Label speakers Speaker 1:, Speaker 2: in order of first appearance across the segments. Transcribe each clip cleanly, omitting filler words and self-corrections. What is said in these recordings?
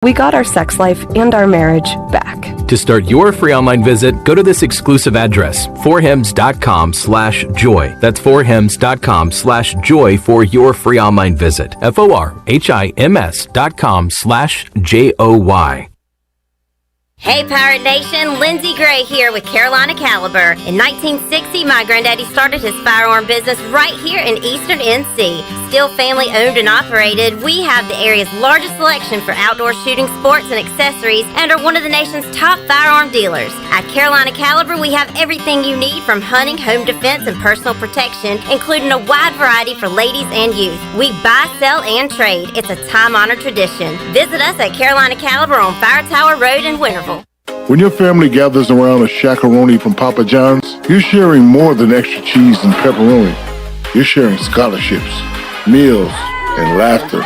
Speaker 1: We got our sex life and our marriage back.
Speaker 2: To start your free online visit, go to this exclusive address, forhims.com/joy. That's forhims.com/joy for your free online visit. forhims.com/joy.
Speaker 3: Hey Pirate Nation, Lindsay Gray here with Carolina Caliber. In 1960, my granddaddy started his firearm business right here in Eastern NC. Still family owned and operated, we have the area's largest selection for outdoor shooting sports and accessories and are one of the nation's top firearm dealers. At Carolina Caliber, we have everything you need from hunting, home defense, and personal protection, including a wide variety for ladies and youth. We buy, sell, and trade. It's a time-honored tradition. Visit us at Carolina Caliber on Fire Tower Road in Winterville.
Speaker 4: When your family gathers around a shakaroni from Papa John's, you're sharing more than extra cheese and pepperoni. You're sharing scholarships, meals, and laughter.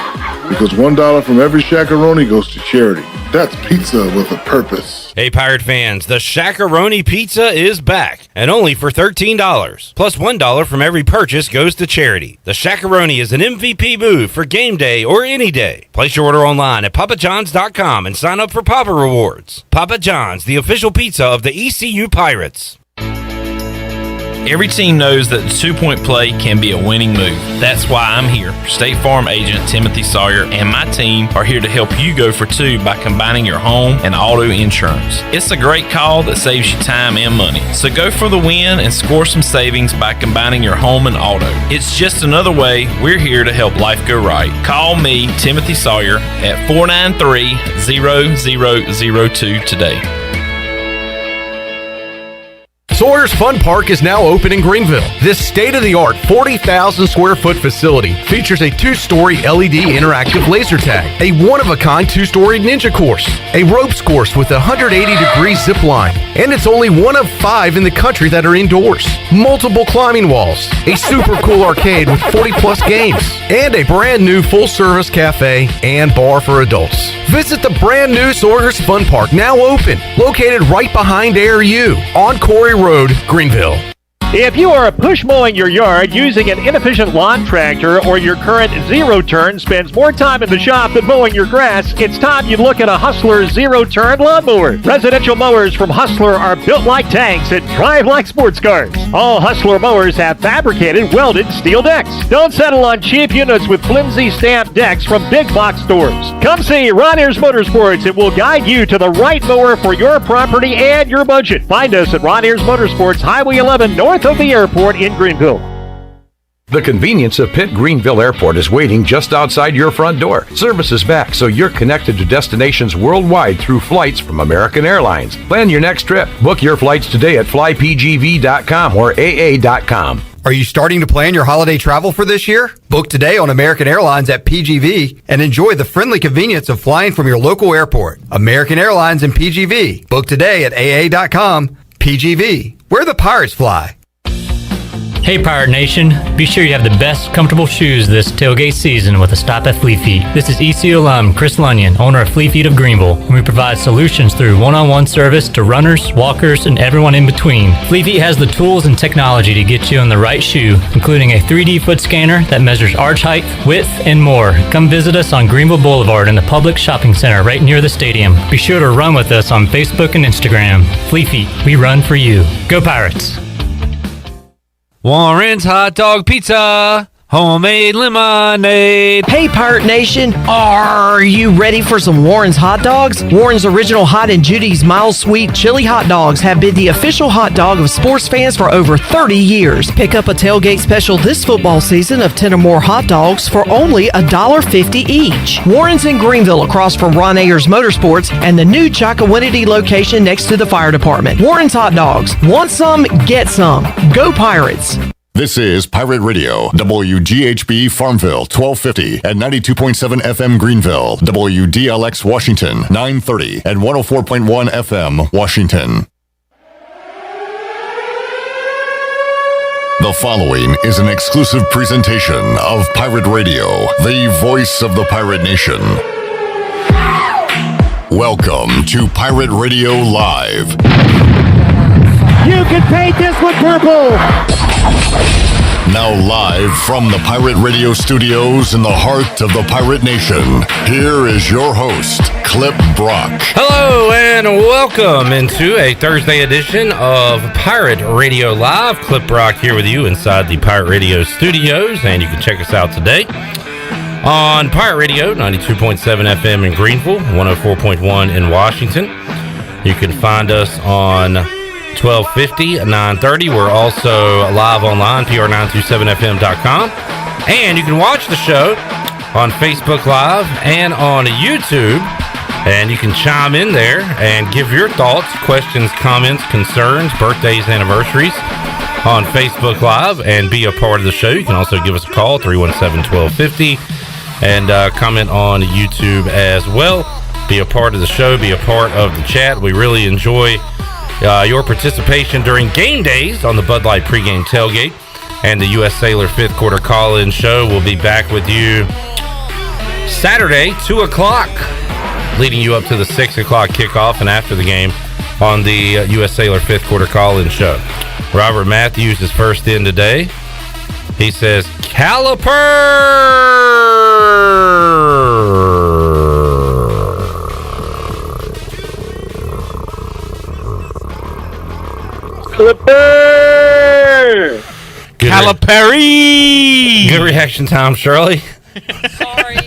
Speaker 4: Because $1 from every shakaroni goes to charity. That's pizza with a purpose.
Speaker 5: Hey, Pirate fans, the Shakaroni Pizza is back, and only for $13. Plus $1 from every purchase goes to charity. The Shakaroni is an MVP move for game day or any day. Place your order online at papajohns.com and sign up for Papa Rewards. Papa John's, the official pizza of the ECU Pirates.
Speaker 6: Every team knows that the two-point play can be a winning move. That's why I'm here. State Farm agent Timothy Sawyer and my team are here to help you go for two by combining your home and auto insurance. It's a great call that saves you time and money. So go for the win and score some savings by combining your home and auto. It's just another way we're here to help life go right. Call me, Timothy Sawyer, at 493-0002 today.
Speaker 7: Sawyer's Fun Park is now open in Greenville. This state-of-the-art 40,000 square foot facility features a 2-story LED interactive laser tag, a one-of-a-kind 2-story ninja course, a ropes course with a 180-degree zip line, and it's only one of 5 in the country that are indoors. Multiple climbing walls, a super cool arcade with 40-plus games, and a brand new full-service cafe and bar for adults. Visit the brand new Sawyer's Fun Park, now open, located right behind ARU on Corey Road, Greenville.
Speaker 8: If you are push mowing your yard using an inefficient lawn tractor or your current zero-turn spends more time in the shop than mowing your grass, it's time you look at a Hustler zero-turn lawnmower. Residential mowers from Hustler are built like tanks and drive like sports cars. All Hustler mowers have fabricated, welded steel decks. Don't settle on cheap units with flimsy stamped decks from big box stores. Come see Ronnie Motorsports. It will guide you to the right mower for your property and your budget. Find us at Ronnie Motorsports, Highway 11, north of the airport in Greenville.
Speaker 7: The convenience of Pitt Greenville Airport is waiting just outside your front door. Service is back, so you're connected to destinations worldwide through flights from American Airlines. Plan your next trip. Book your flights today at flypgv.com or aa.com.
Speaker 9: Are you starting to plan your holiday travel for this year? Book today on American Airlines at PGV and enjoy the friendly convenience of flying from your local airport. American Airlines and PGV. Book today at aa.com. PGV, where the pirates fly.
Speaker 10: Hey Pirate Nation, be sure you have the best comfortable shoes this tailgate season with a stop at Flea Feet. This is ECU alum Chris Lunyon, owner of Flea Feet of Greenville, and we provide solutions through one-on-one service to runners, walkers, and everyone in between. Flea Feet has the tools and technology to get you on the right shoe, including a 3D foot scanner that measures arch height, width, and more. Come visit us on Greenville Boulevard in the public shopping center right near the stadium. Be sure to run with us on Facebook and Instagram. Flea Feet, we run for you. Go Pirates!
Speaker 5: Warren's Hot Dog Pizza, homemade lemonade.
Speaker 11: Hey Pirate Nation, are you ready for some Warren's hot dogs? Warren's Original Hot and Judy's Mild Sweet Chili Hot Dogs have been the official hot dog of sports fans for over 30 years. Pick up a tailgate special this football season of 10 or more hot dogs for only $1.50 each. Warren's in Greenville across from Ron Ayers Motorsports and the new Chocowinity location next to the fire department. Warren's Hot Dogs. Want some? Get some. Go Pirates.
Speaker 12: This is Pirate Radio, WGHB Farmville, 1250 and 92.7 FM Greenville, WDLX Washington, 930 and 104.1 FM Washington. The following is an exclusive presentation of Pirate Radio, the voice of the pirate nation. Welcome to Pirate Radio Live.
Speaker 8: You can paint this one purple.
Speaker 12: Now live from the Pirate Radio studios in the heart of the Pirate Nation, here is your host, Clip Brock.
Speaker 5: Hello and welcome into a Thursday edition of Pirate Radio Live. Clip Brock here with you inside the Pirate Radio studios, and you can check us out today on Pirate Radio, 92.7 FM in Greenville, 104.1 in Washington. You can find us on 1250 at 930. We're also live online, pr927fm.com. And you can watch the show on Facebook Live and on YouTube. And you can chime in there and give your thoughts, questions, comments, concerns, birthdays, anniversaries on Facebook Live and be a part of the show. You can also give us a call, 317-1250, and comment on YouTube as well. Be a part of the show, be a part of the chat. We really enjoy your participation during game days on the Bud Light pregame tailgate and the U.S. Sailor 5th quarter call-in show. We'll be back with you Saturday, 2 o'clock, leading you up to the 6 o'clock kickoff and after the game on the U.S. Sailor 5th quarter call-in show. Robert Matthews is first in today. He says, Caliper!
Speaker 8: Clipper!
Speaker 5: Calipari! Good reaction time, Shirley.
Speaker 11: Sorry.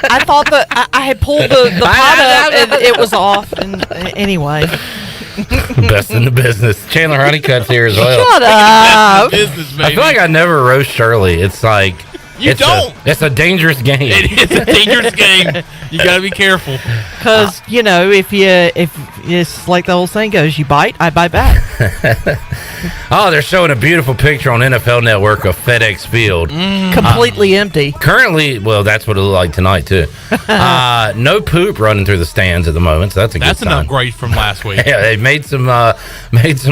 Speaker 11: I thought that I had pulled the pot up and it was off. And anyway.
Speaker 5: Best in the business. Chandler Honeycutt's here as well.
Speaker 11: Shut up.
Speaker 13: Business,
Speaker 5: I feel like I never roast Shirley. It's like... It's a dangerous game.
Speaker 13: It is a dangerous game. You got to be careful.
Speaker 11: Because, if it's like the old saying goes, you bite, I bite back.
Speaker 5: Oh, they're showing a beautiful picture on NFL Network of FedEx Field.
Speaker 11: Completely empty.
Speaker 5: Currently, well, that's what it looked like tonight, too. No poop running through the stands at the moment, so that's a good sign.
Speaker 13: That's an upgrade from last week.
Speaker 5: Yeah, they made some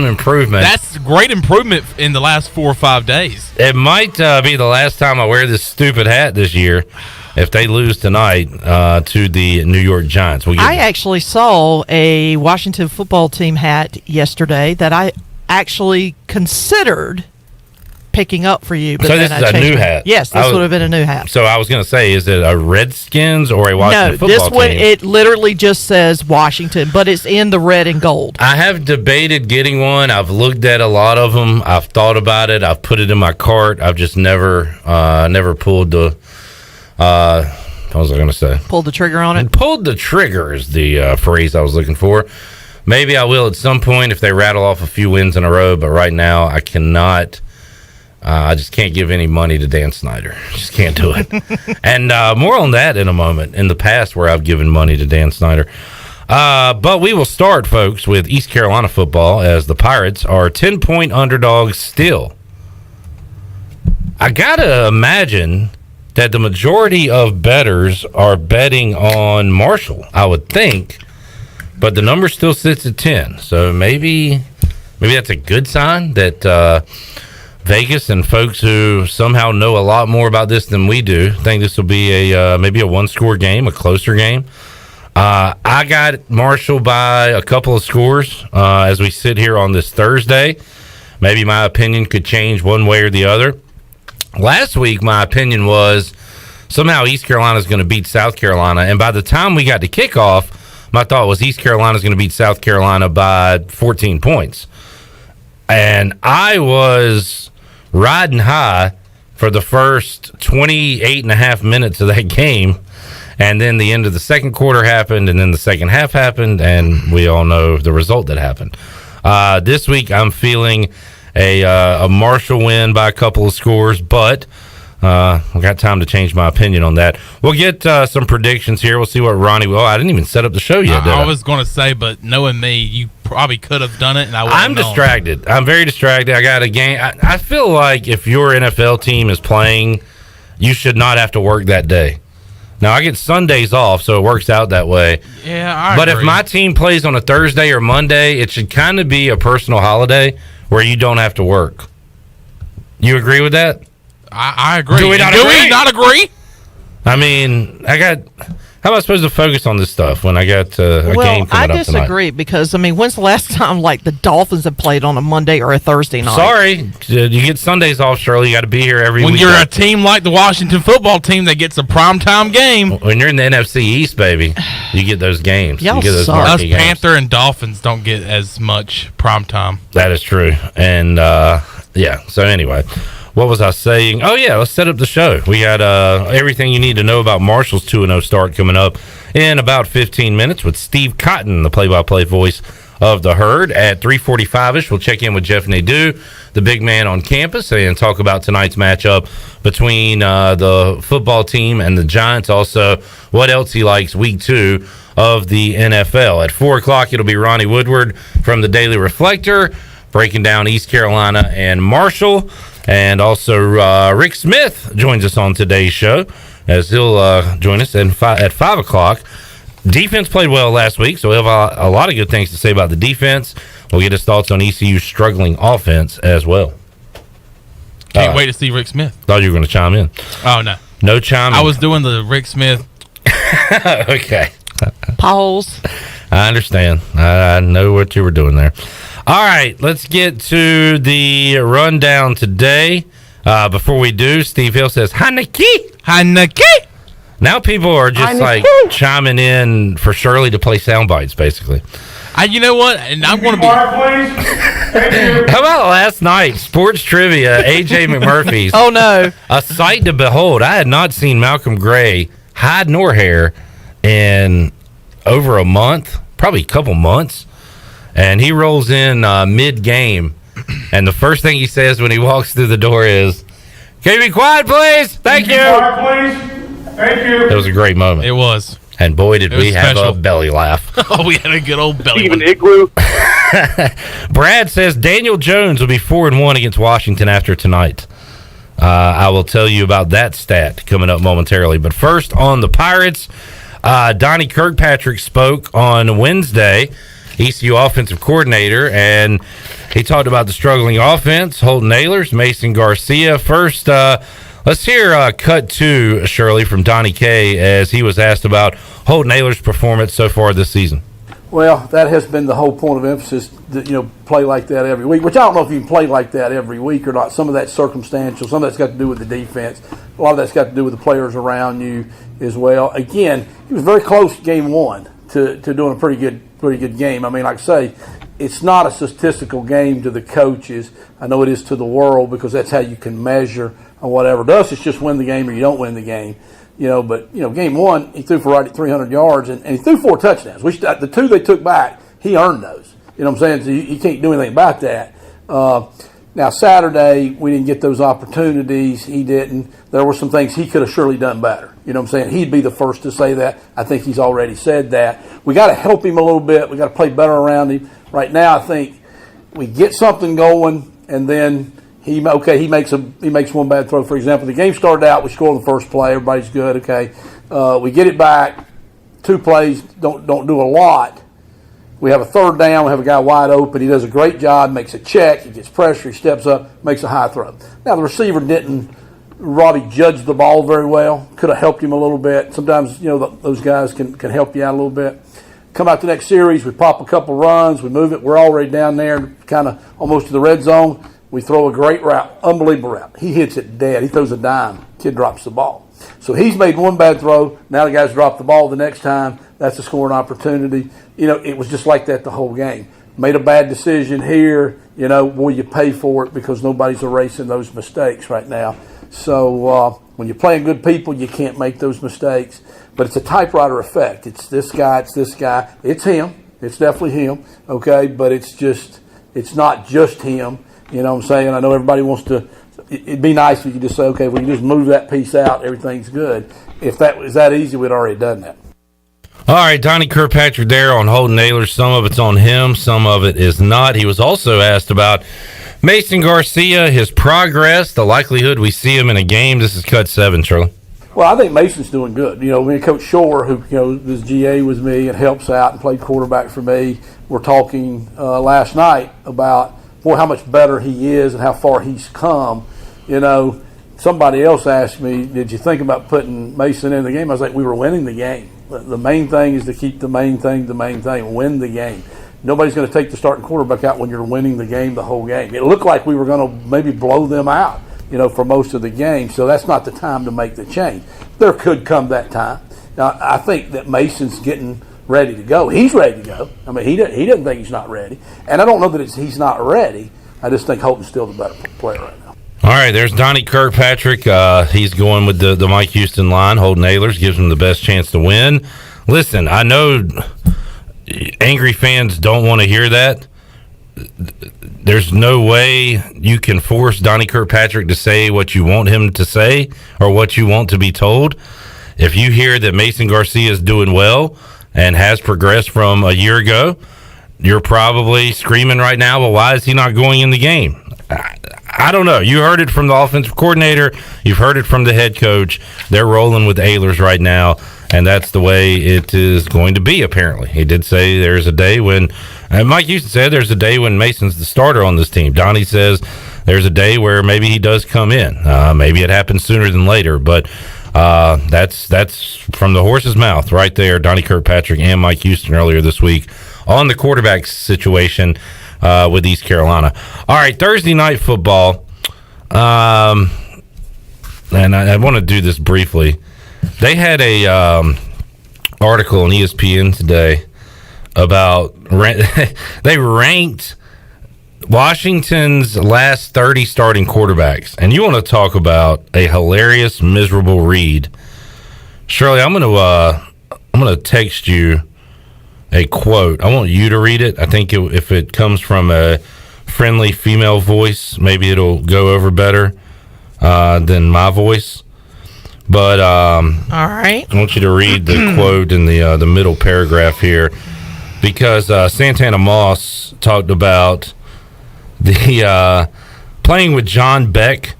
Speaker 5: improvement.
Speaker 13: That's a great improvement in the last 4 or 5 days.
Speaker 5: It might be the last time I wear this stupid hat this year if they lose tonight to the New York Giants.
Speaker 11: I actually saw a Washington football team hat yesterday that I actually considered picking up for you. But
Speaker 5: so this is a new hat?
Speaker 11: Yes, this would have been a new hat.
Speaker 5: So I was going to say, is it a Redskins or a Washington football team? No, this one,
Speaker 11: it literally just says Washington, but it's in the red and gold.
Speaker 5: I have debated getting one. I've looked at a lot of them. I've thought about it. I've put it in my cart. I've just never pulled the... what was I going to say?
Speaker 11: Pulled the trigger on it?
Speaker 5: Pulled the trigger is the phrase I was looking for. Maybe I will at some point if they rattle off a few wins in a row, but right now I cannot... I just can't give any money to Dan Snyder. Just can't do it. And more on that in a moment. In the past where I've given money to Dan Snyder. But we will start, folks, with East Carolina football as the Pirates are 10-point underdogs still. I got to imagine that the majority of bettors are betting on Marshall, I would think. But the number still sits at 10. So maybe that's a good sign that... Vegas and folks who somehow know a lot more about this than we do think this will be maybe a one-score game, a closer game. I got Marshall by a couple of scores as we sit here on this Thursday. Maybe my opinion could change one way or the other. Last week, my opinion was somehow East Carolina is going to beat South Carolina, and by the time we got to kickoff, my thought was East Carolina is going to beat South Carolina by 14 points. And I was riding high for the first 28 and a half minutes of that game. And then the end of the second quarter happened, and then the second half happened, and we all know the result that happened. This week, I'm feeling a Marshall win by a couple of scores, but I've got time to change my opinion on that. We'll get some predictions here. We'll see what Ronnie... Well, I didn't even set up the show yet, did I?
Speaker 13: I was going to say, but knowing me, you probably could have done it, and I wouldn't have known.
Speaker 5: Distracted. I'm very distracted. I got a game. I feel like if your NFL team is playing, you should not have to work that day. Now, I get Sundays off, so it works out that way.
Speaker 13: Yeah, I
Speaker 5: agree. But if my team plays on a Thursday or Monday, it should kind of be a personal holiday where you don't have to work. You agree with that?
Speaker 13: I agree.
Speaker 5: Do we not agree?
Speaker 13: I mean,
Speaker 5: How am I supposed to focus on this stuff when I got a game coming up tonight?
Speaker 11: I disagree because, when's the last time, the Dolphins have played on a Monday or a Thursday night?
Speaker 5: Sorry. You get Sundays off, Shirley. You got to be here every week.
Speaker 13: When you're a team like the Washington football team that gets a primetime game.
Speaker 5: When you're in the NFC East, baby, you get those games.
Speaker 11: Y'all
Speaker 5: you get those
Speaker 11: suck.
Speaker 13: Us
Speaker 5: games.
Speaker 13: Panther and Dolphins don't get as much primetime.
Speaker 5: That is true. And, so anyway. What was I saying? Oh, yeah, let's set up the show. We got everything you need to know about Marshall's 2-0 start coming up in about 15 minutes with Steve Cotton, the play-by-play voice of the Herd. At 3:45-ish, we'll check in with Jeff Nadu, the big man on campus, and talk about tonight's matchup between the football team and the Giants. Also, what else he likes week 2 of the NFL. At 4 o'clock, it'll be Ronnie Woodward from the Daily Reflector, breaking down East Carolina and Marshall. And also Rick Smith joins us on today's show, as he'll join us at 5 o'clock. Defense played well last week, so we'll have a lot of good things to say about the defense. We'll get his thoughts on ECU's struggling offense as well.
Speaker 13: Can't wait to see Rick Smith.
Speaker 5: Thought you were going to chime in.
Speaker 13: Oh, no.
Speaker 5: No chiming.
Speaker 13: I was doing the Rick Smith.
Speaker 5: Okay.
Speaker 11: Pause.
Speaker 5: I understand. I know what you were doing there. All right, let's get to the rundown today. Before we do, Steve Hill says, Haneke. Now people are just chiming in for Shirley to play sound bites, basically.
Speaker 13: You know what? And I'm going to be.
Speaker 5: How about last night? Sports trivia, AJ McMurphy's.
Speaker 11: Oh, no.
Speaker 5: A sight to behold. I had not seen Malcolm Gray, hide nor hair, in over a month, probably a couple months. And he rolls in mid-game, and the first thing he says when he walks through the door is, "Can you be quiet, please? Thank you." Quiet, please. Thank you. It was a great moment.
Speaker 13: It was.
Speaker 5: And boy, did we have a belly laugh.
Speaker 13: Oh, we had a good old belly
Speaker 8: Even
Speaker 13: laugh.
Speaker 8: Igloo.
Speaker 5: Brad says Daniel Jones will be 4-1 against Washington after tonight. I will tell you about that stat coming up momentarily. But first, on the Pirates, Donnie Kirkpatrick spoke on Wednesday, ECU offensive coordinator, and he talked about the struggling offense, Holton Ahlers, Mason Garcia. First, let's hear cut 2, Shirley, from Donnie K, as he was asked about Holton Ahlers' performance so far this season.
Speaker 14: Well, that has been the whole point of emphasis, that, play like that every week, which I don't know if you can play like that every week or not. Some of that's circumstantial. Some of that's got to do with the defense. A lot of that's got to do with the players around you as well. Again, he was very close game 1 to doing a pretty good game. I mean, like I say, it's not a statistical game to the coaches. I know it is to the world because that's how you can measure or whatever. To us, it's just win the game or you don't win the game. But game 1, he threw for right at 300 yards, and he threw 4 touchdowns. The 2 they took back, he earned those. You know what I'm saying? So you can't do anything about that. Now, Saturday, we didn't get those opportunities. He didn't. There were some things he could have surely done better. You know what I'm saying? He'd be the first to say that. I think he's already said that. We got to help him a little bit. We got to play better around him. Right now, I think we get something going, and then he makes one bad throw. For example, the game started out, we score on the first play, everybody's good. Okay, we get it back, 2 plays, don't do a lot. We have a third down, we have a guy wide open. He does a great job, makes a check, he gets pressure, he steps up, makes a high throw. Now, the receiver didn't Robbie judged the ball very well, could have helped him a little bit. Sometimes, those guys can help you out a little bit. Come out the next series, we pop a couple runs, we move it, we're already down there, kind of almost to the red zone. We throw a great route, unbelievable route. He hits it dead. He throws a dime. Kid drops the ball. So he's made one bad throw. Now the guy's dropped the ball the next time. That's a scoring opportunity. It was just like that the whole game. Made a bad decision here. Will you pay for it because nobody's erasing those mistakes right now. So when you're playing good people, you can't make those mistakes. But it's a typewriter effect. It's this guy. It's this guy. It's him. It's definitely him. Okay, but it's not just him. You know what I'm saying? I know everybody wants to. It'd be nice if you could just say, okay, we can just move that piece out. Everything's good. If that was that easy, we'd already done that.
Speaker 5: All right, Donnie Kirkpatrick there on Holton Ahlers. Some of it's on him, some of it is not. He was also asked about Mason Garcia, his progress, the likelihood we see him in a game. This is cut 7, Shirley.
Speaker 14: Well, I think Mason's doing good. Me Coach Shore, who is GA with me and helps out and played quarterback for me, we're talking last night about how much better he is and how far he's come. Somebody else asked me, did you think about putting Mason in the game? I was like, we were winning the game. The main thing is to keep the main thing, win the game. Nobody's going to take the starting quarterback out when you're winning the game the whole game. It looked like we were going to maybe blow them out, for most of the game. So that's not the time to make the change. There could come that time. Now, I think that Mason's getting ready to go. He's ready to go. I mean, he doesn't think he's not ready. And I don't know that he's not ready. I just think Holton's still the better player right now.
Speaker 5: All right, there's Donnie Kirkpatrick. He's going with the Mike Houston line. Holton Ahlers gives him the best chance to win. Listen, I know angry fans don't want to hear that. There's no way you can force Donnie Kirkpatrick to say what you want him to say or what you want to be told. If you hear that Mason Garcia is doing well and has progressed from a year ago, you're probably screaming right now, well, why is he not going in the game? I don't know. You heard it from the offensive coordinator. You've heard it from the head coach. They're rolling with Ahlers right now, and that's the way it is going to be, apparently. He did say there's a day when, and Mike Houston said there's a day when Mason's the starter on this team. Donnie says there's a day where maybe he does come in. Maybe it happens sooner than later, but that's from the horse's mouth right there. Donnie Kirkpatrick and Mike Houston earlier this week on the quarterback situation with East Carolina. All right, Thursday night football. And I want to do this briefly. They had a article on ESPN today about they ranked Washington's last 30 starting quarterbacks. And you want to talk about a hilarious, miserable read. Shirley, I'm going to text you a quote. I want you to read it. I think if it comes from a friendly female voice, maybe it'll go over better than my voice. But all
Speaker 11: right,
Speaker 5: I want you to read the quote in the middle paragraph here, because Santana Moss talked about the playing with John Beck.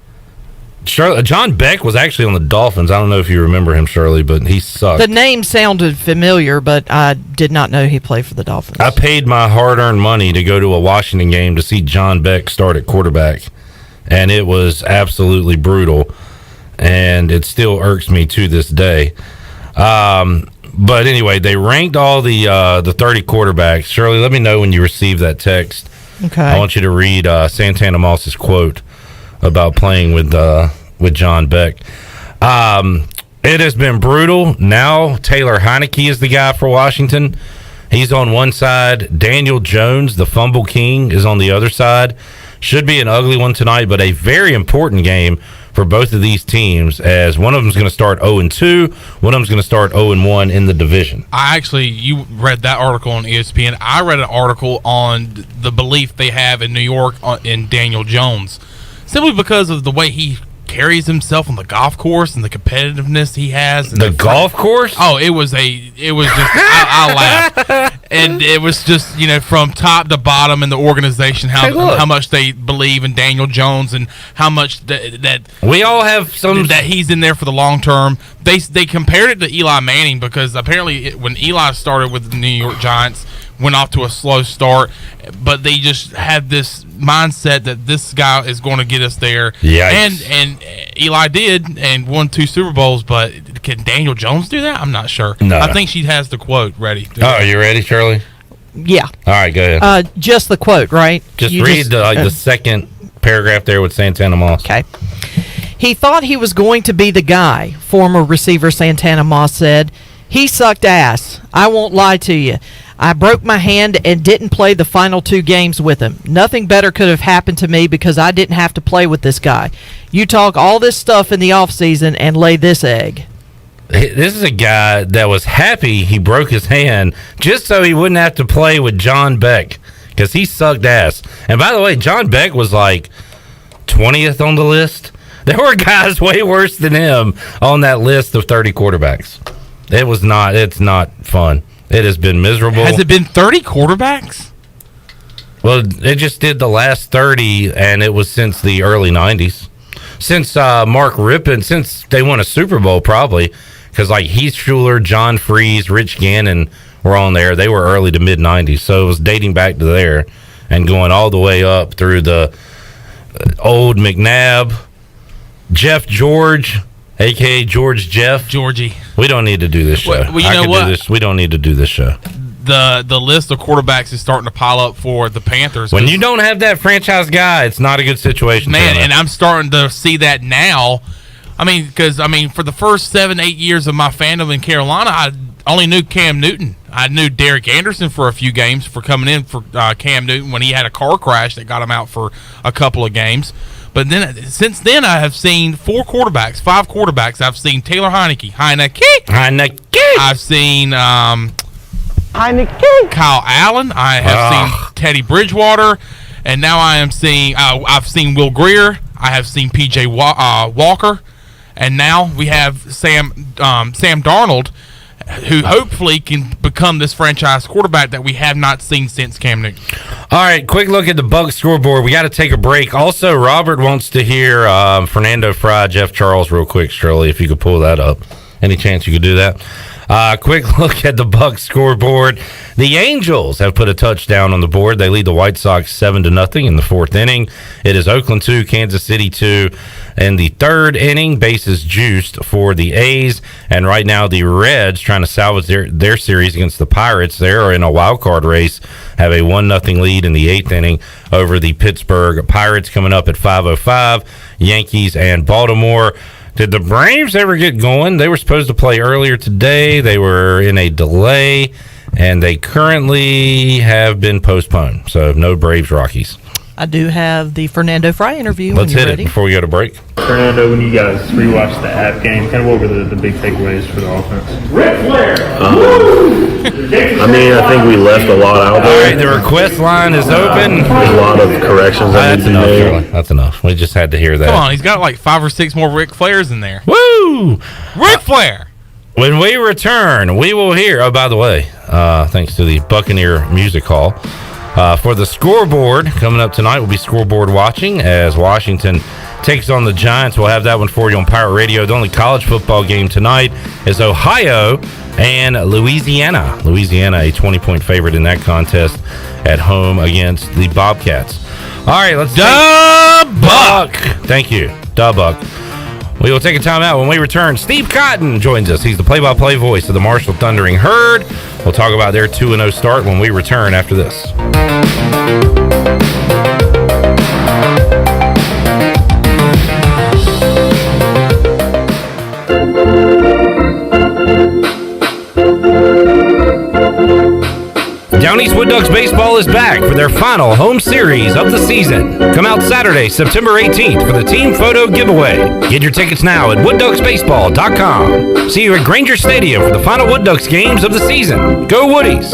Speaker 5: John Beck was actually on the Dolphins. I don't know if you remember him, Shirley, but he sucked.
Speaker 11: The name sounded familiar, but I did not know he played for the Dolphins.
Speaker 5: I paid my hard-earned money to go to a Washington game to see John Beck start at quarterback, and it was absolutely brutal, and it still irks me to this day. But anyway, they ranked all the 30 quarterbacks. Shirley, let me know when you receive that text.
Speaker 11: Okay.
Speaker 5: I want you to read Santana Moss's quote about playing with John Beck. It has been brutal. Now Taylor Heineke is the guy for Washington. He's on one side. Daniel Jones, the fumble king, is on the other side. Should be an ugly one tonight, but a very important game for both of these teams, as one of them is going to start 0-2, one of them is going to start 0-1 in the division.
Speaker 13: You read that article on ESPN. I read an article on the belief they have in New York in Daniel Jones, simply because of the way he carries himself on the golf course and the competitiveness he has.
Speaker 5: The golf course?
Speaker 13: Oh, it was just, I laughed. And it was just, from top to bottom in the organization, how much they believe in Daniel Jones and how much that
Speaker 5: we all have
Speaker 13: that he's in there for the long term. They compared it to Eli Manning, because apparently when Eli started with the New York Giants, went off to a slow start, but they just had this mindset that this guy is going to get us there.
Speaker 5: Yikes.
Speaker 13: And Eli did and won 2 Super Bowls, but can Daniel Jones do that? I'm not sure.
Speaker 5: No.
Speaker 13: I think she has the quote ready.
Speaker 5: Oh, are you ready, Shirley?
Speaker 11: Yeah.
Speaker 5: All right, go ahead.
Speaker 11: Just the quote, right?
Speaker 5: Just read the second paragraph there with Santana Moss.
Speaker 11: Okay. He thought he was going to be the guy, former receiver Santana Moss said. He sucked ass. I won't lie to you. I broke my hand and didn't play the final 2 games with him. Nothing better could have happened to me because I didn't have to play with this guy. You talk all this stuff in the offseason and lay this egg.
Speaker 5: This is a guy that was happy he broke his hand just so he wouldn't have to play with John Beck, because he sucked ass. And by the way, John Beck was like 20th on the list. There were guys way worse than him on that list of 30 quarterbacks. It's not fun. It has been miserable.
Speaker 13: Has it been 30 quarterbacks?
Speaker 5: Well, it just did the last 30, and it was since the early 90s. Since Mark Rippon, since they won a Super Bowl, probably, because like Heath Schuler, John Freeze, Rich Gannon were on there. They were early to mid-90s, so it was dating back to there and going all the way up through the old McNabb, Jeff George, a.k.a. George Jeff.
Speaker 13: Georgie.
Speaker 5: We don't need to do this show.
Speaker 13: Well, you know what?
Speaker 5: We don't need to do this show.
Speaker 13: The list of quarterbacks is starting to pile up for the Panthers.
Speaker 5: When you don't have that franchise guy, it's not a good situation.
Speaker 13: Man, and I'm starting to see that now. I mean, because, for the first 7-8 years of my fandom in Carolina, I only knew Cam Newton. I knew Derek Anderson for a few games for coming in for Cam Newton when he had a car crash that got him out for a couple of games. But then, since then, I have seen 5 quarterbacks. I've seen Taylor Heineke. I've seen Kyle Allen. I have seen Teddy Bridgewater, and now I am seeing. I've seen Will Grier. I have seen PJ Walker, and now we have Sam Darnold, who hopefully can become this franchise quarterback that we have not seen since Cam Newton.
Speaker 5: All right, quick look at the Bucs scoreboard. We got to take a break. Also, Robert wants to hear Fernando Fry, Jeff Charles real quick, Shirley, if you could pull that up. Any chance you could do that? Quick look at the Bucs scoreboard. The Angels have put a touchdown on the board. They lead the White Sox 7-0 in the 4th inning. It is Oakland 2, Kansas City 2 in the 3rd inning. Bases juiced for the A's. And right now the Reds, trying to salvage their series against the Pirates, they are in a wild card race, have a 1-0 lead in the 8th inning over the Pittsburgh Pirates. Coming up at 5:05, Yankees and Baltimore. Did the Braves ever get going? They were supposed to play earlier today. They were in a delay, and they currently have been postponed. So no Braves-Rockies.
Speaker 11: I do have the Fernando Fry interview.
Speaker 5: Let's hit it before we go to break.
Speaker 15: Fernando, when you guys rewatched the app game, kind of what were the big takeaways for the offense? Ric Flair!
Speaker 16: I think we left a lot out there.
Speaker 5: All right, the request line is open.
Speaker 16: A lot of corrections that need to be made.
Speaker 5: That's enough. We just had to hear that.
Speaker 13: Come on, he's got like 5 or 6 more Ric Flairs in there.
Speaker 5: Woo!
Speaker 13: Ric Flair!
Speaker 5: When we return, we will hear, oh, by the way, thanks to the Buccaneer Music Hall, for the scoreboard coming up tonight will be scoreboard watching as Washington takes on the Giants. We'll have that one for you on Pirate Radio. The only college football game tonight is Ohio and Louisiana. Louisiana, a 20-point favorite in that contest at home against the Bobcats. All right, let's
Speaker 13: Buck.
Speaker 5: Thank you, Buck. We will take a time out. When we return, Steve Cotton joins us. He's the play-by-play voice of the Marshall Thundering Herd. We'll talk about their 2-0 start when we return after this. Down East Wood Ducks baseball is back for their final home series of the season. Come out Saturday, September 18th for the team photo giveaway. Get your tickets now at woodducksbaseball.com. See you at Granger Stadium for the final Wood Ducks games of the season. Go Woodies!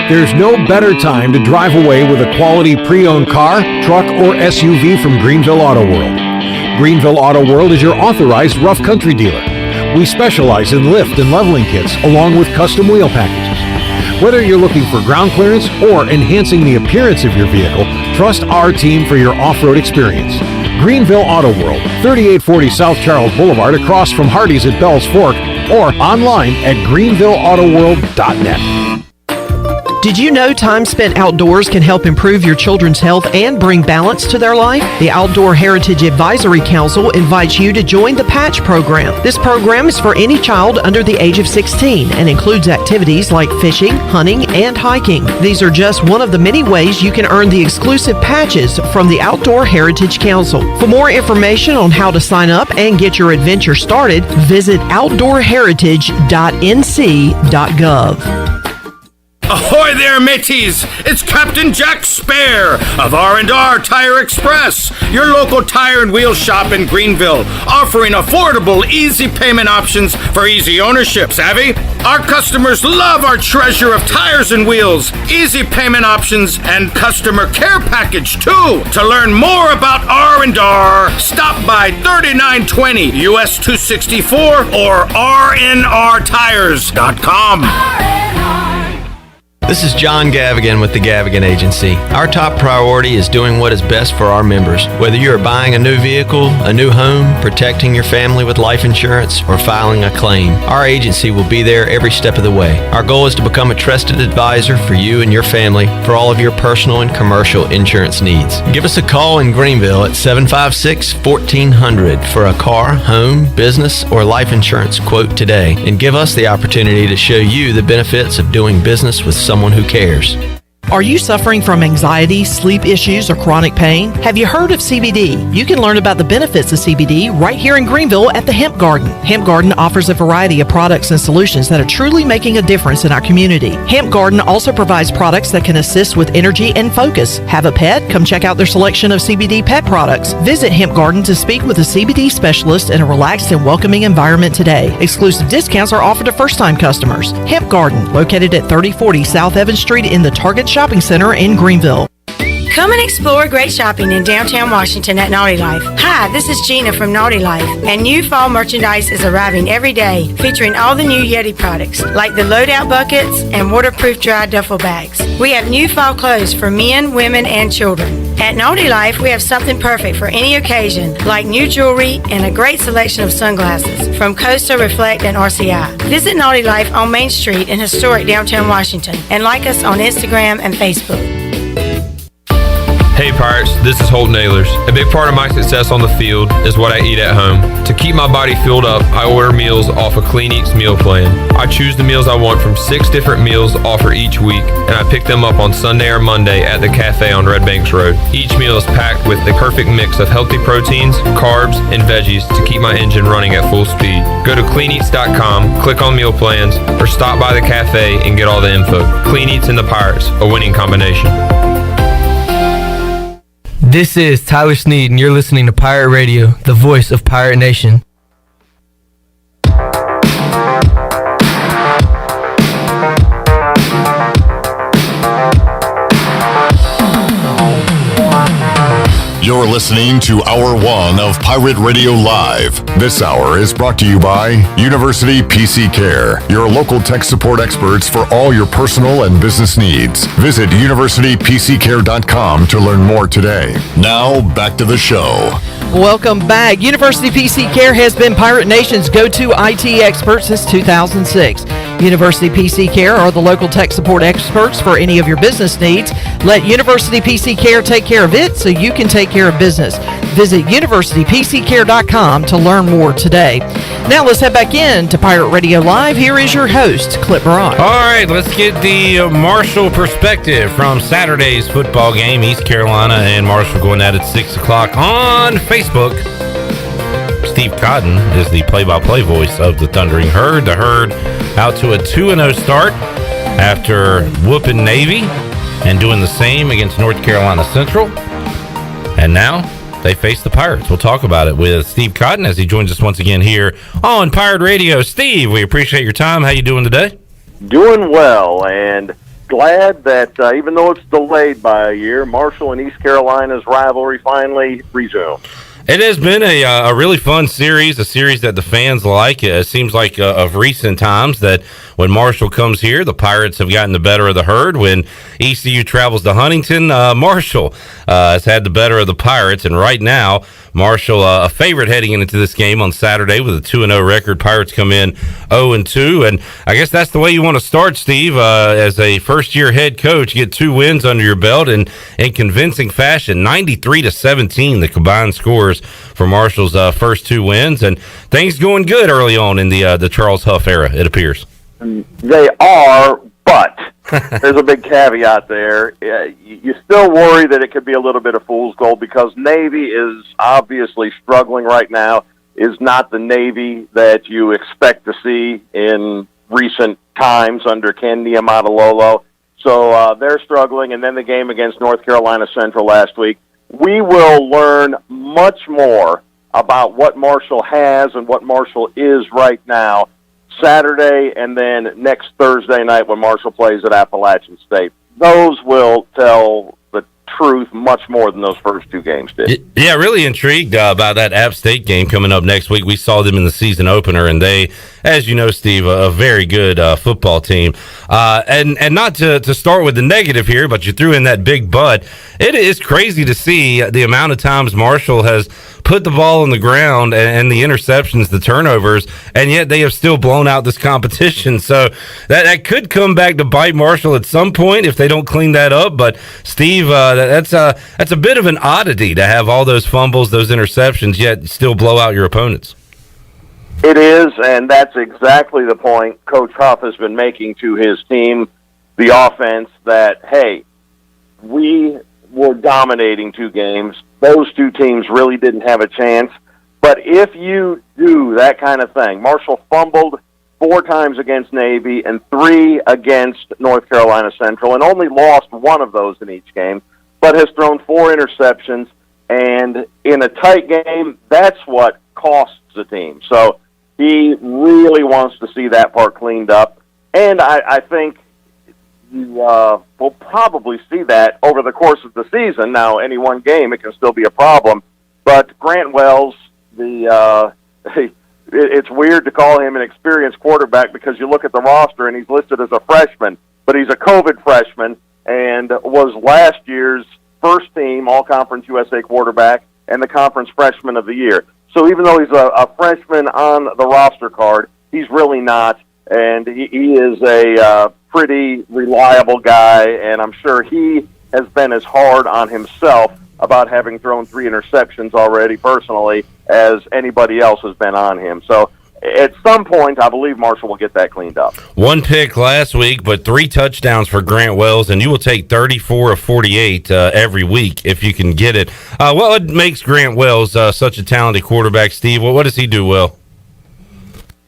Speaker 17: There's no better time to drive away with a quality pre-owned car, truck, or SUV from Greenville Auto World. Greenville Auto World is your authorized rough country dealer. We specialize in lift and leveling kits along with custom wheel packages. Whether you're looking for ground clearance or enhancing the appearance of your vehicle, trust our team for your off-road experience. Greenville Auto World, 3840 South Charles Boulevard across from Hardee's at Bell's Fork, or online at greenvilleautoworld.net.
Speaker 11: Did you know time spent outdoors can help improve your children's health and bring balance to their life? The Outdoor Heritage Advisory Council invites you to join the Patch program. This program is for any child under the age of 16 and includes activities like fishing, hunting, and hiking. These are just one of the many ways you can earn the exclusive patches from the Outdoor Heritage Council. For more information on how to sign up and get your adventure started, visit outdoorheritage.nc.gov.
Speaker 18: Ahoy there, mateys! It's Captain Jack Spare of R&R Tire Express, your local tire and wheel shop in Greenville, offering affordable, easy payment options for easy ownership, savvy? Our customers love our treasure of tires and wheels, easy payment options, and customer care package, too. To learn more about R&R, stop by 3920 US 264 or rnrtires.com.
Speaker 19: This is John Gavigan with the Gavigan Agency. Our top priority is doing what is best for our members. Whether you are buying a new vehicle, a new home, protecting your family with life insurance, or filing a claim, our agency will be there every step of the way. Our goal is to become a trusted advisor for you and your family for all of your personal and commercial insurance needs. Give us a call in Greenville at 756-1400 for a car, home, business, or life insurance quote today, and give us the opportunity to show you the benefits of doing business with someone who cares.
Speaker 11: Are you suffering from anxiety, sleep issues, or chronic pain? Have you heard of CBD? You can learn about the benefits of CBD right here in Greenville at the Hemp Garden. Hemp Garden offers a variety of products and solutions that are truly making a difference in our community. Hemp Garden also provides products that can assist with energy and focus. Have a pet? Come check out their selection of CBD pet products. Visit Hemp Garden to speak with a CBD specialist in a relaxed and welcoming environment today. Exclusive discounts are offered to first-time customers. Hemp Garden, located at 3040 South Evans Street in the Target Shopping Center in Greenville.
Speaker 20: Come and explore great shopping in downtown Washington at Naughty Life. Hi, this is Gina from Naughty Life, and new fall merchandise is arriving every day, featuring all the new Yeti products, like the loadout buckets and waterproof dry duffel bags. We have new fall clothes for men, women, and children. At Naughty Life, we have something perfect for any occasion, like new jewelry and a great selection of sunglasses from Costa, Reflect, and RCI. Visit Naughty Life on Main Street in historic downtown Washington, and like us on Instagram and Facebook.
Speaker 21: Hey Pirates, this is Holt Nailers. A big part of my success on the field is what I eat at home. To keep my body filled up, I order meals off a Clean Eats meal plan. I choose the meals I want from 6 different meals offered each week, and I pick them up on Sunday or Monday at the cafe on Red Banks Road. Each meal is packed with the perfect mix of healthy proteins, carbs, and veggies to keep my engine running at full speed. Go to cleaneats.com, click on meal plans, or stop by the cafe and get all the info. Clean Eats and the Pirates, a winning combination.
Speaker 22: This is Tyler Sneed, and you're listening to Pirate Radio, the voice of Pirate Nation.
Speaker 12: You're listening to Hour 1 of Pirate Radio Live. This hour is brought to you by University PC Care, your local tech support experts for all your personal and business needs. Visit universitypccare.com to learn more today. Now, back to the show.
Speaker 11: Welcome back. University PC Care has been Pirate Nation's go-to IT expert since 2006. University PC Care are the local tech support experts for any of your business needs. Let University PC Care take care of it so you can take care of business. Visit universitypccare.com to learn more today. Now let's head back in to Pirate Radio Live. Here is your host, Clip Brock.
Speaker 5: All right, let's get the Marshall perspective from Saturday's football game. East Carolina and Marshall going at it 6 o'clock on Facebook. Steve Cotton is the play-by-play voice of the Thundering Herd. The Herd out to a 2-0 start after whooping Navy and doing the same against North Carolina Central. And now they face the Pirates. We'll talk about it with Steve Cotton as he joins us once again here on Pirate Radio. Steve, we appreciate your time. How you doing today?
Speaker 23: Doing well, and glad that even though it's delayed by a year, Marshall and East Carolina's rivalry finally resumed.
Speaker 5: It has been a really fun series, a series that the fans like. It seems like of recent times that when Marshall comes here, the Pirates have gotten the better of the Herd. When ECU travels to Huntington, Marshall has had the better of the Pirates. And right now, Marshall a favorite heading into this game on Saturday with a 2-0 record. Pirates come in 0-2. And I guess that's the way you want to start, Steve. As a first-year head coach, you get 2 wins under your belt in convincing fashion. 93-17, the combined scores for Marshall's first 2 wins. And things going good early on in the Charles Huff era, it appears.
Speaker 23: They are, but there's a big caveat there. You still worry that it could be a little bit of fool's gold because Navy is obviously struggling right now, is not the Navy that you expect to see in recent times under Ken Niumatalolo. So they're struggling, and then the game against North Carolina Central last week. We will learn much more about what Marshall has and what Marshall is right now Saturday and then next Thursday night when Marshall plays at Appalachian State. Those will tell the truth much more than those first two games did.
Speaker 5: Yeah, really intrigued by that App State game coming up next week. We saw them in the season opener, and they, as you know, Steve, a very good football team. And not to start with the negative here, but you threw in that big but. It is crazy to see the amount of times Marshall has put the ball on the ground and the interceptions, the turnovers, and yet they have still blown out this competition. So that could come back to bite Marshall at some point if they don't clean that up. But Steve, that's a bit of an oddity to have all those fumbles, those interceptions, yet still blow out your opponents.
Speaker 23: It is, and that's exactly the point Coach Huff has been making to his team, the offense, that, hey, we were dominating two games. Those two teams really didn't have a chance. But if you do that kind of thing, Marshall fumbled 4 times against Navy and 3 against North Carolina Central, and only lost 1 of those in each game, but has thrown 4 interceptions. And in a tight game, that's what costs the team. So he really wants to see that part cleaned up. And I think you will probably see that over the course of the season. Now, any one game, it can still be a problem. But Grant Wells, it's weird to call him an experienced quarterback because you look at the roster and he's listed as a freshman, but he's a COVID freshman and was last year's first team All-Conference USA quarterback and the conference freshman of the year. So even though he's a freshman on the roster card, he's really not, and he is a pretty reliable guy, and I'm sure he has been as hard on himself about having thrown 3 interceptions already personally as anybody else has been on him. So at some point, I believe Marshall will get that cleaned up. 1
Speaker 5: pick last week, but 3 touchdowns for Grant Wells, and you will take 34 of 48 every week if you can get it. What makes Grant Wells such a talented quarterback, Steve? What does he do well?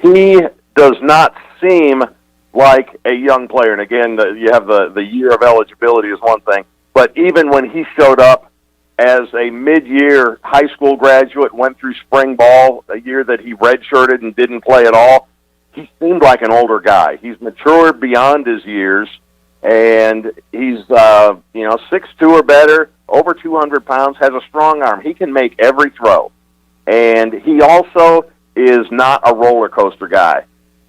Speaker 23: He does not seem like a young player. And again, you have the year of eligibility is one thing, but even when he showed up as a mid-year high school graduate, went through spring ball, a year that he redshirted and didn't play at all, he seemed like an older guy. He's matured beyond his years, and he's 6'2" or better, over 200 pounds, has a strong arm. He can make every throw, and he also is not a roller coaster guy.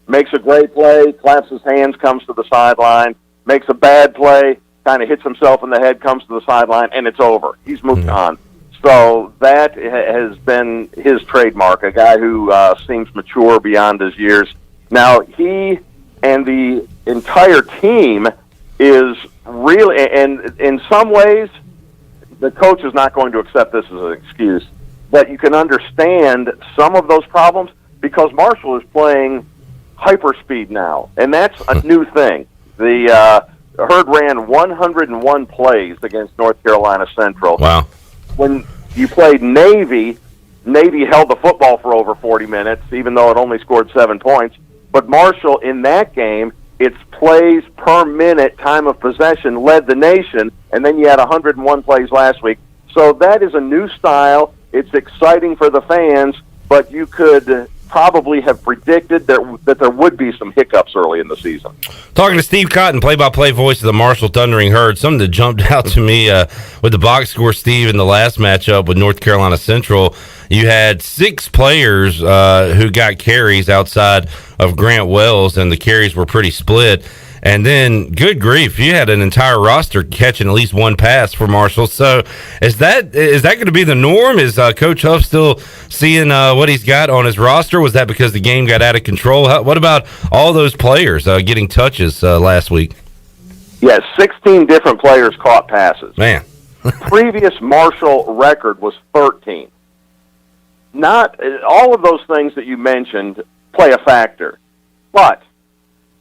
Speaker 23: Makes a great play, claps his hands, comes to the sideline, makes a bad play, kind of hits himself in the head, comes to the sideline, and it's over. He's moved on. So that has been his trademark, a guy who seems mature beyond his years. Now, he and the entire team is really, and in some ways, the coach is not going to accept this as an excuse, but you can understand some of those problems because Marshall is playing hyperspeed now, and that's a new thing. The Herd ran 101 plays against North Carolina Central.
Speaker 5: Wow.
Speaker 23: When you played Navy held the football for over 40 minutes, even though it only scored 7 points. But Marshall, in that game, its plays per minute, time of possession, led the nation, and then you had 101 plays last week. So that is a new style. It's exciting for the fans, but you could probably have predicted that there would be some hiccups early in the season.
Speaker 5: Talking to Steve Cotton, play-by-play voice of the Marshall Thundering Herd, something that jumped out to me with the box score, Steve, in the last matchup with North Carolina Central. You had 6 players who got carries outside of Grant Wells, and the carries were pretty split. And then, good grief, you had an entire roster catching at least 1 pass for Marshall. So is that going to be the norm? Is Coach Huff still seeing what he's got on his roster? Was that because the game got out of control? What about all those players getting touches last week?
Speaker 23: Yes, 16 different players caught passes.
Speaker 5: Man.
Speaker 23: Previous Marshall record was 13. Not all of those things that you mentioned play a factor, but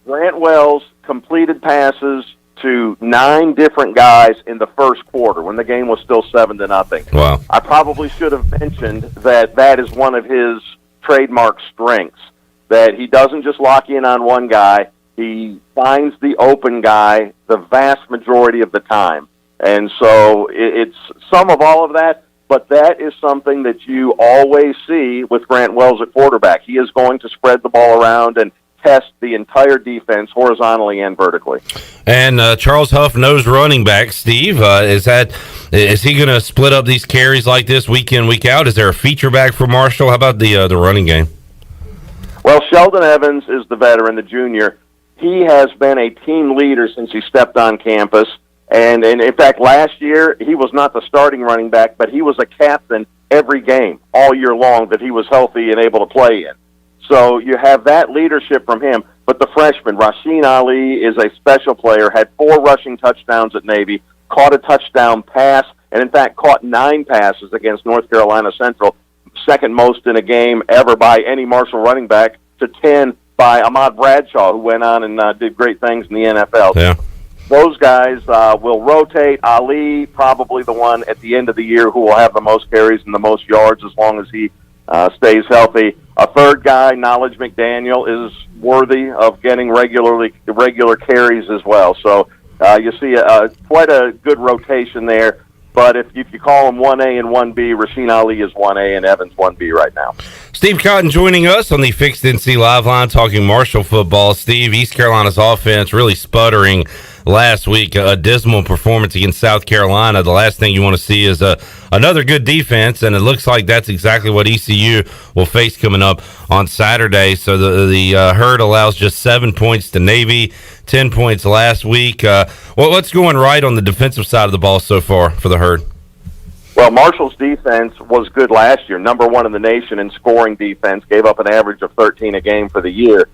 Speaker 23: Grant Wells completed passes to 9 different guys in the first quarter when the game was still 7-0.
Speaker 5: Wow.
Speaker 23: I probably should have mentioned that is one of his trademark strengths, that he doesn't just lock in on one guy. He finds the open guy the vast majority of the time. And so it's some of all of that, but that is something that you always see with Grant Wells at quarterback. He is going to spread the ball around and test the entire defense horizontally and vertically.
Speaker 5: And Charles Huff knows running back. Steve, is he going to split up these carries like this week in, week out? Is there a feature back for Marshall? How about the running game?
Speaker 23: Well, Sheldon Evans is the veteran, the junior. He has been a team leader since he stepped on campus. And in fact, last year, he was not the starting running back, but he was a captain every game all year long that he was healthy and able to play in. So you have that leadership from him. But the freshman, Rasheen Ali, is a special player, had 4 rushing touchdowns at Navy, caught a touchdown pass, and in fact caught 9 passes against North Carolina Central, second most in a game ever by any Marshall running back, to 10 by Ahmad Bradshaw, who went on and did great things in the NFL.
Speaker 5: Yeah.
Speaker 23: Those guys will rotate. Ali, probably the one at the end of the year who will have the most carries and the most yards as long as he stays healthy. A third guy, Knowledge McDaniel, is worthy of getting regular carries as well. So you see quite a good rotation there. But if you call them 1A and 1B, Rasheen Ali is 1A and Evans 1B right now.
Speaker 5: Steve Cotton joining us on the Fixed NC Live Line talking Marshall football. Steve, East Carolina's offense really sputtering last week. A dismal performance against South Carolina. The last thing you want to see is another good defense, and it looks like that's exactly what ECU will face coming up on Saturday. So the Herd allows just 7 points to Navy, 10 points last week. What's going right on the defensive side of the ball so far for the Herd?
Speaker 23: Well, Marshall's defense was good last year, number 1 in the nation in scoring defense, gave up an average of 13 a game for the year,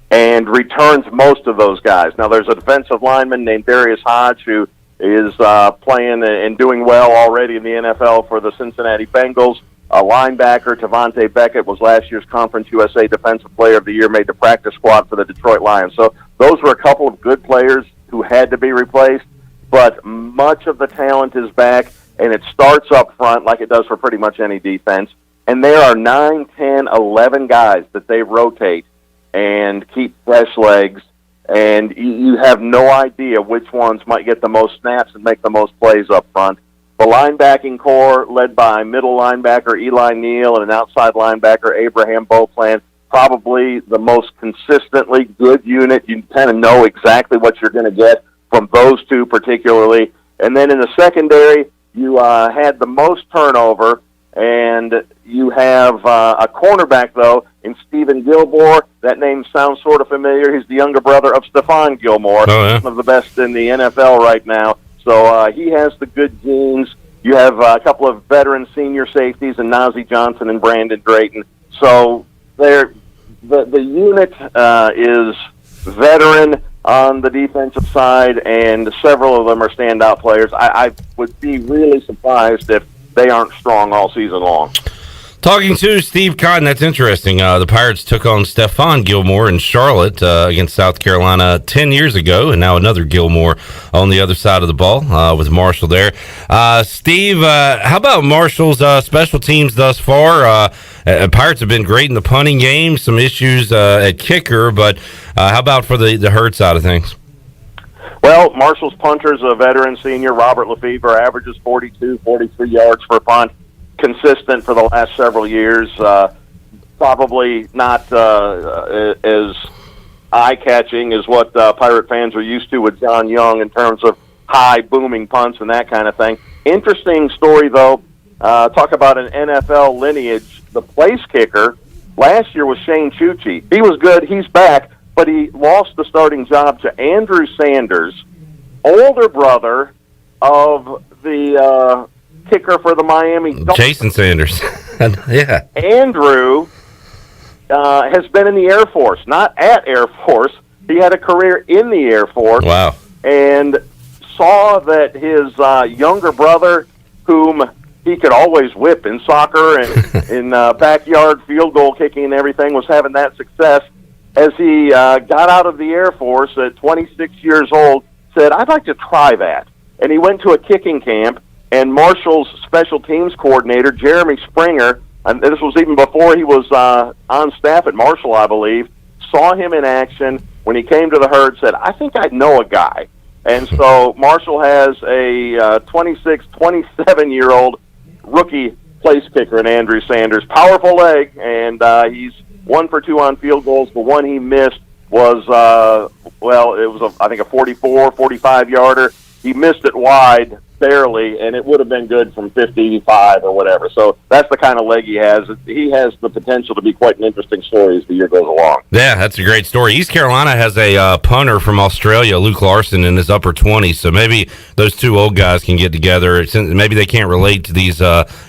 Speaker 23: and returns most of those guys. Now, there's a defensive lineman named Darius Hodge who is playing and doing well already in the NFL for the Cincinnati Bengals. A linebacker, Tavante Beckett, was last year's Conference USA Defensive Player of the Year, made the practice squad for the Detroit Lions. So those were a couple of good players who had to be replaced, but much of the talent is back, and it starts up front like it does for pretty much any defense. And there are 9, 10, 11 guys that they rotate and keep fresh legs, and you have no idea which ones might get the most snaps and make the most plays up front. The linebacking core, led by middle linebacker Eli Neal and an outside linebacker Abraham Beauplan, probably the most consistently good unit. You kind of know exactly what you're going to get from those two particularly. And then in the secondary, you had the most turnover, and you have a cornerback, though, in Stephen Gilmore. That name sounds sort of familiar. He's the younger brother of Stephon Gilmore, one of the best in the NFL right now. So he has the good genes. You have a couple of veteran senior safeties in Nazi Johnson and Brandon Drayton. So the unit is veteran on the defensive side, and several of them are standout players. I would be really surprised if they aren't strong all season long.
Speaker 5: Talking to Steve Cotton, that's interesting. The Pirates took on Stephon Gilmore in Charlotte against South Carolina 10 years ago, and now another Gilmore on the other side of the ball with Marshall there. Steve, how about Marshall's special teams thus far? Pirates have been great in the punting game, some issues at kicker, but how about for the Herd side of things?
Speaker 23: Well, Marshall's punter's a veteran senior. Robert Lefevre averages 42, 43 yards for a punt. Consistent for the last several years. Probably not as eye-catching as what Pirate fans are used to with John Young in terms of high booming punts and that kind of thing. Interesting story, though. Talk about an NFL lineage. The place kicker last year was Shane Chucci. He was good. He's back, but he lost the starting job to Andrew Sanders, older brother of the kicker for the Miami Dolphins.
Speaker 5: Jason Sanders. Yeah.
Speaker 23: Andrew has been in the Air Force, not at Air Force. He had a career in the Air Force.
Speaker 5: Wow.
Speaker 23: And saw that his younger brother, whom he could always whip in soccer and in backyard field goal kicking and everything, was having that success. As he got out of the Air Force at 26 years old, said, I'd like to try that. And he went to a kicking camp, and Marshall's special teams coordinator, Jeremy Springer, and this was even before he was on staff at Marshall, I believe, saw him in action when he came to the Herd, said, I think I know a guy. And so Marshall has a 26, 27-year-old rookie place kicker in Andrew Sanders. Powerful leg, and he's 1 for 2 on field goals. The one he missed was, it was, I think, a 44, 45-yarder. He missed it wide, barely, and it would have been good from 55 or whatever. So that's the kind of leg he has. He has the potential to be quite an interesting story as the year goes along.
Speaker 5: Yeah, that's a great story. East Carolina has a punter from Australia, Luke Larson, in his upper 20s. So maybe those two old guys can get together. Maybe they can't relate to these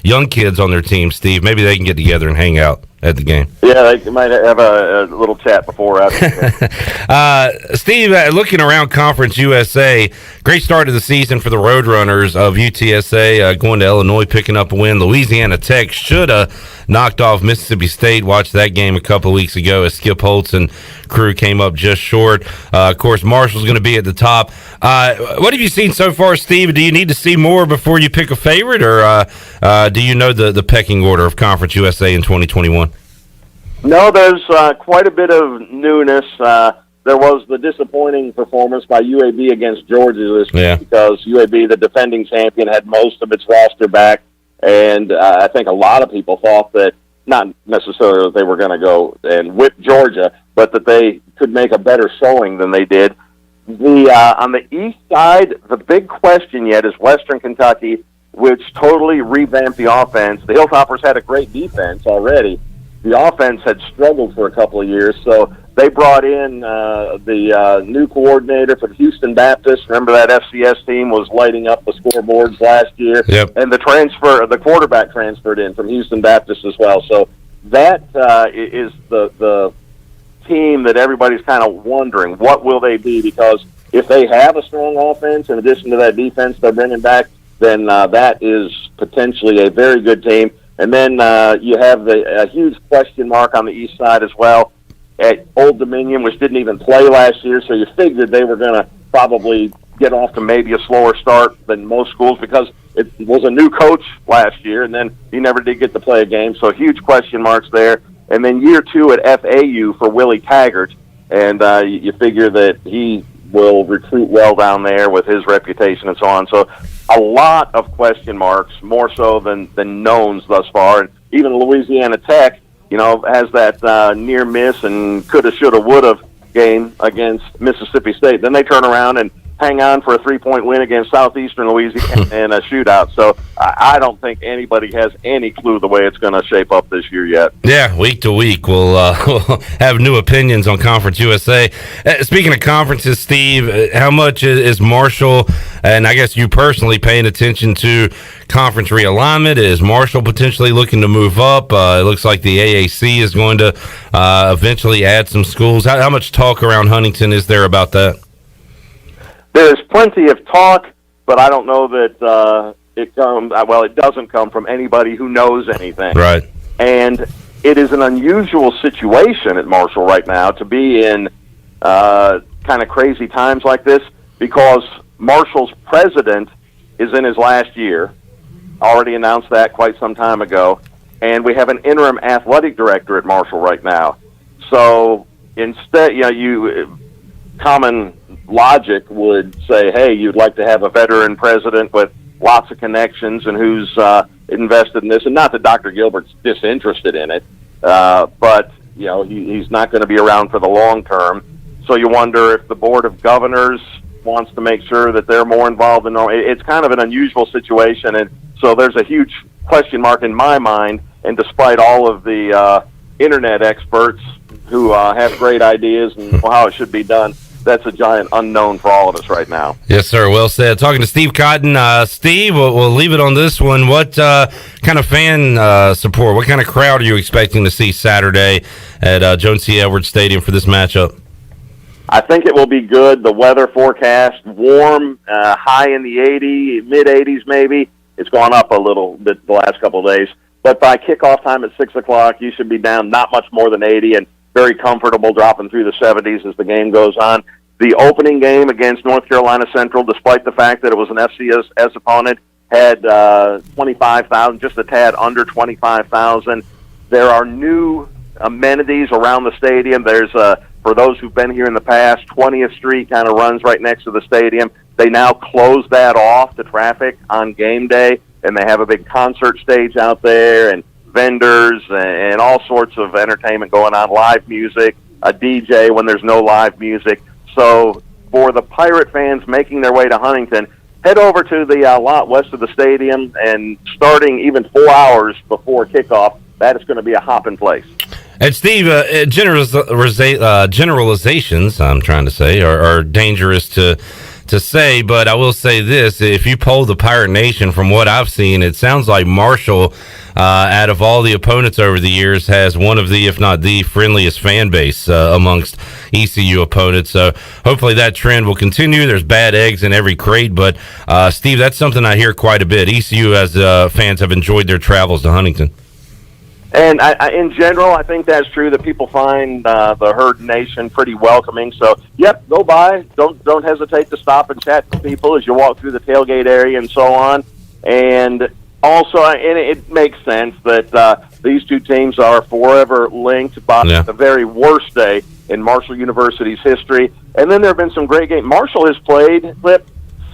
Speaker 5: young kids on their team, Steve. Maybe they can get together and hang out at the game.
Speaker 23: Yeah, they might have a little chat before or after.
Speaker 5: Steve, looking around Conference USA, great start to the season for the Roadrunners of UTSA, going to Illinois, picking up a win. Louisiana Tech should have knocked off Mississippi State. Watched that game a couple of weeks ago as Skip Holtz and crew came up just short. Of course, Marshall's going to be at the top. What have you seen so far, Steve? Do you need to see more before you pick a favorite, or do you know the pecking order of Conference USA in 2021?
Speaker 23: No, there's quite a bit of newness. There was the disappointing performance by UAB against Georgia this week because UAB, the defending champion, had most of its roster back, and I think a lot of people thought that not necessarily that they were going to go and whip Georgia, but that they could make a better showing than they did. On the east side, the big question yet is Western Kentucky, which totally revamped the offense. The Hilltoppers had a great defense already. The offense had struggled for a couple of years, so they brought in the new coordinator for Houston Baptist. Remember that FCS team was lighting up the scoreboards last year?
Speaker 5: Yep.
Speaker 23: And the quarterback transferred in from Houston Baptist as well. So that is the team that everybody's kind of wondering, what will they be? Because if they have a strong offense in addition to that defense they're bringing back, then that is potentially a very good team. And then you have a huge question mark on the east side as well at Old Dominion, which didn't even play last year, so you figured they were going to probably get off to maybe a slower start than most schools because it was a new coach last year, and then he never did get to play a game, so huge question marks there. And then year two at FAU for Willie Taggart, and you figure that he will recruit well down there with his reputation and so on. So a lot of question marks, more so than knowns thus far. And even Louisiana Tech, has that near miss and coulda, shoulda, woulda game against Mississippi State. Then they turn around and hang on for a 3-point win against Southeastern Louisiana in a shootout. So I don't think anybody has any clue the way it's going to shape up this year yet.
Speaker 5: Yeah, week to week we'll have new opinions on Conference USA. Speaking of conferences, Steve, how much is Marshall, and I guess you personally, paying attention to conference realignment? Is Marshall potentially looking to move up? It looks like the AAC is going to eventually add some schools. How much talk around Huntington is there about that?
Speaker 23: There's plenty of talk, but I don't know that it doesn't come from anybody who knows anything.
Speaker 5: Right.
Speaker 23: And it is an unusual situation at Marshall right now to be in kind of crazy times like this because Marshall's president is in his last year, already announced that quite some time ago, and we have an interim athletic director at Marshall right now. So instead, common logic would say, hey, you'd like to have a veteran president with lots of connections and who's invested in this. And not that Dr. Gilbert's disinterested in it, but he's not going to be around for the long term. So you wonder if the Board of Governors wants to make sure that they're more involved in it. It's kind of an unusual situation, and so there's a huge question mark in my mind. And despite all of the internet experts who have great ideas and how it should be done, that's a giant unknown for all of us right now.
Speaker 5: Yes, sir. Well said. Talking to Steve Cotton. Steve, we'll leave it on this one. What kind of fan support, what kind of crowd are you expecting to see Saturday at Jones C. Edwards Stadium for this matchup?
Speaker 23: I think it will be good. The weather forecast, warm, high in the 80s, mid-80s maybe. It's gone up a little bit the last couple of days. But by kickoff time at 6 o'clock, you should be down not much more than 80 and very comfortable, dropping through the 70s as the game goes on. The opening game against North Carolina Central, despite the fact that it was an FCS opponent, had 25,000, just a tad under 25,000. There are new amenities around the stadium. There's, for those who've been here in the past, 20th Street kind of runs right next to the stadium. They now close that off to traffic on game day, and they have a big concert stage out there and vendors and all sorts of entertainment going on, live music. a DJ when there's no live music. So for the Pirate fans making their way to Huntington, head over to the lot west of the stadium, and starting even 4 hours before kickoff, that is going to be a hopping place.
Speaker 5: And Steve, generalizations, I'm trying to say, are dangerous to say, but I will say this: if you poll the Pirate Nation, from what I've seen, it sounds like Marshall, out of all the opponents over the years, has one of the, if not the friendliest fan base amongst ECU opponents. So hopefully that trend will continue. There's bad eggs in every crate, but Steve, that's something I hear quite a bit. ECU as fans have enjoyed their travels to Huntington.
Speaker 23: And in general, I think that's true, that people find the Herd Nation pretty welcoming. So, yep, go by. Don't hesitate to stop and chat to people as you walk through the tailgate area and so on. And also, and it makes sense that these two teams are forever linked by the very worst day in Marshall University's history. And then there have been some great games. Marshall has played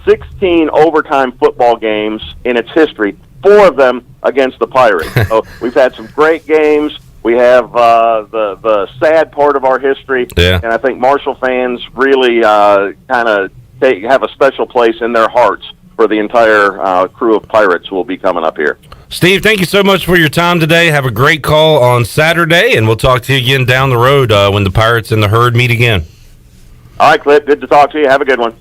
Speaker 23: 16 overtime football games in its history, 4 of them against the Pirates. So we've had some great games. We have the sad part of our history, and I think Marshall fans really kind of have a special place in their hearts for the entire crew of Pirates who will be coming up here.
Speaker 5: Steve, thank you so much for your time today. Have a great call on Saturday, and we'll talk to you again down the road when the Pirates and the Herd meet again.
Speaker 23: All right, Clip, good to talk to you. Have a good one.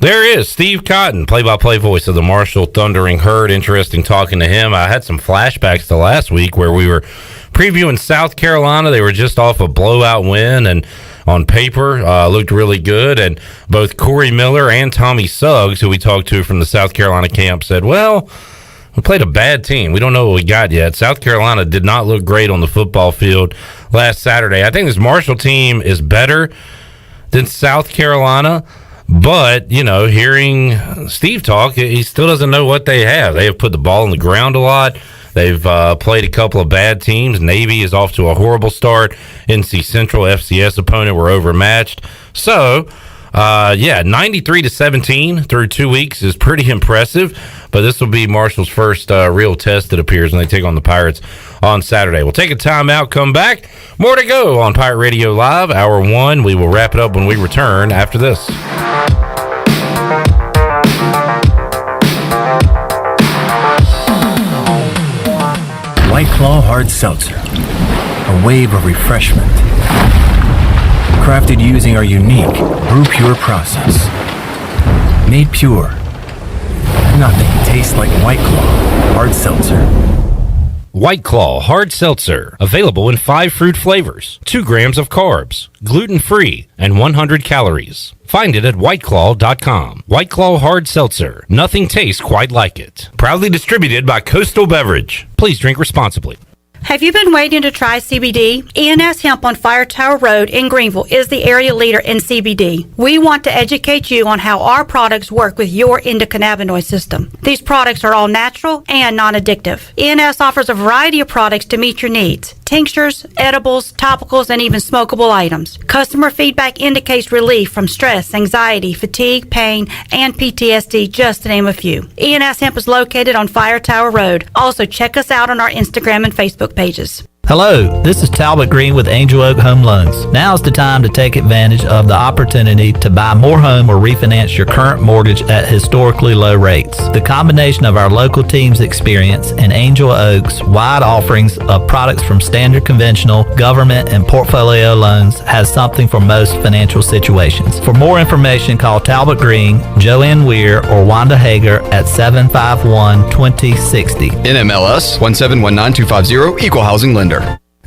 Speaker 5: There is Steve Cotton, play-by-play voice of the Marshall Thundering Herd. Interesting talking to him. I had some flashbacks to last week where we were previewing South Carolina. They were just off a blowout win, and on paper looked really good. And both Corey Miller and Tommy Suggs, who we talked to from the South Carolina camp, said, well, we played a bad team. We don't know what we got yet. South Carolina did not look great on the football field last Saturday. I think this Marshall team is better than South Carolina. But, you know, hearing Steve talk, he still doesn't know what they have. They have put the ball on the ground a lot. They've played a couple of bad teams. Navy is off to a horrible start. NC Central, FCS opponent, were overmatched. So, 93-17 through 2 weeks is pretty impressive. But this will be Marshall's first real test, it appears, when they take on the Pirates on Saturday. We'll take a timeout, come back. More to go on Pirate Radio Live, Hour 1. We will wrap it up when we return after this.
Speaker 1: White Claw Hard Seltzer, a wave of refreshment. Crafted using our unique Brew Pure process. Made pure. Nothing tastes like White Claw Hard Seltzer.
Speaker 5: White Claw Hard Seltzer, available in 5 fruit flavors, 2 grams of carbs, gluten-free, and 100 calories. Find it at whiteclaw.com. White Claw Hard Seltzer. Nothing tastes quite like it. Proudly distributed by Coastal Beverage. Please drink responsibly.
Speaker 2: Have you been waiting to try CBD? ENS Hemp on Fire Tower Road in Greenville is the area leader in CBD. We want to educate you on how our products work with your endocannabinoid system. These products are all natural and non-addictive. ENS offers a variety of products to meet your needs. Tinctures, edibles, topicals, and even smokable items. Customer feedback indicates relief from stress, anxiety, fatigue, pain, and PTSD, just to name a few. ENS Hemp is located on Fire Tower Road. Also, check us out on our Instagram and Facebook pages.
Speaker 3: Hello, this is Talbot Green with Angel Oak Home Loans. Now is the time to take advantage of the opportunity to buy more home or refinance your current mortgage at historically low rates. The combination of our local team's experience and Angel Oak's wide offerings of products from standard conventional, government, and portfolio loans has something for most financial situations. For more information, call Talbot Green, Joanne Weir, or Wanda Hager at 751-2060.
Speaker 24: NMLS 1719250, Equal Housing Lender.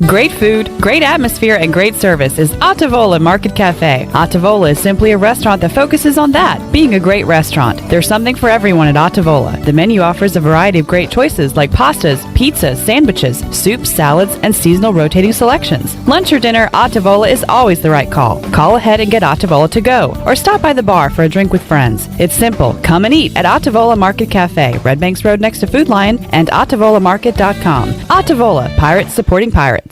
Speaker 25: Great food, great atmosphere, and great service is Ottavola Market Cafe. Ottavola is simply a restaurant that focuses on that, being a great restaurant. There's something for everyone at Ottavola. The menu offers a variety of great choices like pastas, pizzas, sandwiches, soups, salads, and seasonal rotating selections. Lunch or dinner, Ottavola is always the right call. Call ahead and get Ottavola to go, or stop by the bar for a drink with friends. It's simple. Come and eat at Ottavola Market Cafe, Red Banks Road next to Food Lion, and OttavolaMarket.com. Ottavola, Pirates supporting pirates.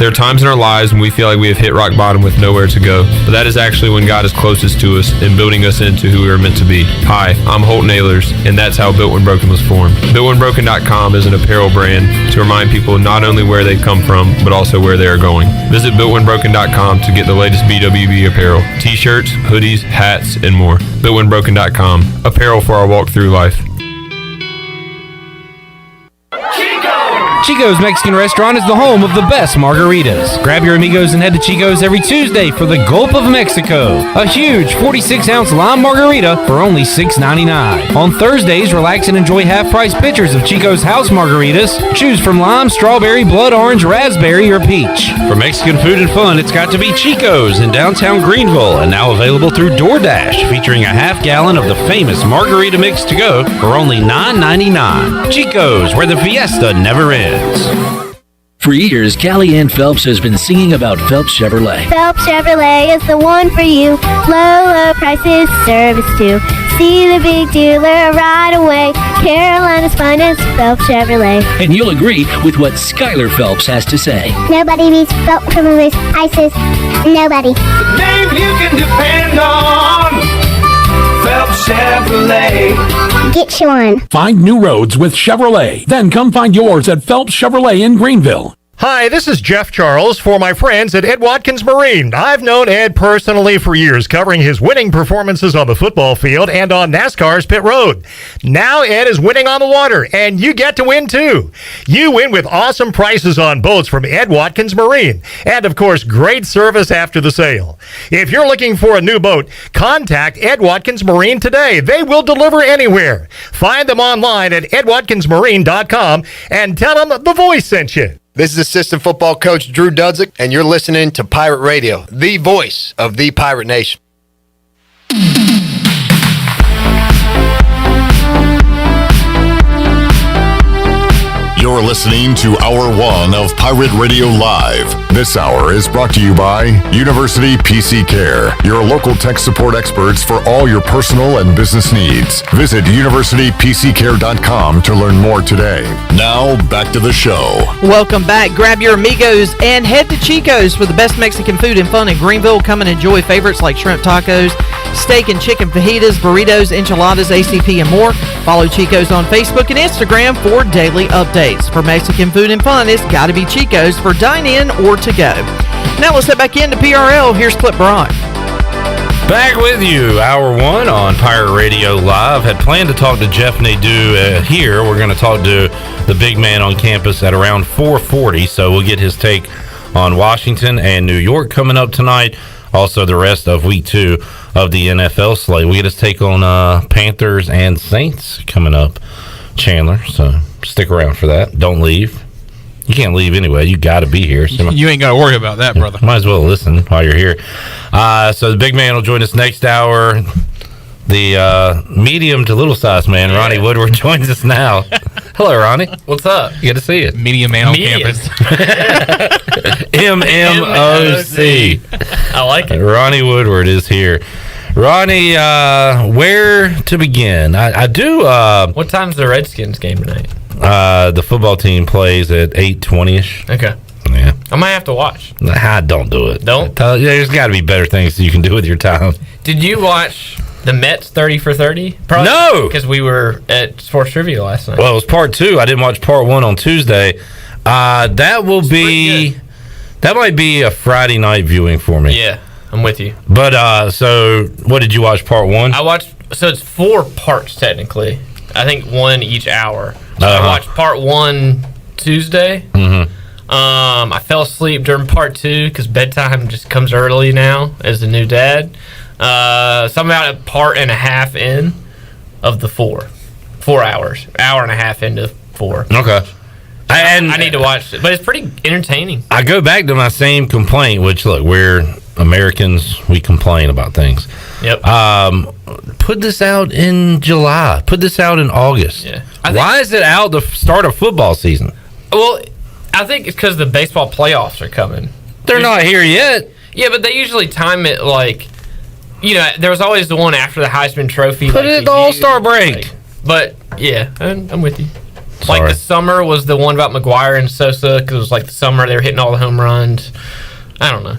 Speaker 21: There are times in our lives when we feel like we have hit rock bottom with nowhere to go, but that is actually when God is closest to us and building us into who we are meant to be. Hi, I'm Holt Nailers, and that's how Built When Broken was formed. BuiltWhenBroken.com is an apparel brand to remind people not only where they've come from, but also where they are going. Visit BuiltWhenBroken.com to get the latest BWB apparel, t-shirts, hoodies, hats, and more. BuiltWhenBroken.com, apparel for our walk through life.
Speaker 4: Chico's Mexican Restaurant is the home of the best margaritas. Grab your amigos and head to Chico's every Tuesday for the Gulp of Mexico, a huge 46-ounce lime margarita for only $6.99. On Thursdays, relax and enjoy half-price pitchers of Chico's house margaritas. Choose from lime, strawberry, blood orange, raspberry, or peach.
Speaker 5: For Mexican food and fun, it's got to be Chico's in downtown Greenville, and now available through DoorDash, featuring a half-gallon of the famous margarita mix to go for only $9.99. Chico's, where the fiesta never ends.
Speaker 6: For years, Callie Ann Phelps has been singing about Phelps Chevrolet.
Speaker 7: Phelps Chevrolet is the one for you. Low prices, service too. See the big dealer right away. Carolina's finest, Phelps Chevrolet.
Speaker 6: And you'll agree with what Skylar Phelps has to say.
Speaker 7: Nobody beats Phelps Chevrolet's prices. Nobody.
Speaker 9: The name you can depend on. Phelps Chevrolet.
Speaker 7: Get you one.
Speaker 10: Find new roads with Chevrolet. Then come find yours at Phelps Chevrolet in Greenville.
Speaker 8: Hi, this is Jeff Charles for my friends at Ed Watkins Marine. I've known Ed personally for years, covering his winning performances on the football field and on NASCAR's pit road. Now Ed is winning on the water, and you get to win too. You win with awesome prices on boats from Ed Watkins Marine, and of course, great service after the sale. If you're looking for a new boat, contact Ed Watkins Marine today. They will deliver anywhere. Find them online at edwatkinsmarine.com and tell them the voice sent you.
Speaker 26: This is assistant football coach Drew Dudzik, and you're listening to Pirate Radio, the voice of the Pirate Nation.
Speaker 12: You're listening to Hour 1 of Pirate Radio Live. This hour is brought to you by University PC Care, your local tech support experts for all your personal and business needs. Visit universitypccare.com to learn more today. Now, back to the show.
Speaker 11: Welcome back. Grab your amigos and head to Chico's for the best Mexican food and fun in Greenville. Come and enjoy favorites like shrimp tacos, steak and chicken fajitas, burritos, enchiladas, ACP, and more. Follow Chico's on Facebook and Instagram for daily updates. For Mexican food and fun, it's got to be Chico's for dine-in or to go. Now let's head back into PRL. Here's Clip Brock.
Speaker 5: Back with you, Hour 1 on Pirate Radio Live. Had planned to talk to Jeff Nadu here. We're going to talk to the big man on campus at around 4:40, so we'll get his take on Washington and New York coming up tonight. Also, the rest of Week 2 of the NFL slate. We get his take on Panthers and Saints coming up, Chandler, so stick around for that. Don't leave. You can't leave anyway. You got to be here. So
Speaker 13: you ain't got to worry about that, brother.
Speaker 5: Might as well listen while you're here. So the big man will join us next hour. The medium to little size man, Ronnie Woodward, joins us now. Hello, Ronnie.
Speaker 27: What's up?
Speaker 5: Good to see you.
Speaker 13: Medium man on campus.
Speaker 5: MMOC.
Speaker 27: I like it.
Speaker 5: Ronnie Woodward is here. Ronnie, where to begin? I do.
Speaker 27: What time's the Redskins game tonight?
Speaker 5: The football team plays at 8:20ish.
Speaker 27: Okay.
Speaker 5: Yeah.
Speaker 27: I might have to watch.
Speaker 5: Don't do it.
Speaker 27: Don't?
Speaker 5: There's got to be better things you can do with your time.
Speaker 27: Did you watch the Mets 30 for 30? Probably
Speaker 5: no!
Speaker 27: Because we were at Sports Trivia last night.
Speaker 5: Well, it was part 2. I didn't watch part 1 on Tuesday. That might be a Friday night viewing for me.
Speaker 27: Yeah, I'm with you.
Speaker 5: But, so, what did you watch, part 1?
Speaker 27: I watched, so it's 4 parts technically. I think 1 each hour. So I watched part 1 Tuesday. Mm-hmm. I fell asleep during part 2 because bedtime just comes early now as a new dad. So I'm about a part and a half in of the 4 hours, hour and a half into 4.
Speaker 5: Okay.
Speaker 27: I need to watch it, but it's pretty entertaining.
Speaker 5: I go back to my same complaint, which, look, we're Americans, we complain about things.
Speaker 27: Yep.
Speaker 5: Put this out in July. Put this out in August.
Speaker 27: Yeah.
Speaker 5: Why is it out the start of football season?
Speaker 27: Well, I think it's because the baseball playoffs are coming.
Speaker 5: They're not here yet.
Speaker 27: Yeah, but they usually time it like, there was always the one after the Heisman Trophy.
Speaker 5: Put it at the All-Star break.
Speaker 27: But, yeah, I'm with you. Like the summer was the one about McGuire and Sosa, because it was like the summer they were hitting all the home runs. I don't know.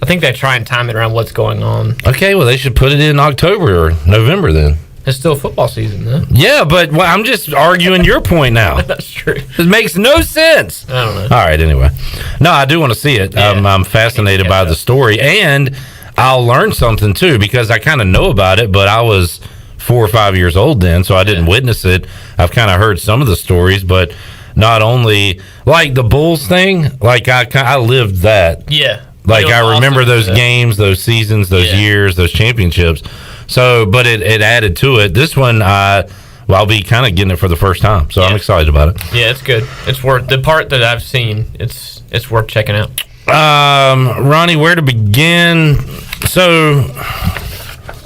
Speaker 27: I think they try and time it around what's going on.
Speaker 5: Okay, well, they should put it in October or November then.
Speaker 27: It's still football season, though.
Speaker 5: Yeah, but I'm just arguing your point now.
Speaker 27: That's true.
Speaker 5: It makes no sense.
Speaker 27: I don't know.
Speaker 5: All right, anyway. No, I do want to see it. Yeah. I'm fascinated by the story, and I'll learn something, too, because I kind of know about it, but I was 4 or 5 years old then, so I didn't witness it. I've kind of heard some of the stories, but not only, like the Bulls thing, like I lived that.
Speaker 27: Yeah.
Speaker 5: Like I remember those games, those seasons, those years, those championships. So, but it added to it. This one, I'll be kind of getting it for the first time, so I'm excited about it.
Speaker 27: Yeah, it's good. It's worth the part that I've seen. It's worth checking out.
Speaker 5: Ronnie, where to begin? So,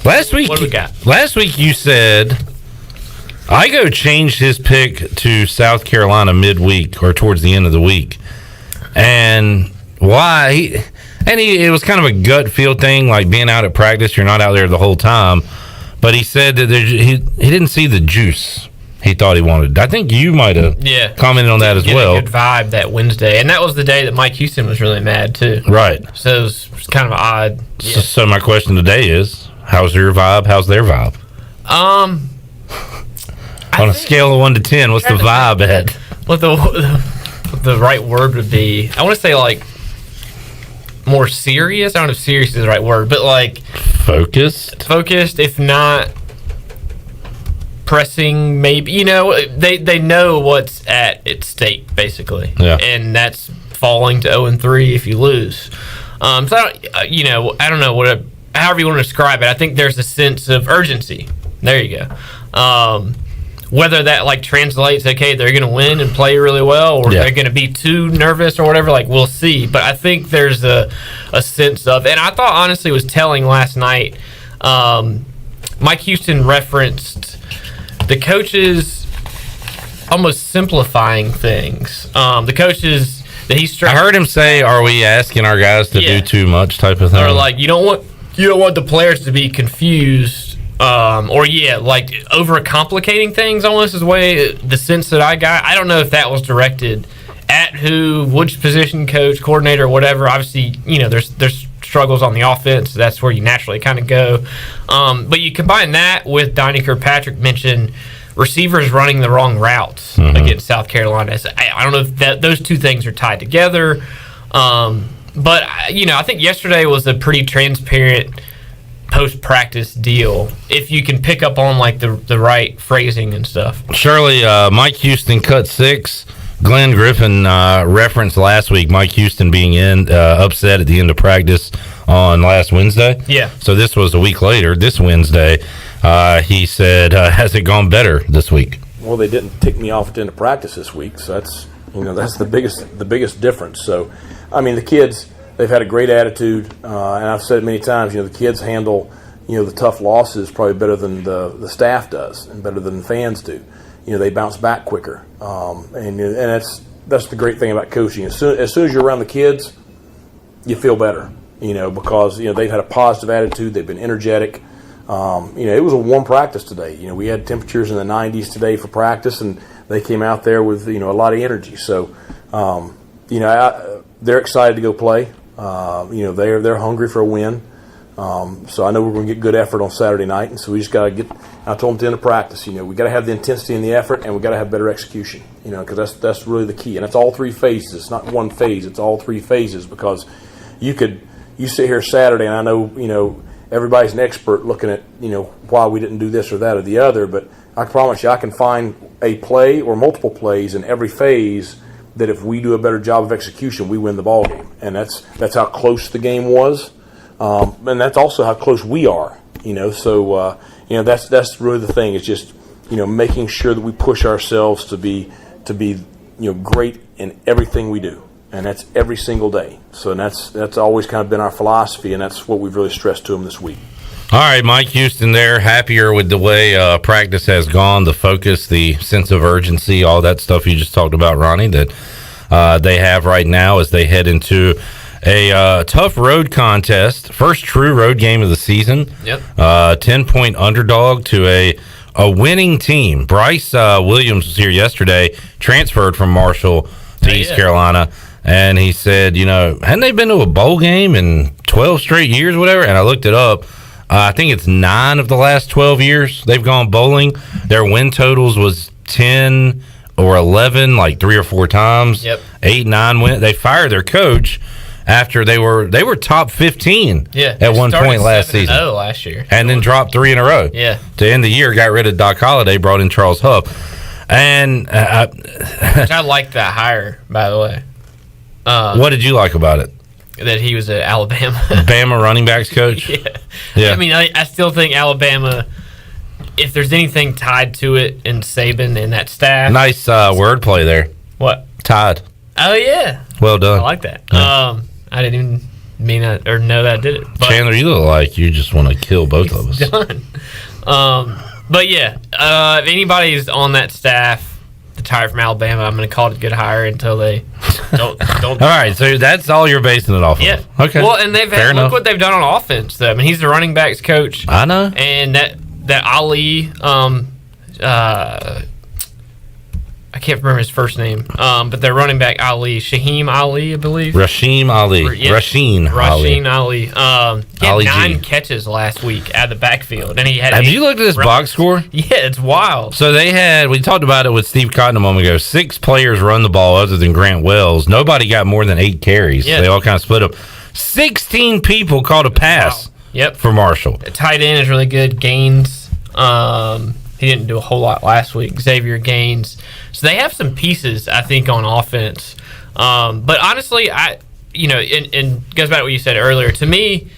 Speaker 5: last week,
Speaker 27: what do we got?
Speaker 5: Last week you said Igo changed his pick to South Carolina midweek or towards the end of the week, and why? It was kind of a gut feel thing, like being out at practice. You're not out there the whole time. But he said that he didn't see the juice he thought he wanted. I think you might have commented on that as well.
Speaker 27: A good vibe that Wednesday. And that was the day that Mike Houston was really mad, too.
Speaker 5: Right.
Speaker 27: So it was kind of odd. Yeah.
Speaker 5: So my question today is, how's your vibe? How's their vibe? On a scale of 1 to 10, what's the vibe at?
Speaker 27: What the right word would be, I want to say, like, more serious. I don't know if serious is the right word, but like focused, if not pressing, maybe. They know what's at stake, basically.
Speaker 5: Yeah.
Speaker 27: And that's falling to 0-3 if you lose. So I don't know however you want to describe it. I think there's a sense of urgency. There you go. Whether that like translates, okay, they're going to win and play really well, or they're going to be too nervous or whatever, like we'll see. But I think there's a sense of, and I thought honestly it was telling last night, Mike Houston referenced the coaches almost simplifying things. The coaches that he's
Speaker 5: I heard him say, "Are we asking our guys to do too much?" type of thing.
Speaker 27: Or like you don't want the players to be confused. Like overcomplicating things almost is the sense that I got. I don't know if that was directed at which position coach, coordinator, whatever. Obviously, there's struggles on the offense. That's where you naturally kind of go. But you combine that with Donnie Kirkpatrick mentioned receivers running the wrong routes against South Carolina. So I don't know if those two things are tied together. But I think yesterday was a pretty transparent post-practice deal if you can pick up on like the right phrasing and stuff.
Speaker 5: Surely Mike Houston cut 6. Glenn Griffin referenced last week Mike Houston being upset at the end of practice on last Wednesday.
Speaker 27: Yeah.
Speaker 5: So this was a week later, this Wednesday. He said, has it gone better this week?
Speaker 14: Well, they didn't tick me off at the end of practice this week, so that's the biggest difference. So, I mean, the kids, they've had a great attitude, and I've said many times, the kids handle, the tough losses probably better than the staff does and better than the fans do. They bounce back quicker, and that's the great thing about coaching. As soon as you're around the kids, you feel better, because they've had a positive attitude. They've been energetic. It was a warm practice today. We had temperatures in the 90s today for practice, and they came out there with a lot of energy. So, they're excited to go play. They're hungry for a win. So I know we're going to get good effort on Saturday night, and so we just got to get. I told them at the end of practice, we got to have the intensity and the effort, and we got to have better execution. Because that's really the key, and it's all 3 phases. It's not one phase; it's all 3 phases. Because you sit here Saturday, and I know everybody's an expert looking at why we didn't do this or that or the other, but I promise you, I can find a play or multiple plays in every phase that if we do a better job of execution, we win the ball game, and that's how close the game was. And that's also how close we are, So, that's really the thing. It's just, making sure that we push ourselves to be, great in everything we do, and that's every single day. So, and that's always kind of been our philosophy, and that's what we've really stressed to them this week.
Speaker 5: All right, Mike Houston there, happier with the way practice has gone, the focus, the sense of urgency, all that stuff you just talked about, Ronnie, that they have right now as they head into a tough road contest, first true road game of the season.
Speaker 27: Yep.
Speaker 5: 10-point underdog to a a winning team. Bryce Williams was here yesterday, transferred from Marshall to East Carolina, and he said, hadn't they been to a bowl game in 12 straight years, whatever? And I looked it up. I think it's 9 of the last 12 years they've gone bowling. Their win totals was 10 or 11, like 3 or 4 times. 8, 9 win. They fired their coach after they were top 15 at one point last season.
Speaker 27: Last year.
Speaker 5: And then dropped 3 in a row.
Speaker 27: Yeah.
Speaker 5: To end the year, got rid of Doc Holliday, brought in Charles Huff. And
Speaker 27: which I like that hire, by the way.
Speaker 5: What did you like about it?
Speaker 27: That he was at Alabama.
Speaker 5: Bama running backs coach?
Speaker 27: Yeah. I mean, I still think Alabama, if there's anything tied to it in Saban and that staff.
Speaker 5: Nice wordplay there.
Speaker 27: What?
Speaker 5: Tied.
Speaker 27: Oh, yeah.
Speaker 5: Well done.
Speaker 27: I like that.
Speaker 5: Yeah.
Speaker 27: I didn't even mean that or know that I did it. But
Speaker 5: Chandler, you look like you just want to kill both of us.
Speaker 27: Done. But yeah, if anybody's on that staff, retired from Alabama, I'm going to call it a good hire until they don't.
Speaker 5: All right, so that's all you're basing it off of. Okay.
Speaker 27: Well, and look what they've done on offense. Though. I mean, he's the running backs coach.
Speaker 5: I know.
Speaker 27: And that Ali, I can't remember his first name, but their running back Ali, Shaheem Ali, I believe.
Speaker 5: Rasheem Ali. Rasheen
Speaker 27: Ali. He had 9 catches last week out of the backfield, and he had.
Speaker 5: Have you looked at this box score?
Speaker 27: Yeah, it's wild.
Speaker 5: So we talked about it with Steve Cotton a moment ago. 6 players run the ball other than Grant Wells. Nobody got more than 8 carries.
Speaker 27: Yeah.
Speaker 5: They all kind of split up. 16 people caught a pass.
Speaker 27: Wow.
Speaker 5: For Marshall.
Speaker 27: The tight end is really good. Gaines. He didn't do a whole lot last week. Xavier Gaines. So they have some pieces, I think, on offense. But honestly, and goes back to what you said earlier. To me,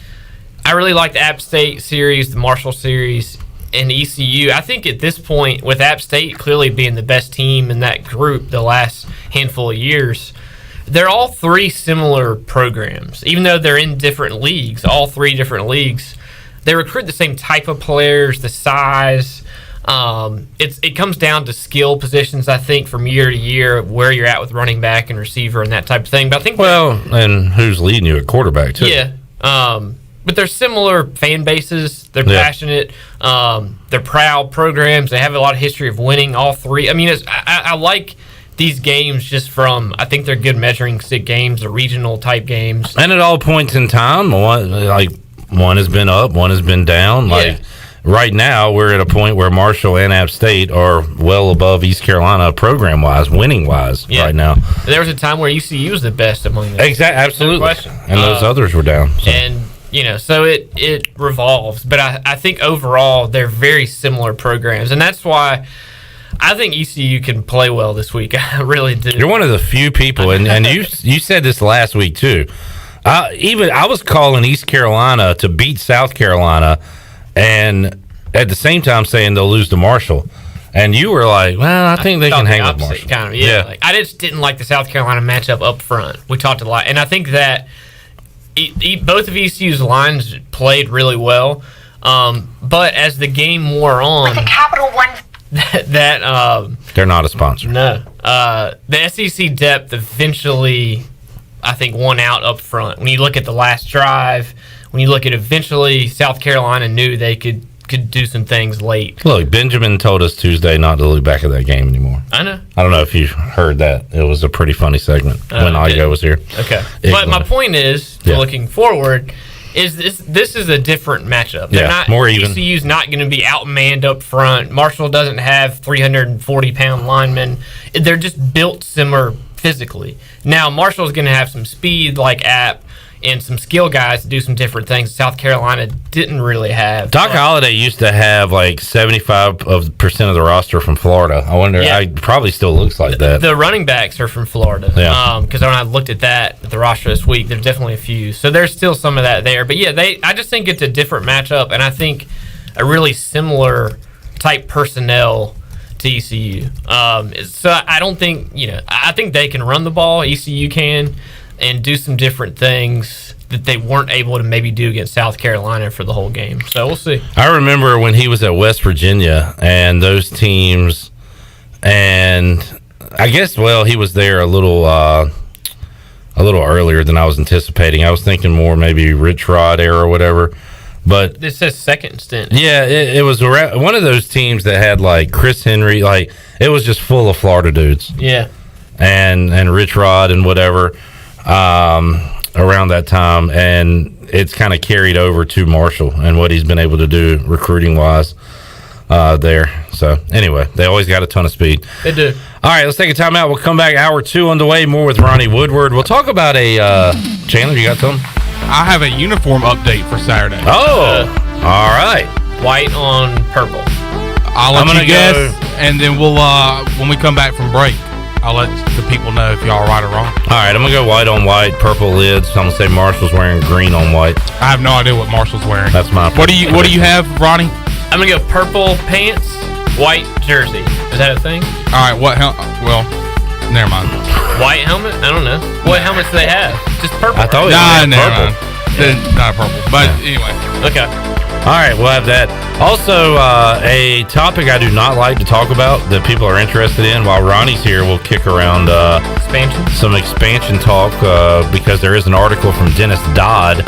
Speaker 27: I really like the App State series, the Marshall series, and ECU. I think at this point, with App State clearly being the best team in that group the last handful of years, they're all 3 similar programs. Even though they're in different leagues, all 3 different leagues, they recruit the same type of players, the size. It comes down to skill positions, I think, from year to year, where you're at with running back and receiver and that type of thing. But I think
Speaker 5: and who's leading you at quarterback too?
Speaker 27: Yeah, but they're similar fan bases. They're passionate. They're proud programs. They have a lot of history of winning. All 3. I mean, I like these games just from. I think they're good measuring stick games, or regional type games.
Speaker 5: And at all points in time, one has been up, one has been down. Right now, we're at a point where Marshall and App State are well above East Carolina program-wise, winning-wise, right now.
Speaker 27: There was a time where ECU was the best among them.
Speaker 5: Exactly, absolutely.
Speaker 27: No question.
Speaker 5: And those others were down. So.
Speaker 27: And, so it revolves. But I think overall, they're very similar programs. And that's why I think ECU can play well this week. I really do.
Speaker 5: You're one of the few people, and you said this last week, too. I was calling East Carolina to beat South Carolina, and at the same time saying they'll lose to Marshall. And you were like, well, I think they can hang with Marshall.
Speaker 27: Kind of, Like, I just didn't like the South Carolina matchup up front. We talked a lot. And I think that both of ECU's lines played really well. But as the game wore on... With a capital one...
Speaker 5: They're not a sponsor.
Speaker 27: No. The SEC depth eventually, I think, won out up front. When you look at the last drive... When you look at eventually, South Carolina knew they could do some things late.
Speaker 5: Look, Benjamin told us Tuesday not to look back at that game anymore.
Speaker 27: I know.
Speaker 5: I don't know if you heard that. It was a pretty funny segment when Igo was here.
Speaker 27: Okay. But my point is, looking forward, is this is a different matchup. They're not,
Speaker 5: more even.
Speaker 27: ECU's not going to be outmanned up front. Marshall doesn't have 340-pound linemen. They're just built similar physically. Now, Marshall's going to have some speed like App, and some skill guys to do some different things South Carolina didn't really have.
Speaker 5: Doc Holliday used to have like 75% of the roster from Florida. I wonder, it probably still looks like that.
Speaker 27: The running backs are from Florida.
Speaker 5: Yeah.
Speaker 27: Because when I looked at the roster this week, there's definitely a few. So there's still some of that there. But I just think it's a different matchup, and I think a really similar type personnel to ECU. So I don't think, I think they can run the ball, ECU can, and do some different things that they weren't able to maybe do against South Carolina for the whole game. So we'll see.
Speaker 5: I remember when he was at West Virginia and those teams, and I guess, he was there a little earlier than I was anticipating. I was thinking more maybe Rich Rod era or whatever. But
Speaker 27: This says second stint.
Speaker 5: yeah, it was one of those teams that had like Chris Henry, like it was just full of Florida dudes.
Speaker 27: Yeah.
Speaker 5: And Rich Rod and whatever around that time, and it's kind of carried over to Marshall and what he's been able to do recruiting wise there. So anyway, they always got a ton of speed.
Speaker 27: They do.
Speaker 5: All right, let's take a time out. We'll come back. Hour 2 on the way. More with Ronnie Woodward. We'll talk about Chandler, you got something?
Speaker 13: I have a uniform update for Saturday.
Speaker 5: Oh, all right.
Speaker 27: White on purple.
Speaker 13: I'll let you guess, and then we'll when we come back from break, I'll let the people know if y'all are right or wrong.
Speaker 5: All right, I'm going to go white on white, purple lids. So I'm going to say Marshall's wearing green on white.
Speaker 13: I have no idea what Marshall's wearing.
Speaker 5: That's my
Speaker 13: What do you have, Ronnie?
Speaker 27: I'm gonna go purple pants, white jersey. Is that a thing?
Speaker 13: All right, what well, never mind.
Speaker 27: White helmet? I don't know. What helmets do they have? Just purple.
Speaker 5: I thought we
Speaker 13: Nah,
Speaker 5: had purple.
Speaker 13: Not purple, but anyway.
Speaker 27: Okay.
Speaker 5: All right, we'll have that. Also, a topic I do not like to talk about that people are interested in. While Ronnie's here, we'll kick around some expansion talk because there is an article from Dennis Dodd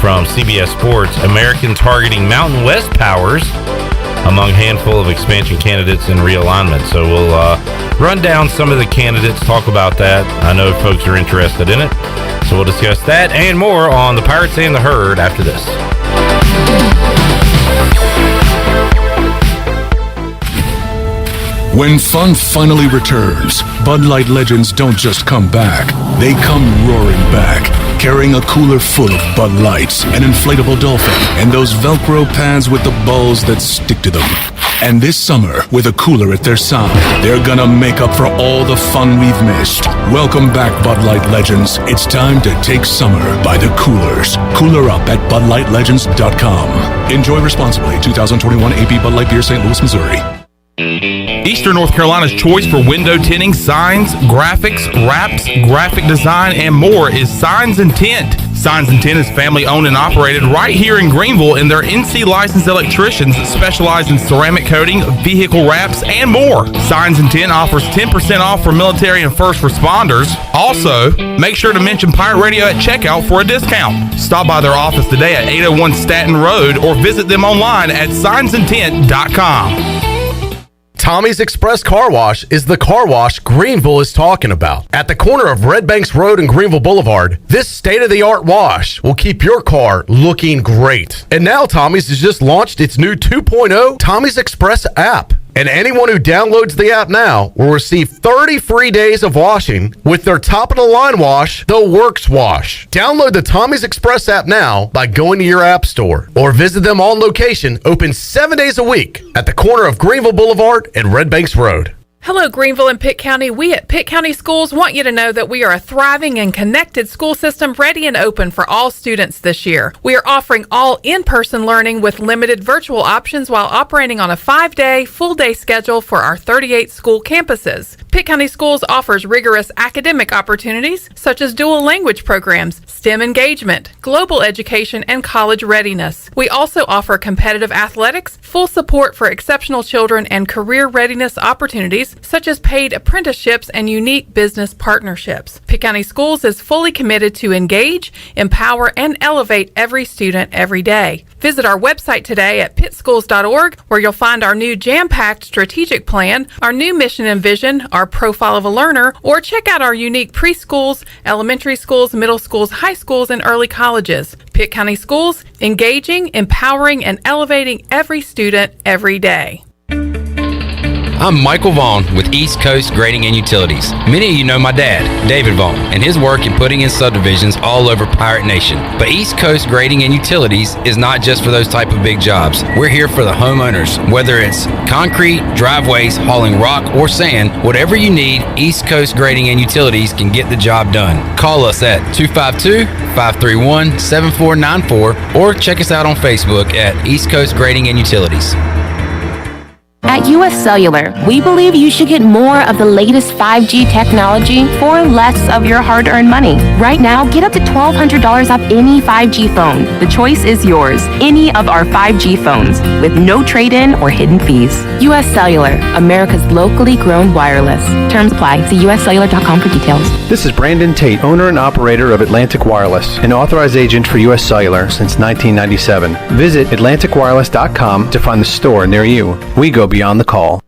Speaker 5: from CBS Sports, American targeting Mountain West powers among handful of expansion candidates in realignment. So we'll run down some of the candidates, talk about that. I know folks are interested in it. So we'll discuss that and more on the Pirates and the Herd after this.
Speaker 10: When fun finally returns, Bud Light legends don't just come back. They come roaring back, carrying a cooler full of Bud Lights, an inflatable dolphin, and those Velcro pads with the balls that stick to them. And this summer, with a cooler at their side, they're gonna make up for all the fun we've missed. Welcome back, Bud Light legends. It's time to take summer by the coolers. Cooler up at BudLightLegends.com. Enjoy responsibly. 2021 AP Bud Light Beer, St. Louis, Missouri.
Speaker 15: Eastern North Carolina's choice for window tinting, signs, graphics, wraps, graphic design, and more is Signs and Tint. Signs and Tint is family owned and operated right here in Greenville, and their NC licensed electricians specialize in ceramic coating, vehicle wraps, and more. Signs and Tint offers 10% off for military and first responders. Also, make sure to mention Pirate Radio at checkout for a discount. Stop by their office today at 801 Staten Road or visit them online at signsandtint.com.
Speaker 16: Tommy's Express Car Wash is the car wash Greenville is talking about. At the corner of Red Banks Road and Greenville Boulevard, this state-of-the-art wash will keep your car looking great. And now Tommy's has just launched its new 2.0 Tommy's Express app. And anyone who downloads the app now will receive 30 free days of washing with their top-of-the-line wash, the Works Wash. Download the Tommy's Express app now by going to your app store or visit them on location, open 7 days a week at the corner of Greenville Boulevard and Red Banks Road.
Speaker 17: Hello, Greenville and Pitt County. We at Pitt County Schools want you to know that we are a thriving and connected school system ready and open for all students this year. We are offering all in-person learning with limited virtual options while operating on a 5-day, full-day schedule for our 38 school campuses. Pitt County Schools offers rigorous academic opportunities such as dual language programs, STEM engagement, global education, and college readiness. We also offer competitive athletics, full support for exceptional children, and career readiness opportunities such as paid apprenticeships and unique business partnerships. Pitt County Schools is fully committed to engage, empower, and elevate every student every day. Visit our website today at pittschools.org, where you'll find our new jam-packed strategic plan, our new mission and vision, our profile of a learner, or check out our unique preschools, elementary schools, middle schools, high schools, and early colleges. Pitt County Schools, engaging, empowering, and elevating every student every day.
Speaker 18: I'm Michael Vaughn with East Coast Grading and Utilities. Many of you know my dad, David Vaughn, and his work in putting in subdivisions all over Pirate Nation. But East Coast Grading and Utilities is not just for those type of big jobs. We're here for the homeowners. Whether it's concrete, driveways, hauling rock, or sand, whatever you need, East Coast Grading and Utilities can get the job done. Call us at 252-531-7494 or check us out on Facebook at East Coast Grading and Utilities.
Speaker 1: At US Cellular, we believe you should get more of the latest 5G technology for less of your hard-earned money. Right now, get up to $1,200 off any 5G phone. The choice is yours. Any of our 5G phones with no trade-in or hidden fees. US Cellular, America's locally grown wireless. Terms apply. See uscellular.com for details.
Speaker 2: This is Brandon Tate, owner and operator of Atlantic Wireless, an authorized agent for US Cellular since 1997. Visit atlanticwireless.com to find the store near you. We go beyond the call.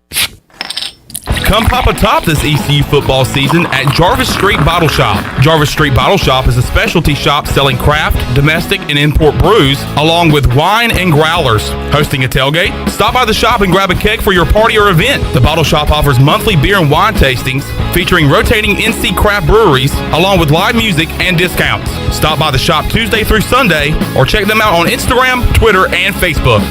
Speaker 15: Come pop a top this ECU football season at Jarvis Street Bottle Shop. Jarvis Street Bottle Shop is a specialty shop selling craft, domestic, and import brews, along with wine and growlers. Hosting a tailgate? Stop by the shop and grab a keg for your party or event. The Bottle Shop offers monthly beer and wine tastings featuring rotating NC craft breweries, along with live music and discounts. Stop by the shop Tuesday through Sunday, or check them out on Instagram, Twitter, and Facebook.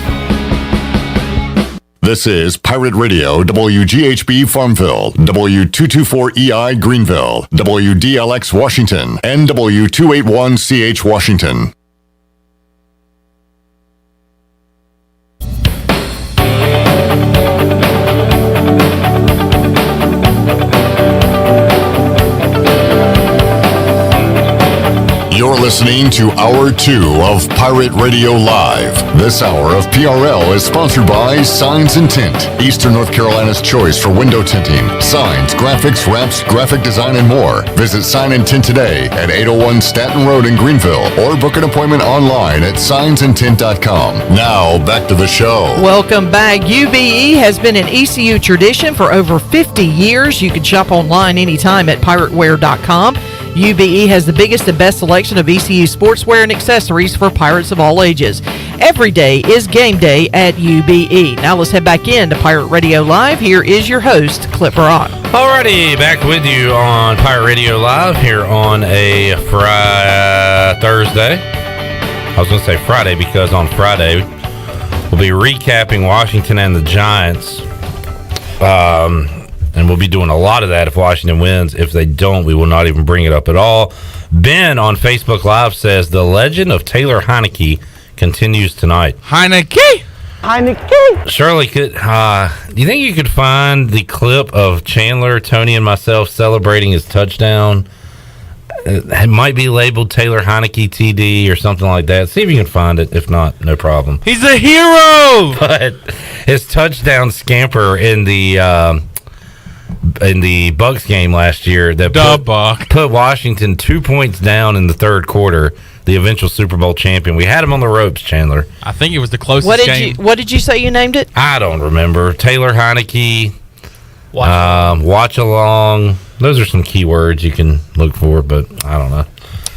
Speaker 12: This is Pirate Radio, WGHB Farmville, W224EI Greenville, WDLX Washington, and W281CH Washington. You're listening to Hour 2 of Pirate Radio Live. This hour of PRL is sponsored by Signs and Tint, Eastern North Carolina's choice for window tinting, signs, graphics, wraps, graphic design, and more. Visit Sign and Tint today at 801 Staten Road in Greenville, or book an appointment online at signsandtint.com. Now, back to the show.
Speaker 11: Welcome back. UBE has been an ECU tradition for over 50 years. You can shop online anytime at pirateware.com. UBE has the biggest and best selection of ECU sportswear and accessories for Pirates of all ages. Every day is game day at UBE. Now let's head back into Pirate Radio Live. Here is your host, Clip Rock.
Speaker 5: Alrighty, back with you on Pirate Radio Live here on a Thursday. I was going to say Friday because on Friday we'll be recapping Washington and the Giants. And we'll be doing a lot of that if Washington wins. If they don't, we will not even bring it up at all. Ben on Facebook Live says, the legend of Taylor Heineke continues tonight.
Speaker 13: Heineke!
Speaker 5: Shirley, do you think you could find the clip of Chandler, Tony, and myself celebrating his touchdown? It might be labeled Taylor Heineke TD or something like that. See if you can find it. If not, no problem.
Speaker 13: He's a hero!
Speaker 5: But his touchdown scamper in the Bucs game last year that put Washington 2 points down in the third quarter, the eventual Super Bowl champion. We had him on the ropes, Chandler.
Speaker 13: I think it was the closest game.
Speaker 11: What did you say you named it?
Speaker 5: I don't remember. Taylor Heineke, watch along. Those are some keywords you can look for, but I don't know.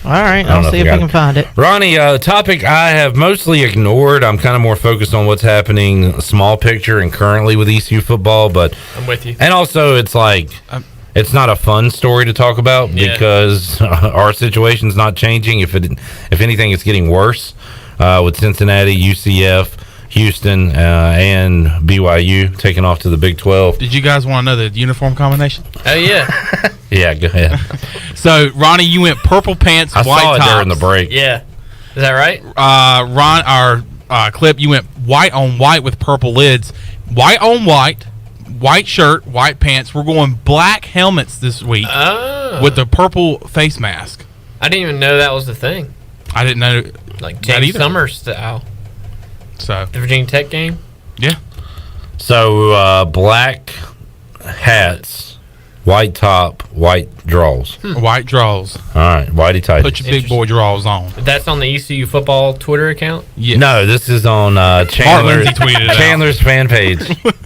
Speaker 11: All right, I'll see if we can find it.
Speaker 5: Ronnie, topic I have mostly ignored. I'm kind of more focused on what's happening small picture and currently with ECU football, but
Speaker 27: I'm with you.
Speaker 5: And also, it's like it's not a fun story to talk about because our situation's not changing. If anything, it's getting worse with Cincinnati, UCF, Houston, and BYU taking off to the Big 12.
Speaker 13: Did you guys want to know the uniform combination?
Speaker 27: Oh, yeah.
Speaker 5: Yeah, go ahead.
Speaker 13: So, Ronnie, you went purple pants, white tops.
Speaker 5: I saw it during the break.
Speaker 27: Yeah. Is that right?
Speaker 13: Clip, you went white on white with purple lids. White on white, white shirt, white pants. We're going black helmets this week with the purple face mask.
Speaker 27: I didn't even know that was the thing.
Speaker 13: I didn't know.
Speaker 27: Like James Summers style.
Speaker 13: So
Speaker 27: the Virginia Tech game?
Speaker 13: Yeah.
Speaker 5: So black hats, white top, white draws.
Speaker 13: White draws.
Speaker 5: All right, whitey tighty.
Speaker 13: Put your big boy draws on.
Speaker 27: That's on the ECU football Twitter account?
Speaker 13: Yeah.
Speaker 5: No, this is on Chandler's fan page.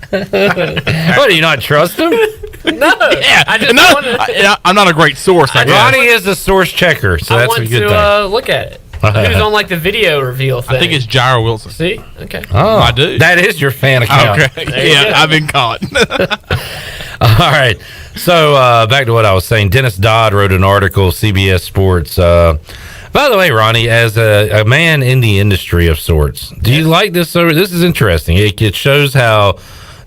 Speaker 5: What, do you not trust him?
Speaker 27: No.
Speaker 13: Yeah.
Speaker 27: I just
Speaker 13: I'm not a great source.
Speaker 5: Ronnie is a source checker, so that's a good thing.
Speaker 27: I want to look at it. He was on like the video reveal thing.
Speaker 13: I think it's Jairo Wilson.
Speaker 27: See? Okay.
Speaker 5: Oh,
Speaker 13: I do.
Speaker 5: That is your fan account.
Speaker 13: Okay. Yeah, I've been caught.
Speaker 5: All right. So back to what I was saying. Dennis Dodd wrote an article, CBS Sports. By the way, Ronnie, as a man in the industry of sorts, do you like this? This is interesting. It shows how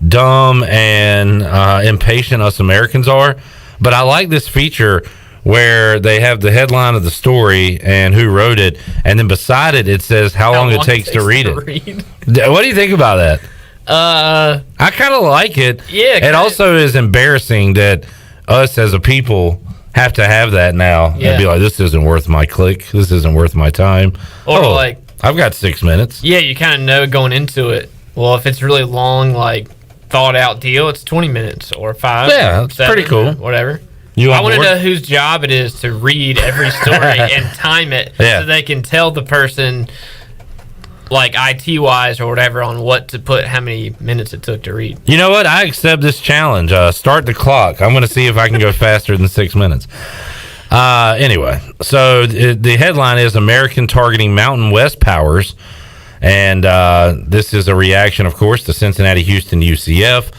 Speaker 5: dumb and impatient us Americans are. But I like this feature where they have the headline of the story and who wrote it, and then beside it, it says how long it takes to read it. What do you think about that? I kind of like it.
Speaker 27: Yeah,
Speaker 5: It also is embarrassing that us as a people have to have that now.
Speaker 27: Yeah.
Speaker 5: And be like, this isn't worth my click. This isn't worth my time.
Speaker 27: Or like,
Speaker 5: I've got 6 minutes.
Speaker 27: Yeah, you kind of know going into it. Well, if it's really long, like thought out deal, it's 20 minutes or 5.
Speaker 5: Yeah, it's
Speaker 27: 7,
Speaker 5: pretty cool.
Speaker 27: Whatever.
Speaker 5: You
Speaker 27: I
Speaker 5: on
Speaker 27: want to
Speaker 5: board?
Speaker 27: know whose job it is to read every story and time it so they can tell the person, like IT wise or whatever, on what to put, how many minutes it took to read.
Speaker 5: You know what? I accept this challenge. Start the clock. I'm going to see if I can go faster than 6 minutes. Anyway, so the headline is American targeting Mountain West powers. And this is a reaction, of course, to Cincinnati, Houston, UCF.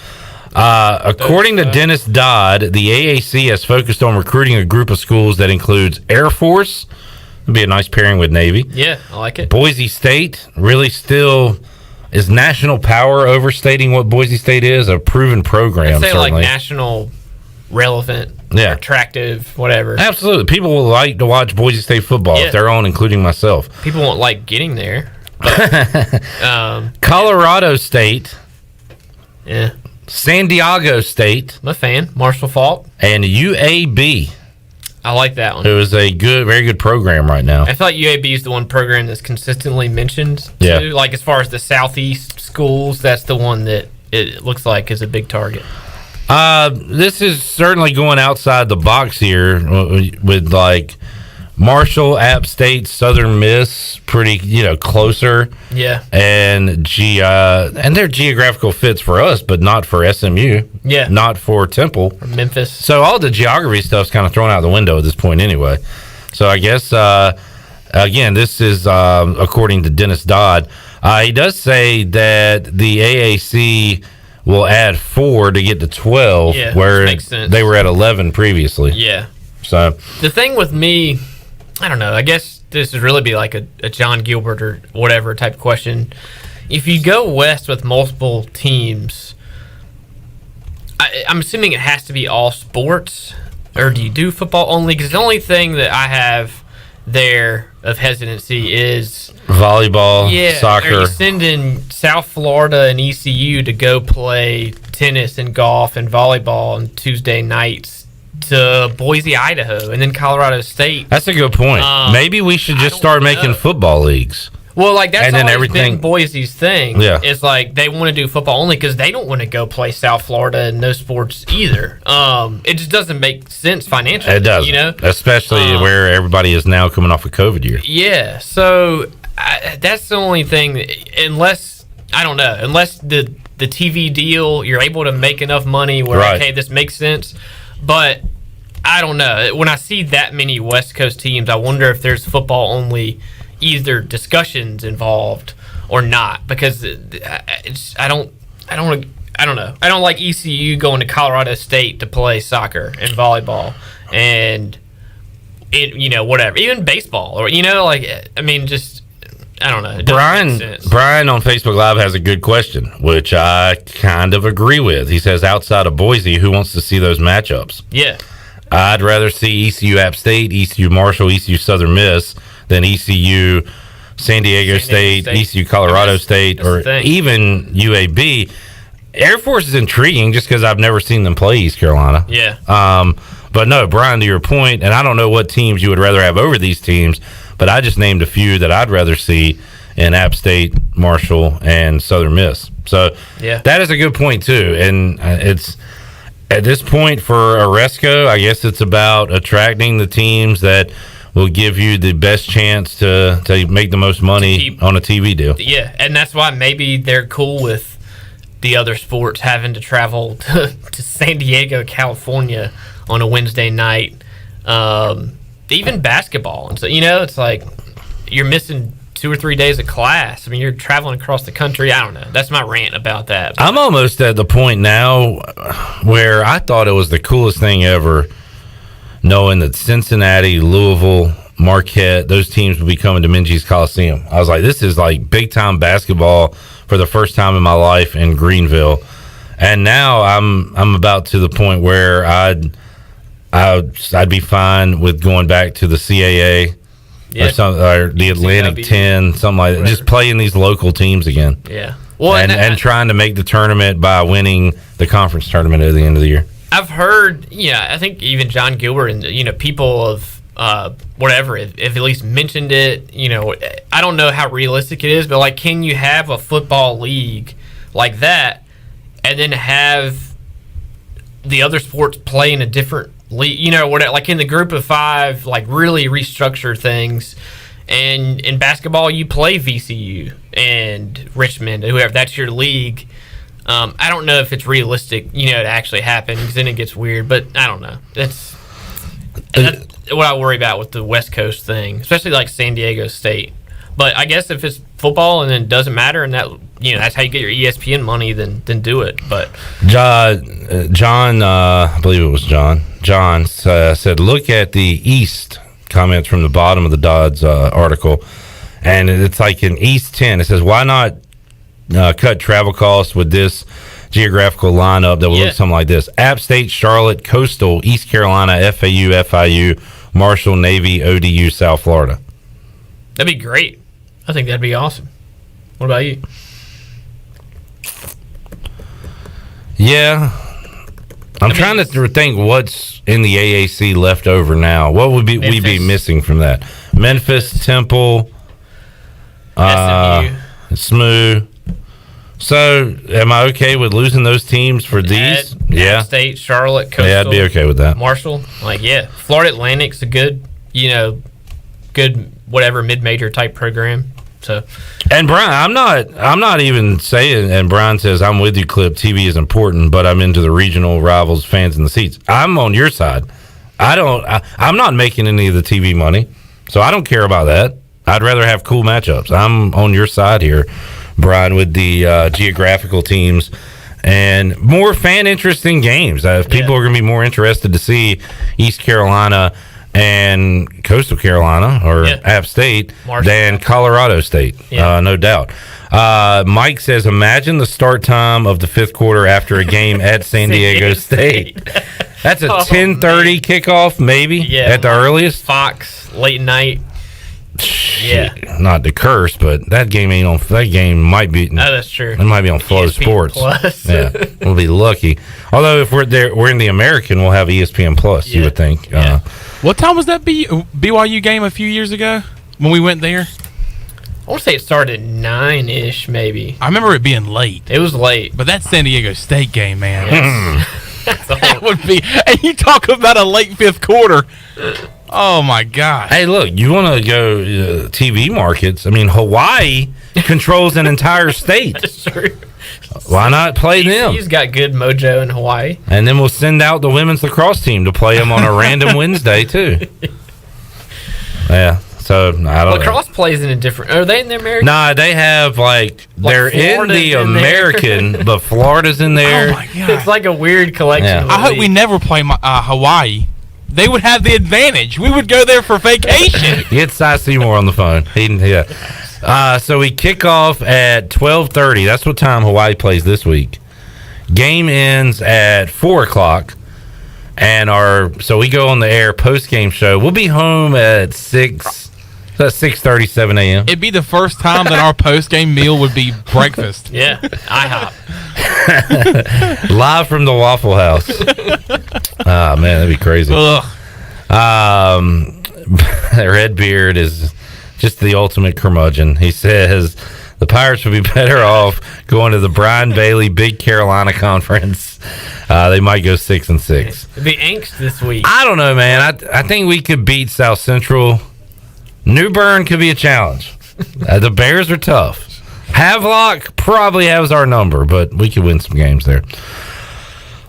Speaker 5: According to Dennis Dodd, the AAC has focused on recruiting a group of schools that includes Air Force. It'd be a nice pairing with Navy.
Speaker 27: Yeah, I like it.
Speaker 5: Boise State really still is national power overstating what Boise State is. A proven program,
Speaker 27: I'd say
Speaker 5: certainly.
Speaker 27: like national relevant, attractive, whatever.
Speaker 5: Absolutely. People will like to watch Boise State football if they're on, including myself.
Speaker 27: People won't like getting there.
Speaker 5: Colorado State.
Speaker 27: Yeah.
Speaker 5: San Diego State.
Speaker 27: I'm a fan. Marshall Faulk.
Speaker 5: And UAB.
Speaker 27: I like that one.
Speaker 5: It was a very good program right now.
Speaker 27: I feel like UAB is the one program that's consistently mentioned.
Speaker 5: Yeah.
Speaker 27: Too. Like as far as the Southeast schools, that's the one that it looks like is a big target.
Speaker 5: This is certainly going outside the box here with like Marshall, App State, Southern Miss, pretty closer.
Speaker 27: Yeah.
Speaker 5: And they're geographical fits for us, but not for SMU.
Speaker 27: Yeah.
Speaker 5: Not for Temple.
Speaker 27: Or Memphis.
Speaker 5: So all the geography stuff's kind of thrown out the window at this point anyway. So I guess again, this is according to Dennis Dodd. He does say that the AAC will add 4 to get to 12, where
Speaker 27: makes sense.
Speaker 5: they were at 11 previously.
Speaker 27: Yeah.
Speaker 5: So
Speaker 27: the thing with me, I don't know. I guess this would really be like a John Gilbert or whatever type of question. If you go west with multiple teams, I'm assuming it has to be all sports, or do you do football only? Because the only thing that I have there of hesitancy is
Speaker 5: volleyball,
Speaker 27: Are
Speaker 5: soccer.
Speaker 27: you sending South Florida and ECU to go play tennis and golf and volleyball on Tuesday nights to Boise, Idaho, and then Colorado State?
Speaker 5: That's a good point. Maybe we should just start making football leagues.
Speaker 27: Well, like that's
Speaker 5: and then
Speaker 27: always
Speaker 5: everything
Speaker 27: been Boise's thing.
Speaker 5: Yeah.
Speaker 27: It's like they want to do football only because they don't want to go play South Florida and no sports either. It just doesn't make sense financially.
Speaker 5: It does, especially where everybody is now coming off a COVID year.
Speaker 27: Yeah, so that's the only thing. Unless the TV deal, you're able to make enough money where okay, this makes sense. But I don't know. When I see that many West Coast teams, I wonder if there's football only either discussions involved or not, because I don't know. I don't like ECU going to Colorado State to play soccer and volleyball and whatever, even baseball, or just I don't know. It doesn't make sense.
Speaker 5: Brian on Facebook Live has a good question, which I kind of agree with. He says, outside of Boise, who wants to see those matchups?
Speaker 27: Yeah.
Speaker 5: I'd rather see ECU App State, ECU Marshall, ECU Southern Miss than ECU San Diego State, ECU Colorado State, or even UAB. Air Force is intriguing just because I've never seen them play East Carolina.
Speaker 27: Yeah.
Speaker 5: But no, Brian, to your point, and I don't know what teams you would rather have over these teams, but I just named a few that I'd rather see in App State, Marshall, and Southern Miss. So that is a good point too. And it's at this point for Oresco, I guess it's about attracting the teams that will give you the best chance to make the most money on a TV deal.
Speaker 27: Yeah, and that's why maybe they're cool with the other sports having to travel to San Diego, California on a Wednesday night. Even basketball. And so, it's like you're missing 2 or 3 days of class. I mean, you're traveling across the country. I don't know. That's my rant about that.
Speaker 5: I'm almost at the point now where I thought it was the coolest thing ever knowing that Cincinnati, Louisville, Marquette, those teams would be coming to Minges Coliseum. I was like, this is like big time basketball for the first time in my life in Greenville. And now I'm about to the point where I'd be fine with going back to the CAA or the Atlantic 10, something like that. Just playing these local teams again.
Speaker 27: Yeah. Well,
Speaker 5: and trying to make the tournament by winning the conference tournament at the end of the year.
Speaker 27: I've heard, I think even John Gilbert and people of whatever if at least mentioned it. I don't know how realistic it is, but like, can you have a football league like that and then have the other sports play in a different league? Whatever, like in the group of 5, like really restructure things. And in basketball, you play VCU and Richmond, whoever. That's your league. I don't know if it's realistic, to actually happen, because then it gets weird. But I don't know. That's what I worry about with the West Coast thing, especially like San Diego State. But I guess if it's football and then it doesn't matter, and that that's how you get your ESPN money, then do it. But
Speaker 5: John, I believe it was John. John said, look at the East. Comments from the bottom of the Dodds article, and it's like in East 10. It says, why not cut travel costs with this geographical lineup that will look something like this: App State, Charlotte, Coastal, East Carolina, FAU, FIU, Marshall, Navy, ODU, South Florida.
Speaker 27: That'd be great. I think that'd be awesome. What about you?
Speaker 5: Yeah. I'm trying to think what's in the AAC left over now. What would we be missing from that? Memphis, Temple, SMU. So, am I okay with losing those teams for these?
Speaker 27: App State, Charlotte, Coastal.
Speaker 5: Yeah, I'd be okay with that.
Speaker 27: Marshall, Florida Atlantic's a good, good whatever mid-major type program. So,
Speaker 5: and Brian, I'm not even saying. And Brian says, "I'm with you, Clip. TV is important, but I'm into the regional rivals, fans in the seats. I'm on your side. I'm not making any of the TV money, so I don't care about that. I'd rather have cool matchups. I'm on your side here, Brian, with the geographical teams and more fan interest in games. People are going to be more interested to see East Carolina and Coastal Carolina or App State than Colorado State, no doubt. Mike says, imagine the start time of the 5th quarter after a game at San Diego State. That's a 10:30 kickoff, maybe, at the earliest.
Speaker 27: Fox, late night.
Speaker 5: Not to curse, but that game ain't on. That game might be.
Speaker 27: Oh, that's true.
Speaker 5: It might be on Flow
Speaker 27: ESPN
Speaker 5: Sports. We'll be lucky. Although if we're there, we're in the American, we'll have ESPN Plus. You would think.
Speaker 13: What time was that BYU game a few years ago when we went there?
Speaker 27: I want to say it started at 9-ish, maybe.
Speaker 13: I remember it being late.
Speaker 27: It was late.
Speaker 13: But that San Diego State game, man. That would be. And you talk about a late 5th quarter. Oh, my God.
Speaker 5: Hey, look, you want to go TV markets. I mean, Hawaii controls an entire state.
Speaker 27: That's true.
Speaker 5: Why not play them?
Speaker 27: He's got good mojo in Hawaii.
Speaker 5: And then we'll send out the women's lacrosse team to play them on a random Wednesday, too. Yeah. So, I don't know.
Speaker 27: Lacrosse plays in a different... Are they in the American?
Speaker 5: Nah, they have, they're in the American, but Florida's in there.
Speaker 13: Oh, my God.
Speaker 27: It's like a weird collection.
Speaker 5: Yeah.
Speaker 27: Of
Speaker 13: I hope we never play Hawaii. They would have the advantage. We would go there for vacation.
Speaker 5: Get Cy Seymour on the phone. So we kick off at 12:30. That's what time Hawaii plays this week. Game ends at 4 o'clock. And so we go on the air post-game show. We'll be home at 6:30, 7 a.m.
Speaker 13: It'd be the first time that our post-game meal would be breakfast.
Speaker 27: Yeah, IHOP.
Speaker 5: Live from the Waffle House. Man, that'd be crazy. Redbeard is just the ultimate curmudgeon. He says the Pirates would be better off going to the Brian Bailey Big Carolina Conference. They might go 6-6.
Speaker 27: It'd be angst this week.
Speaker 5: I don't know, man. I think we could beat South Central. New Bern could be a challenge. The Bears are tough. Havelock probably has our number, but we could win some games there.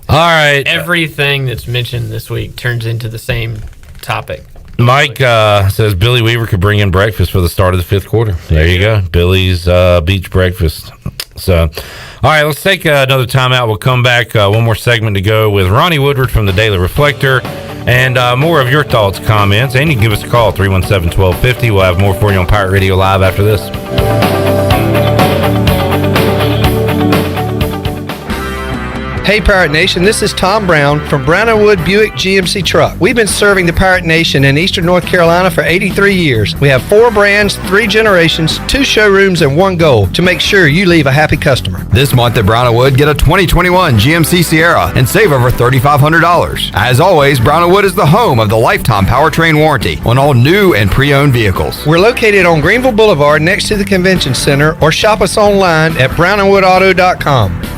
Speaker 5: All right.
Speaker 27: Everything that's mentioned this week turns into the same topic.
Speaker 5: Mike says Billy Weaver could bring in breakfast for the start of the 5th quarter. There you go. Billy's beach breakfast. So, all right, let's take another timeout. We'll come back. One more segment to go with Ronnie Woodward from the Daily Reflector and more of your thoughts, comments. And you can give us a call, 317-1250. We'll have more for you on Pirate Radio Live after this.
Speaker 3: Hey Pirate Nation, this is Tom Brown from Brown & Wood Buick GMC Truck. We've been serving the Pirate Nation in Eastern North Carolina for 83 years. We have 4 brands, 3 generations, 2 showrooms, and 1 goal to make sure you leave a happy customer.
Speaker 19: This month at Brown & Wood, get a 2021 GMC Sierra and save over $3,500. As always, Brown & Wood is the home of the lifetime powertrain warranty on all new and pre-owned vehicles.
Speaker 3: We're located on Greenville Boulevard next to the Convention Center, or shop us online at brownandwoodauto.com.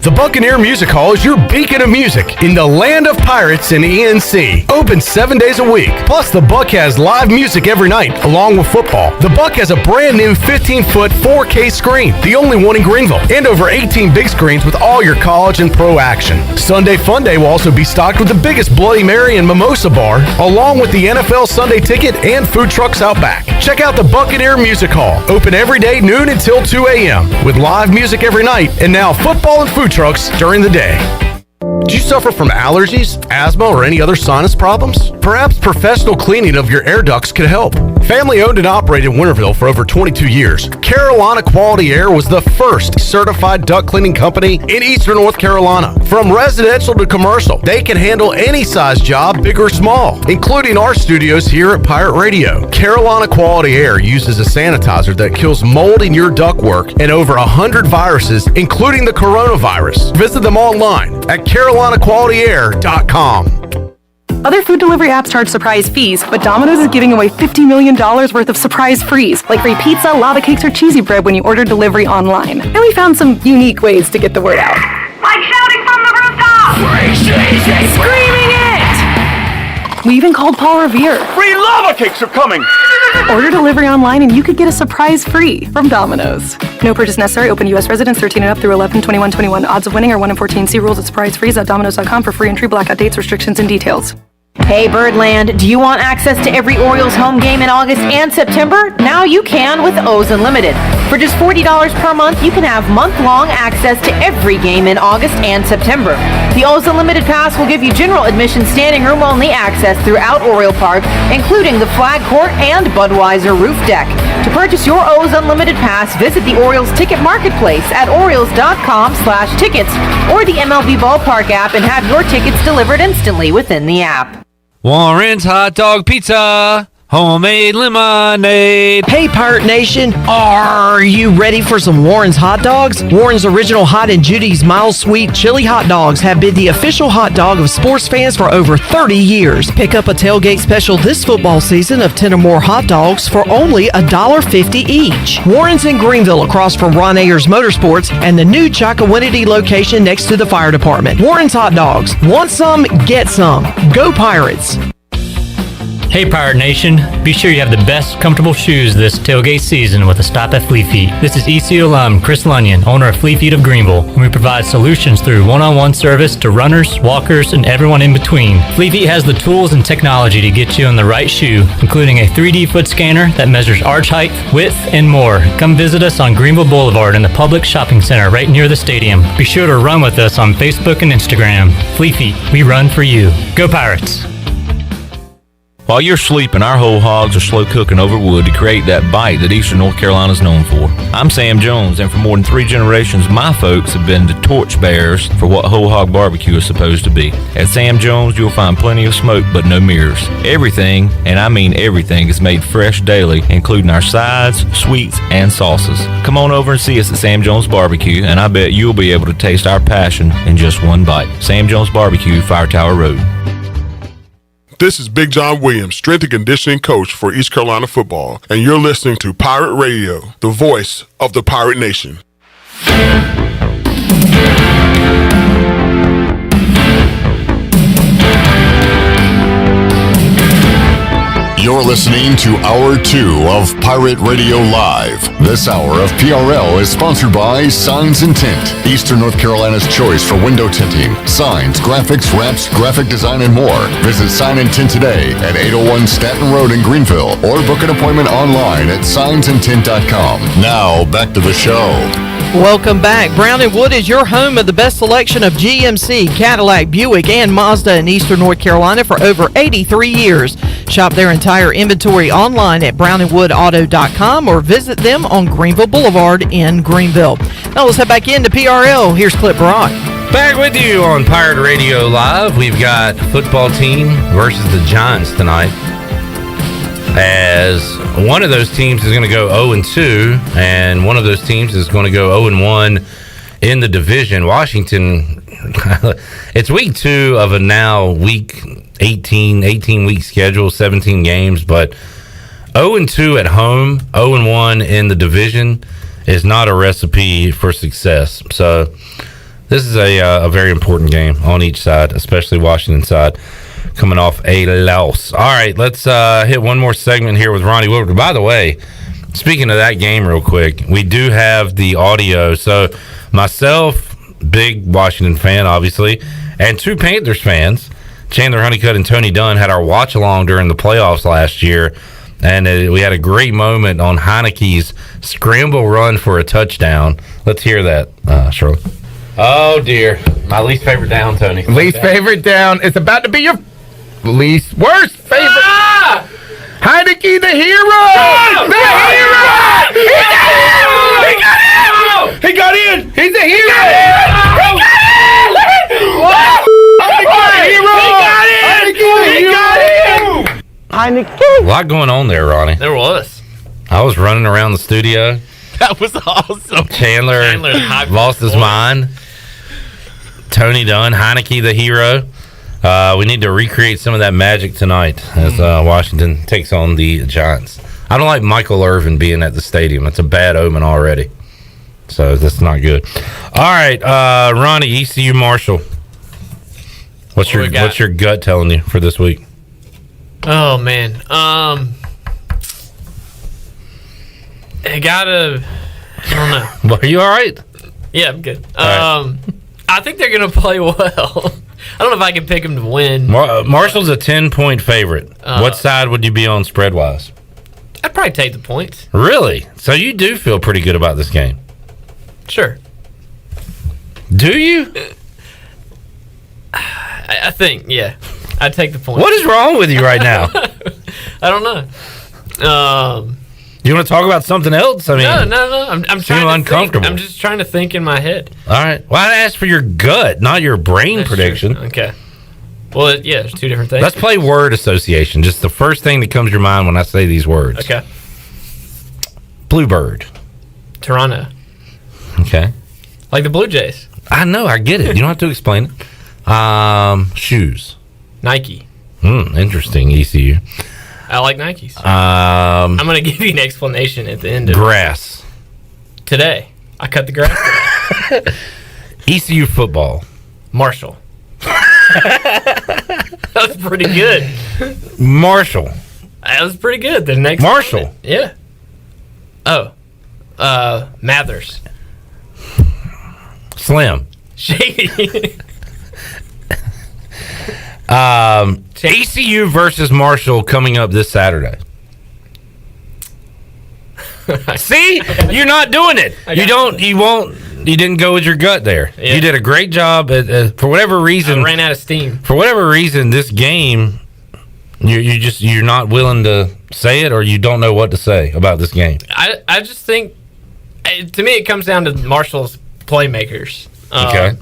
Speaker 16: The Buccaneer Music Hall is your beacon of music in the land of pirates in ENC. Open 7 days a week. Plus, the Buck has live music every night, along with football. The Buck has a brand new 15-foot 4K screen, the only one in Greenville, and over 18 big screens with all your college and pro action. Sunday Fun Day will also be stocked with the biggest Bloody Mary and Mimosa bar, along with the NFL Sunday Ticket and food trucks out back. Check out the Buccaneer Music Hall. Open every day, noon until 2 a.m., with live music every night, and now football and food trucks during the day. Do you suffer from allergies, asthma, or any other sinus problems? Perhaps professional cleaning of your air ducts could help. Family owned and operated in Winterville for over 22 years, Carolina Quality Air was the first certified duct cleaning company in Eastern North Carolina. From residential to commercial, they can handle any size job, big or small, including our studios here at Pirate Radio. Carolina Quality Air uses a sanitizer that kills mold in your ductwork and over 100 viruses, including the coronavirus. Visit them online at carolinaqualityair.com.
Speaker 20: Other food delivery apps charge surprise fees, but Domino's is giving away $50 million worth of surprise frees, like free pizza, lava cakes, or cheesy bread when you order delivery online. And we found some unique ways to get the word out.
Speaker 9: Like shouting from the rooftop! Free cheesy!
Speaker 20: Screaming it! We even called Paul Revere.
Speaker 9: Free lava cakes are coming!
Speaker 20: Order delivery online and you could get a surprise free from Domino's. No purchase necessary. Open U.S. residents 13 and up through 11/21/21. Odds of winning are 1 in 14. See rules at surprisefrees.domino's.com for free entry, blackout dates, restrictions, and details.
Speaker 22: Hey Birdland, do you want access to every Orioles home game in August and September? Now you can with O's Unlimited. For just $40 per month, you can have month-long access to every game in August and September. The O's Unlimited Pass will give you general admission standing room only access throughout Oriole Park, including the Flag Court and Budweiser roof deck. To purchase your O's Unlimited Pass, visit the Orioles Ticket Marketplace at orioles.com/tickets or the MLB Ballpark app and have your tickets delivered instantly within the app.
Speaker 4: Warren's Hot Dog Pizza, homemade lemonade.
Speaker 11: Hey Pirate Nation, are you ready for some Warren's hot dogs? Warren's original Hot and Judy's mild sweet chili hot dogs have been the official hot dog of sports fans for over 30 years. Pick up a tailgate special this football season of 10 or more hot dogs for only $1.50 each. Warren's in Greenville across from Ron Ayers Motorsports and the new Chakawinity location next to the fire department. Warren's hot dogs. Want some? Get some. Go Pirates.
Speaker 23: Hey Pirate Nation, be sure you have the best comfortable shoes this tailgate season with a stop at Flea Feet. This is ECU alum Chris Lunyon, owner of Flea Feet of Greenville, and we provide solutions through one-on-one service to runners, walkers, and everyone in between. Flea Feet has the tools and technology to get you on the right shoe, including a 3D foot scanner that measures arch height, width, and more. Come visit us on Greenville Boulevard in the public shopping center right near the stadium. Be sure to run with us on Facebook and Instagram. Flea Feet, we run for you. Go Pirates!
Speaker 15: While you're sleeping, our whole hogs are slow cooking over wood to create that bite that Eastern North Carolina is known for. I'm Sam Jones, and for more than 3 generations, my folks have been the torchbearers for what whole hog barbecue is supposed to be. At Sam Jones, you'll find plenty of smoke, but no mirrors. Everything, and I mean everything, is made fresh daily, including our sides, sweets, and sauces. Come on over and see us at Sam Jones Barbecue, and I bet you'll be able to taste our passion in just one bite. Sam Jones Barbecue, Fire Tower Road.
Speaker 24: This is Big John Williams, strength and conditioning coach for East Carolina football, and you're listening to Pirate Radio, the voice of the Pirate Nation.
Speaker 12: You're listening to Hour 2 of Pirate Radio Live. This hour of PRL is sponsored by Signs and Tint, Eastern North Carolina's choice for window tinting, signs, graphics, wraps, graphic design, and more. Visit Sign and Tint today at 801 Staten Road in Greenville or book an appointment online at signsandtint.com. Now, back to the show.
Speaker 11: Welcome back. Brown & Wood is your home of the best selection of GMC, Cadillac, Buick, and Mazda in Eastern North Carolina for over 83 years. Shop their entire inventory online at brownandwoodauto.com or visit them on Greenville Boulevard in Greenville. Now let's head back into PRL. Here's Clip Brock.
Speaker 5: Back with you on Pirate Radio Live. We've got football team versus the Giants tonight. As one of those teams is going to go 0-2, and one of those teams is going to go 0-1 in the division. Washington, it's week 2 of a now week 18-week schedule, 17 games, but 0-2 at home, 0-1 in the division is not a recipe for success. So this is a very important game on each side, especially Washington side, coming off a loss. All right, let's hit one more segment here with Ronnie Woodward. By the way, speaking of that game real quick, we do have the audio. So myself, big Washington fan, obviously, and 2 Panthers fans, Chandler Honeycutt and Tony Dunn, had our watch-along during the playoffs last year, and we had a great moment on Heineke's scramble run for a touchdown. Let's hear that, Shirley. Oh, dear. My least favorite down, Tony.
Speaker 6: Favorite down. It's about to be your worst favorite. Ah! Heineke, the hero! The hero! He got in! He's a hero! He got in!
Speaker 5: A lot going on there, Ronnie.
Speaker 27: There was.
Speaker 5: I was running around the studio.
Speaker 13: That was awesome.
Speaker 5: Chandler lost his mind. Tony Dunn, Heineke the hero. We need to recreate some of that magic tonight as Washington takes on the Giants. I don't like Michael Irvin being at the stadium. It's a bad omen already. So that's not good. All right, Ronnie, ECU Marshall. What's your gut telling you for this week?
Speaker 27: Oh man, I don't know.
Speaker 5: Well, are you all right?
Speaker 27: Yeah, I'm good.
Speaker 5: Right.
Speaker 27: I think they're gonna play well. I don't know if I can pick them to win.
Speaker 5: Marshall's a 10-point favorite. What side would you be on spread wise?
Speaker 27: I'd probably take the points.
Speaker 5: Really? So you do feel pretty good about this game?
Speaker 27: Sure.
Speaker 5: Do you?
Speaker 27: I think, yeah. I'd take the points.
Speaker 5: What is wrong with you right now?
Speaker 27: I don't know.
Speaker 5: You want to talk about something else? I mean,
Speaker 27: no. I'm trying to
Speaker 5: uncomfortable.
Speaker 27: Think. I'm just trying to think in my head.
Speaker 5: All right. Well, I asked for your gut, not your brain prediction.
Speaker 27: True. Okay. Well, yeah, there's 2 different things.
Speaker 5: Let's play word association. Just the first thing that comes to your mind when I say these words.
Speaker 27: Okay.
Speaker 5: Bluebird.
Speaker 27: Toronto.
Speaker 5: Okay.
Speaker 27: Like the Blue Jays.
Speaker 5: I know. I get it. You don't have to explain it. Shoes.
Speaker 27: Nike.
Speaker 5: Interesting. ECU.
Speaker 27: I like Nikes. I'm going to give you an explanation at the end of
Speaker 5: grass.
Speaker 27: Today. I cut the grass today.
Speaker 5: ECU football.
Speaker 27: Marshall. That was pretty good.
Speaker 5: Marshall.
Speaker 27: That was pretty good. The next
Speaker 5: Marshall.
Speaker 27: moment. Yeah. Oh. Mathers.
Speaker 5: Slim.
Speaker 27: Shady.
Speaker 5: ECU versus Marshall coming up this Saturday. See, you're not doing it. You didn't go with your gut there. Yeah. You did a great job. For whatever reason,
Speaker 27: I ran out of steam.
Speaker 5: For whatever reason, this game, you're not willing to say it, or you don't know what to say about this game.
Speaker 27: I just think, to me, it comes down to Marshall's playmakers.
Speaker 5: Okay.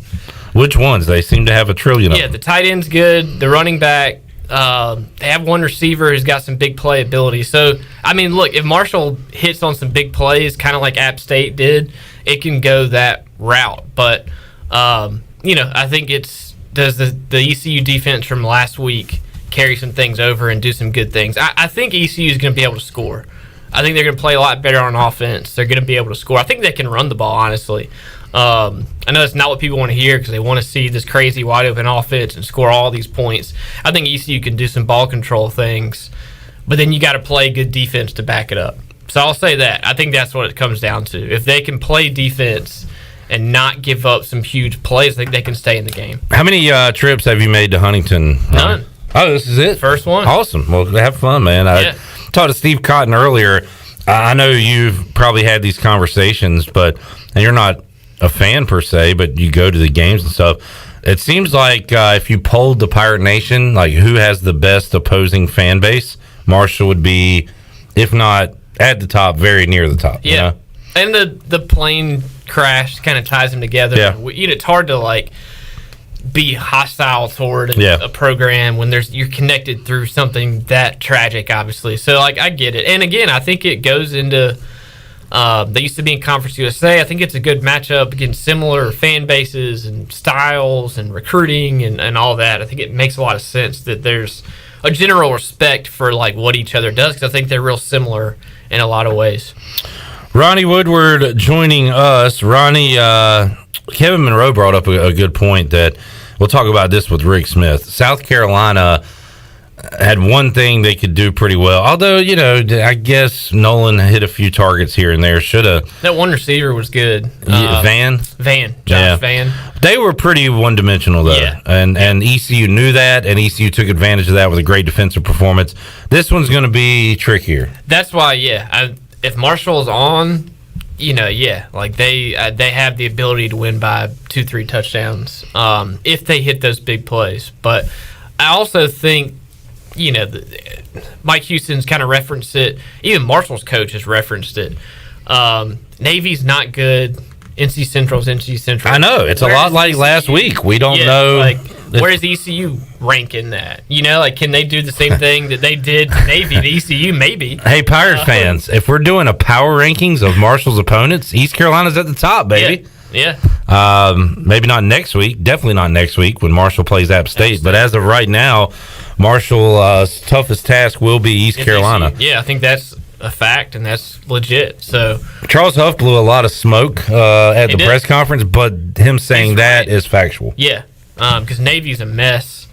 Speaker 5: Which ones? They seem to have a trillion of them.
Speaker 27: Yeah, the tight end's good. The running back, they have one receiver who's got some big play ability. So, I mean, look, if Marshall hits on some big plays, kind of like App State did, it can go that route. But, I think does the ECU defense from last week carry some things over and do some good things. I think ECU is going to be able to score. I think they're going to play a lot better on offense. They're going to be able to score. I think they can run the ball, honestly. I know that's not what people want to hear because they want to see this crazy wide open offense and score all these points. I think ECU can do some ball control things, but then you got to play good defense to back it up. So I'll say that. I think that's what it comes down to. If they can play defense and not give up some huge plays, I think they can stay in the game.
Speaker 5: How many trips have you made to Huntington?
Speaker 27: None.
Speaker 5: Oh, this is it?
Speaker 27: First one.
Speaker 5: Awesome. Well, have fun, man. I talked to Steve Cotton earlier. I know you've probably had these conversations, and you're not a fan per se, but you go to the games and stuff. It seems like if you polled the Pirate Nation, like who has the best opposing fan base, Marshall would be, if not at the top, very near the top.
Speaker 27: Yeah.
Speaker 5: You know?
Speaker 27: And the plane crash kind of ties them together.
Speaker 5: Yeah.
Speaker 27: It's hard to be hostile toward a program when you're connected through something that tragic, obviously. So, like, I get it. And again, I think it goes into they used to be in Conference USA. I think it's a good matchup against similar fan bases and styles and recruiting and all that. I think it makes a lot of sense that there's a general respect for like what each other does, because I think they're real similar in a lot of ways.
Speaker 5: Ronnie Woodward joining us. Ronnie, Kevin Monroe brought up a good point that we'll talk about this with Rick Smith. South Carolina had one thing they could do pretty well. Although, I guess Nolan hit a few targets here and there. Should have.
Speaker 27: That one receiver was good. Josh Van.
Speaker 5: They were pretty one-dimensional, though. Yeah. And ECU knew that, and ECU took advantage of that with a great defensive performance. This one's going to be trickier.
Speaker 27: That's why, if Marshall's on, like they have the ability to win by 2-3 touchdowns if they hit those big plays. But I also think, Mike Houston's kind of referenced it. Even Marshall's coach has referenced it. Navy's not good. NC Central's NC Central.
Speaker 5: I know. It's a lot like ECU? Last week. We don't know.
Speaker 27: Like, where does ECU rank in that? Can they do the same thing that they did to Navy to ECU? Maybe.
Speaker 5: Hey, Pirate fans, if we're doing a power rankings of Marshall's opponents, East Carolina's at the top, baby.
Speaker 27: Yeah.
Speaker 5: Maybe not next week. Definitely not next week when Marshall plays App State. But as of right now, Marshall's toughest task will be East Carolina.
Speaker 27: Yeah, I think that's a fact, and that's legit. So
Speaker 5: Charles Huff blew a lot of smoke at the press conference, but him saying that is factual.
Speaker 27: Yeah, because Navy's a mess.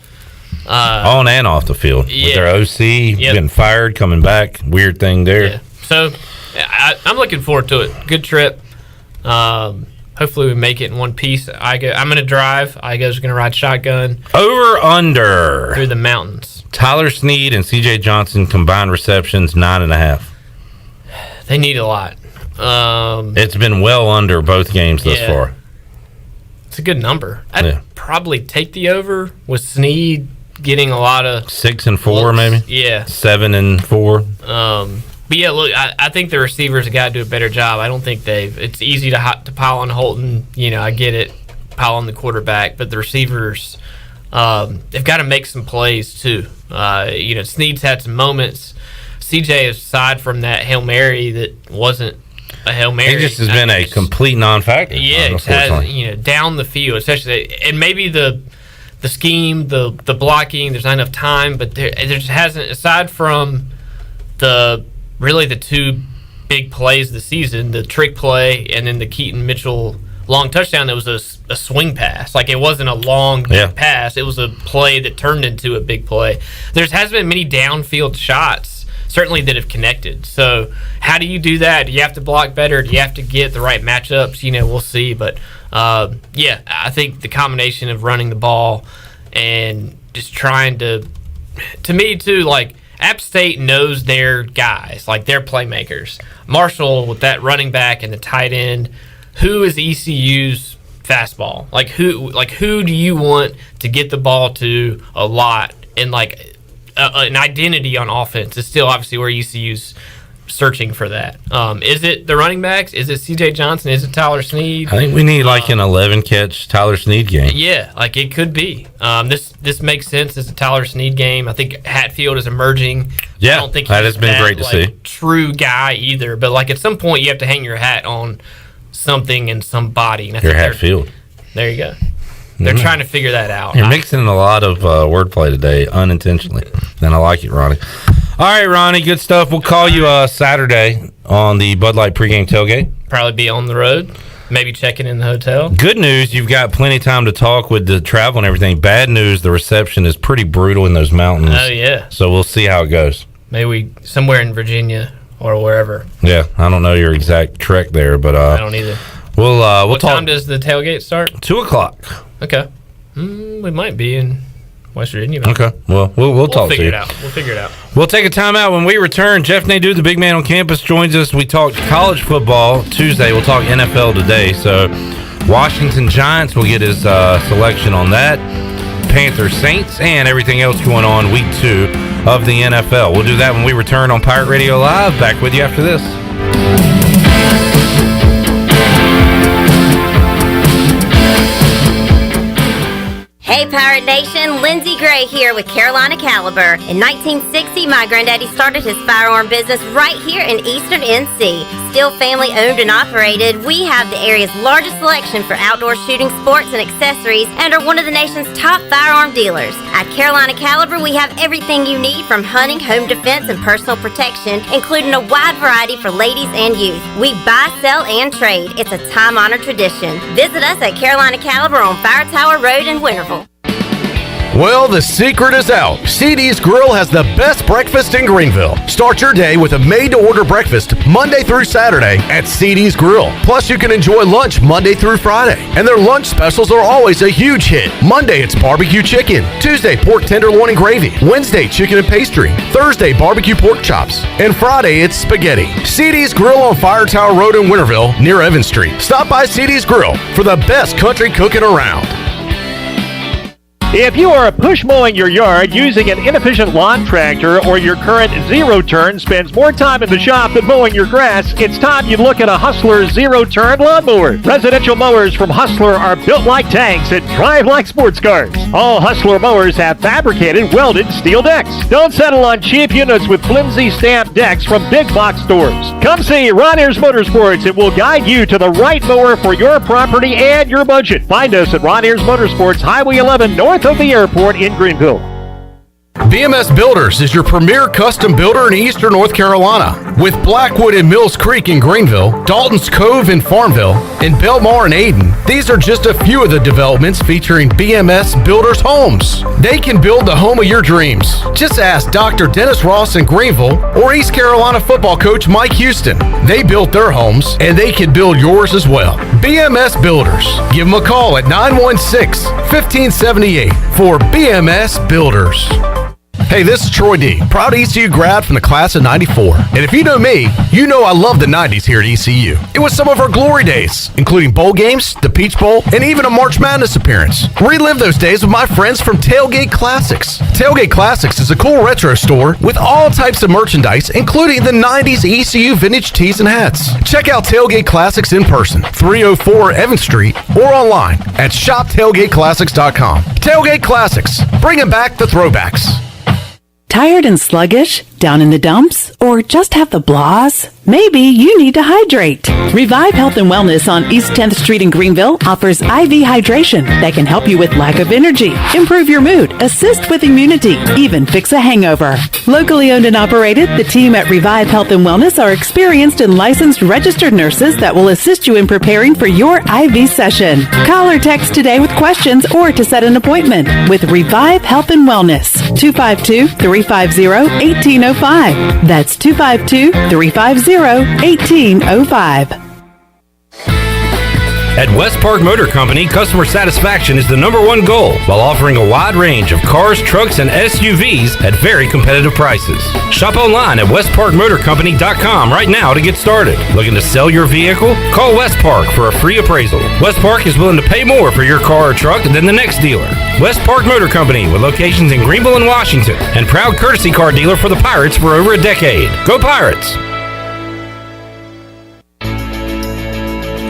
Speaker 5: On and off the field. With their OC getting fired, coming back. Weird thing there.
Speaker 27: Yeah. So I'm looking forward to it. Good trip. Hopefully we make it in one piece. I'm going to drive. Igo's going to ride shotgun.
Speaker 5: Over under.
Speaker 27: Through the mountains.
Speaker 5: Tyler Snead and CJ Johnson combined receptions 9.5.
Speaker 27: They need a lot.
Speaker 5: It's been well under both games thus far.
Speaker 27: It's a good number. I'd probably take the over with Snead getting a lot of
Speaker 5: 6 and 4
Speaker 27: looks.
Speaker 5: maybe.
Speaker 27: Yeah.
Speaker 5: 7 and 4.
Speaker 27: But yeah, look, I think the receivers have got to do a better job. I don't think it's easy to pile on Holton. I get it, pile on the quarterback, but the receivers, they've got to make some plays too. Snead's had some moments. CJ, aside from that Hail Mary that wasn't a Hail Mary,
Speaker 5: he just has been a complete non-factor.
Speaker 27: Yeah, it has, down the field, especially, and maybe the scheme, the blocking, there's not enough time, but there just hasn't, aside from the two big plays of the season, the trick play and then the Keaton Mitchell long touchdown that was a swing pass. Like, it wasn't a long pass. It was a play that turned into a big play. There hasn't been many downfield shots, certainly, that have connected. So how do you do that? Do you have to block better? Do you have to get the right matchups? We'll see. But, I think the combination of running the ball and just trying to me, too, like, App State knows their guys, like their playmakers. Marshall with that running back and the tight end. Who is ECU's fastball? Like who do you want to get the ball to a lot, and like an identity on offense is still obviously where ECU's searching for that. Is it the running backs? Is it CJ Johnson? Is it Tyler Snead?
Speaker 5: I think we need like an 11-catch Tyler Snead game.
Speaker 27: Yeah, like it could be. This makes sense as a Tyler Snead game. I think Hatfield is emerging.
Speaker 5: Yeah,
Speaker 27: I don't think
Speaker 5: that has been great to see.
Speaker 27: True guy either, but like at some point you have to hang your hat on something and somebody. And I think
Speaker 5: Hatfield.
Speaker 27: There you go. They're trying to figure that out.
Speaker 5: You're mixing in a lot of wordplay today, unintentionally. And I like it, Ronnie. All right, Ronnie, good stuff. We'll call you Saturday on the Bud Light pregame tailgate.
Speaker 27: Probably be on the road, maybe checking in the hotel.
Speaker 5: Good news, you've got plenty of time to talk with the travel and everything. Bad news, the reception is pretty brutal in those mountains.
Speaker 27: Oh, yeah.
Speaker 5: So we'll see how it goes.
Speaker 27: Maybe somewhere in Virginia or wherever.
Speaker 5: Yeah, I don't know your exact trek there, but
Speaker 27: I don't either.
Speaker 5: We'll
Speaker 27: what
Speaker 5: talk.
Speaker 27: Time does the tailgate start?
Speaker 5: 2:00.
Speaker 27: Okay. We might be in West Virginia.
Speaker 5: Okay. Well, we'll talk to you.
Speaker 27: We'll figure it out.
Speaker 5: We'll take a timeout. When we return, Jeff Nadu, the big man on campus, joins us. We talk college football Tuesday. We'll talk NFL today. So Washington Giants will get his selection on that. Panthers, Saints, and everything else going on week 2 of the NFL. We'll do that when we return on Pirate Radio Live. Back with you after this.
Speaker 7: Hey Pirate Nation, Lindsay Gray here with Carolina Caliber. In 1960, my granddaddy started his firearm business right here in Eastern NC. Still family owned and operated, we have the area's largest selection for outdoor shooting sports and accessories and are one of the nation's top firearm dealers. At Carolina Caliber, we have everything you need from hunting, home defense, and personal protection, including a wide variety for ladies and youth. We buy, sell, and trade. It's a time-honored tradition. Visit us at Carolina Caliber on Fire Tower Road in Winterville.
Speaker 16: Well, the secret is out. CD's Grill has the best breakfast in Greenville. Start your day with a made-to-order breakfast Monday through Saturday at CD's Grill. Plus, you can enjoy lunch Monday through Friday. And their lunch specials are always a huge hit. Monday, it's barbecue chicken. Tuesday, pork tenderloin and gravy. Wednesday, chicken and pastry. Thursday, barbecue pork chops. And Friday, it's spaghetti. CD's Grill on Fire Tower Road in Winterville, near Evans Street. Stop by CD's Grill for the best country cooking around.
Speaker 8: If you are push mowing your yard using an inefficient lawn tractor or your current zero-turn spends more time in the shop than mowing your grass, it's time you look at a Hustler zero-turn lawnmower. Residential mowers from Hustler are built like tanks and drive like sports cars. All Hustler mowers have fabricated, welded steel decks. Don't settle on cheap units with flimsy stamped decks from big box stores. Come see Ronnie's Motorsports. It will guide you to the right mower for your property and your budget. Find us at Ronnie's Motorsports, Highway 11 north of the airport in Greenville.
Speaker 16: BMS Builders is your premier custom builder in Eastern North Carolina. With Blackwood and Mills Creek in Greenville, Dalton's Cove in Farmville, and Belmar and Ayden, these are just a few of the developments featuring BMS Builders homes. They can build the home of your dreams. Just ask Dr. Dennis Ross in Greenville or East Carolina football coach Mike Houston. They built their homes, and they can build yours as well. BMS Builders. Give them a call at 916-1578 for BMS Builders. Hey, this is Troy D., proud ECU grad from the class of 94. And if you know me, you know I love the 90s here at ECU. It was some of our glory days, including bowl games, the Peach Bowl, and even a March Madness appearance. Relive those days with my friends from Tailgate Classics. Tailgate Classics is a cool retro store with all types of merchandise, including the 90s ECU vintage tees and hats. Check out Tailgate Classics in person, 304 Evans Street, or online at shoptailgateclassics.com. Tailgate Classics, bringing back the throwbacks.
Speaker 10: Tired and sluggish? Down in the dumps? Or just have the blahs? Maybe you need to hydrate. Revive Health and Wellness on East 10th Street in Greenville offers IV hydration that can help you with lack of energy, improve your mood, assist with immunity, even fix a hangover. Locally owned and operated, the team at Revive Health and Wellness are experienced and licensed registered nurses that will assist you in preparing for your IV session. Call or text today with questions or to set an appointment with Revive Health and Wellness. 252-350-1805. That's 252-350-1805.
Speaker 5: At West Park Motor Company, customer satisfaction is the #1 goal while offering a wide range of cars, trucks, and SUVs at very competitive prices. Shop online at westparkmotorcompany.com right now to get started. Looking to sell your vehicle? Call West Park for a free appraisal. West Park is willing to pay more for your car or truck than the next dealer. West Park Motor Company with locations in Greenville and Washington and proud courtesy car dealer for the Pirates for over a decade. Go Pirates!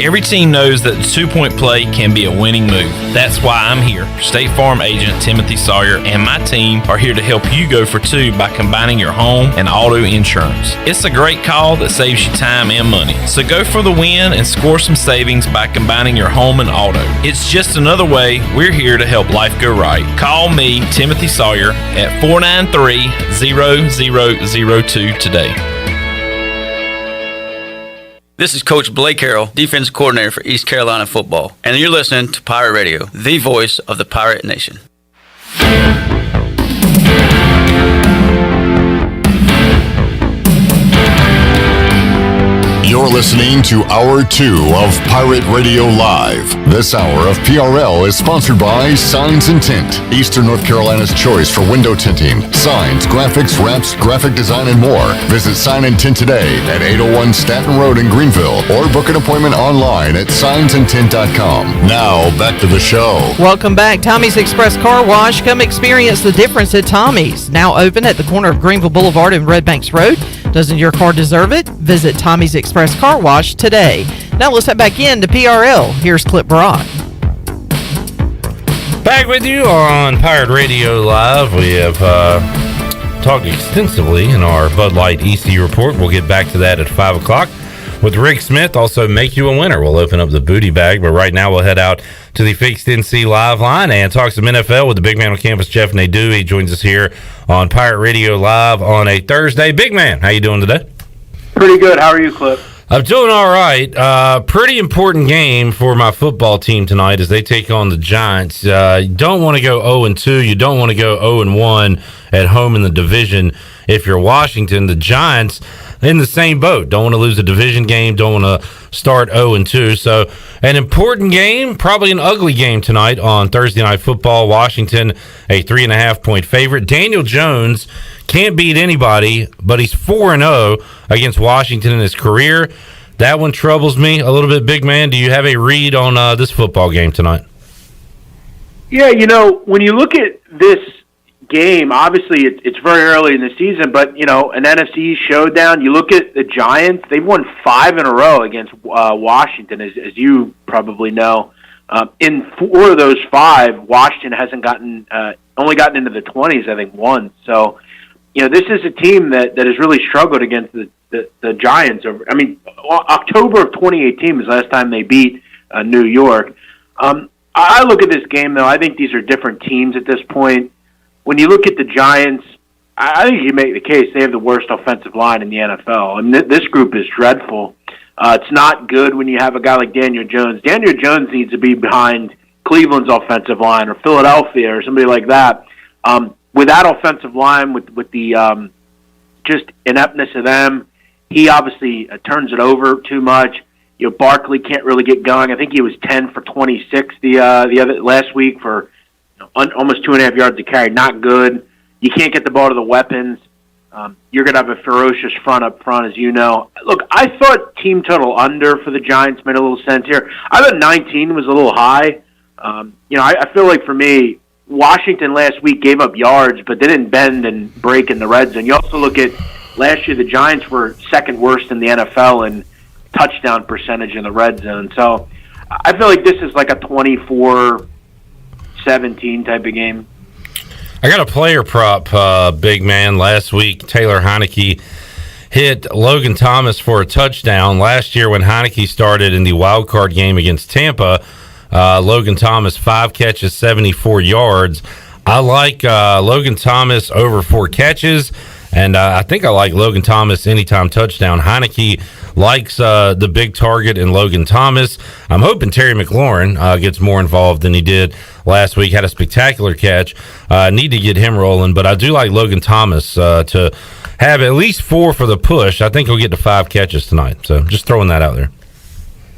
Speaker 14: Every team knows that the two-point play can be a winning move. That's why I'm here. State Farm agent Timothy Sawyer and my team are here to help you go for two by combining your home and auto insurance. It's a great call that saves you time and money. So go for the win and score some savings by combining your home and auto. It's just another way we're here to help life go right. Call me, Timothy Sawyer, at 493-0002 today.
Speaker 21: This is Coach Blake Carroll, defense coordinator for East Carolina football, and you're listening to Pirate Radio, the voice of the Pirate Nation.
Speaker 12: You're listening to Hour 2 of Pirate Radio Live. This hour of PRL is sponsored by Signs and Tint, Eastern North Carolina's choice for window tinting, signs, graphics, wraps, graphic design, and more. Visit Sign and Tint today at 801 Staten Road in Greenville or book an appointment online at signsandtint.com. Now, back to the show.
Speaker 11: Welcome back. Tommy's Express Car Wash. Come experience the difference at Tommy's. Now open at the corner of Greenville Boulevard and Red Banks Road. Doesn't your car deserve it? Visit Tommy's Express Car Wash today. Now let's head back in to PRL. Here's Clip Brock.
Speaker 5: Back with you on Pirate Radio Live. We have talked extensively in our Bud Light EC report. We'll get back to that at 5 o'clock with Rick Smith. Also, make you a winner. We'll open up the booty bag, but right now we'll head out to the Fixed NC Live line and talk some NFL with the big man on campus, Jeff Nadu. He joins us here on Pirate Radio Live on a Thursday. Big man, how you doing today?
Speaker 1: Pretty good. How are you, Cliff?
Speaker 5: I'm doing all right. Pretty important game for my football team tonight as they take on the Giants. You don't want to go 0-2. You don't want to go 0-1 at home in the division. If you're Washington, the Giants in the same boat. Don't want to lose a division game. Don't want to start 0-2. So an important game, probably an ugly game tonight on Thursday Night Football. Washington, a 3.5-point favorite. Daniel Jones can't beat anybody, but he's 4-0 against Washington in his career. That one troubles me a little bit, big man. Do you have a read on this football game tonight?
Speaker 1: Yeah, when you look at this game, obviously it's very early in the season, but, an NFC showdown, you look at the Giants, they've won 5 in a row against Washington, as you probably know. In 4 of those 5, Washington hasn't only gotten into the 20s, I think, once. So, this is a team that has really struggled against the Giants. October of 2018 was the last time they beat New York. I look at this game, though, I think these are different teams at this point. When you look at the Giants, I think you make the case they have the worst offensive line in the NFL. This group is dreadful. It's not good when you have a guy like Daniel Jones. Daniel Jones needs to be behind Cleveland's offensive line or Philadelphia or somebody like that. With that offensive line, with the just ineptness of them, he obviously turns it over too much. Barkley can't really get going. I think he was 10 for 26 the other last week for almost 2.5 yards a carry. Not good. You can't get the ball to the weapons. You're going to have a ferocious front up front, as you know. Look, I thought team total under for the Giants made a little sense here. I thought 19 was a little high. I feel like for me, Washington last week gave up yards, but they didn't bend and break in the red zone. You also look at last year, the Giants were second worst in the NFL in touchdown percentage in the red zone. So I feel like this is like a 24-17 type of game.
Speaker 5: I got a player prop, big man. Last week, Taylor Heineke hit Logan Thomas for a touchdown. Last year when Heineke started in the wild card game against Tampa, Logan Thomas, 5 catches, 74 yards. I like Logan Thomas over 4 catches, and I think I like Logan Thomas anytime touchdown. Heineke likes the big target in Logan Thomas. I'm hoping Terry McLaurin gets more involved than he did last week. Had a spectacular catch. Need to get him rolling, but I do like Logan Thomas to have at least 4 for the push. I think he'll get to 5 catches tonight, so just throwing that out there.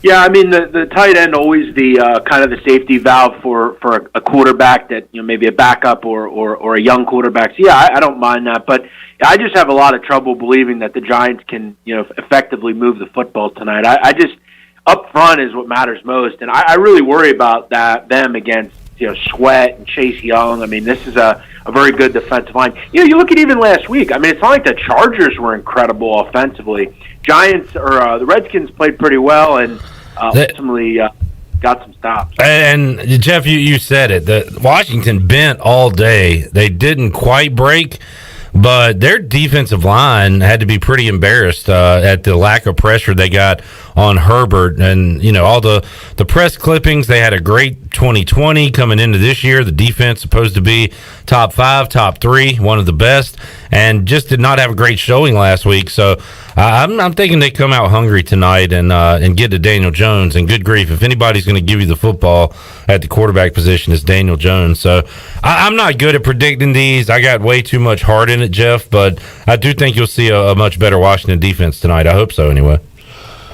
Speaker 1: Yeah, the tight end always the kind of the safety valve for a quarterback that maybe a backup or a young quarterback. So yeah, I don't mind that, but I just have a lot of trouble believing that the Giants can effectively move the football tonight. I just up front is what matters most, and I really worry about them against Sweat and Chase Young. This is a very good defensive line. You look at even last week. It's not like the Chargers were incredible offensively. Giants or the Redskins played pretty well and ultimately got some stops.
Speaker 5: And Jeff, you said it. The Washington bent all day. They didn't quite break, but their defensive line had to be pretty embarrassed at the lack of pressure they got on Herbert. And, all the press clippings, they had a great 2020 coming into this year. The defense supposed to be top 5, top 3, one of the best, and just did not have a great showing last week. So I'm thinking they come out hungry tonight and get to Daniel Jones. And good grief, if anybody's going to give you the football at the quarterback position, it's Daniel Jones. So I'm not good at predicting these. I got way too much heart in it, Jeff, but I do think you'll see a much better Washington defense tonight. I hope so anyway.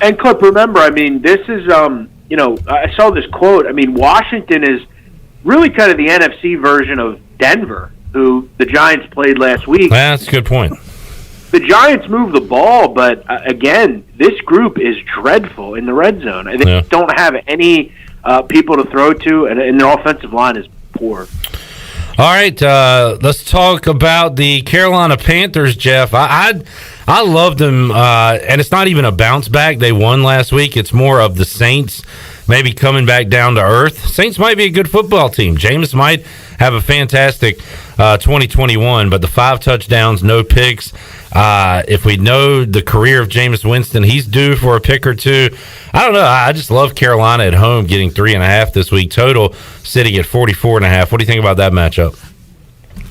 Speaker 1: And Clip, remember, this is, I saw this quote. Washington is really kind of the NFC version of Denver, who the Giants played last week.
Speaker 5: That's a good point.
Speaker 1: The Giants move the ball, but again, this group is dreadful in the red zone. They don't have any people to throw to, and their offensive line is poor.
Speaker 5: All right, let's talk about the Carolina Panthers, Jeff. I love them, and it's not even a bounce back. They won last week. It's more of the Saints maybe coming back down to earth. Saints might be a good football team. Jameis might have a fantastic 2021, but the 5 touchdowns, no picks. If we know the career of Jameis Winston, he's due for a pick or two. I don't know. I just love Carolina at home getting 3.5 this week. Total sitting at 44.5. What do you think about that matchup?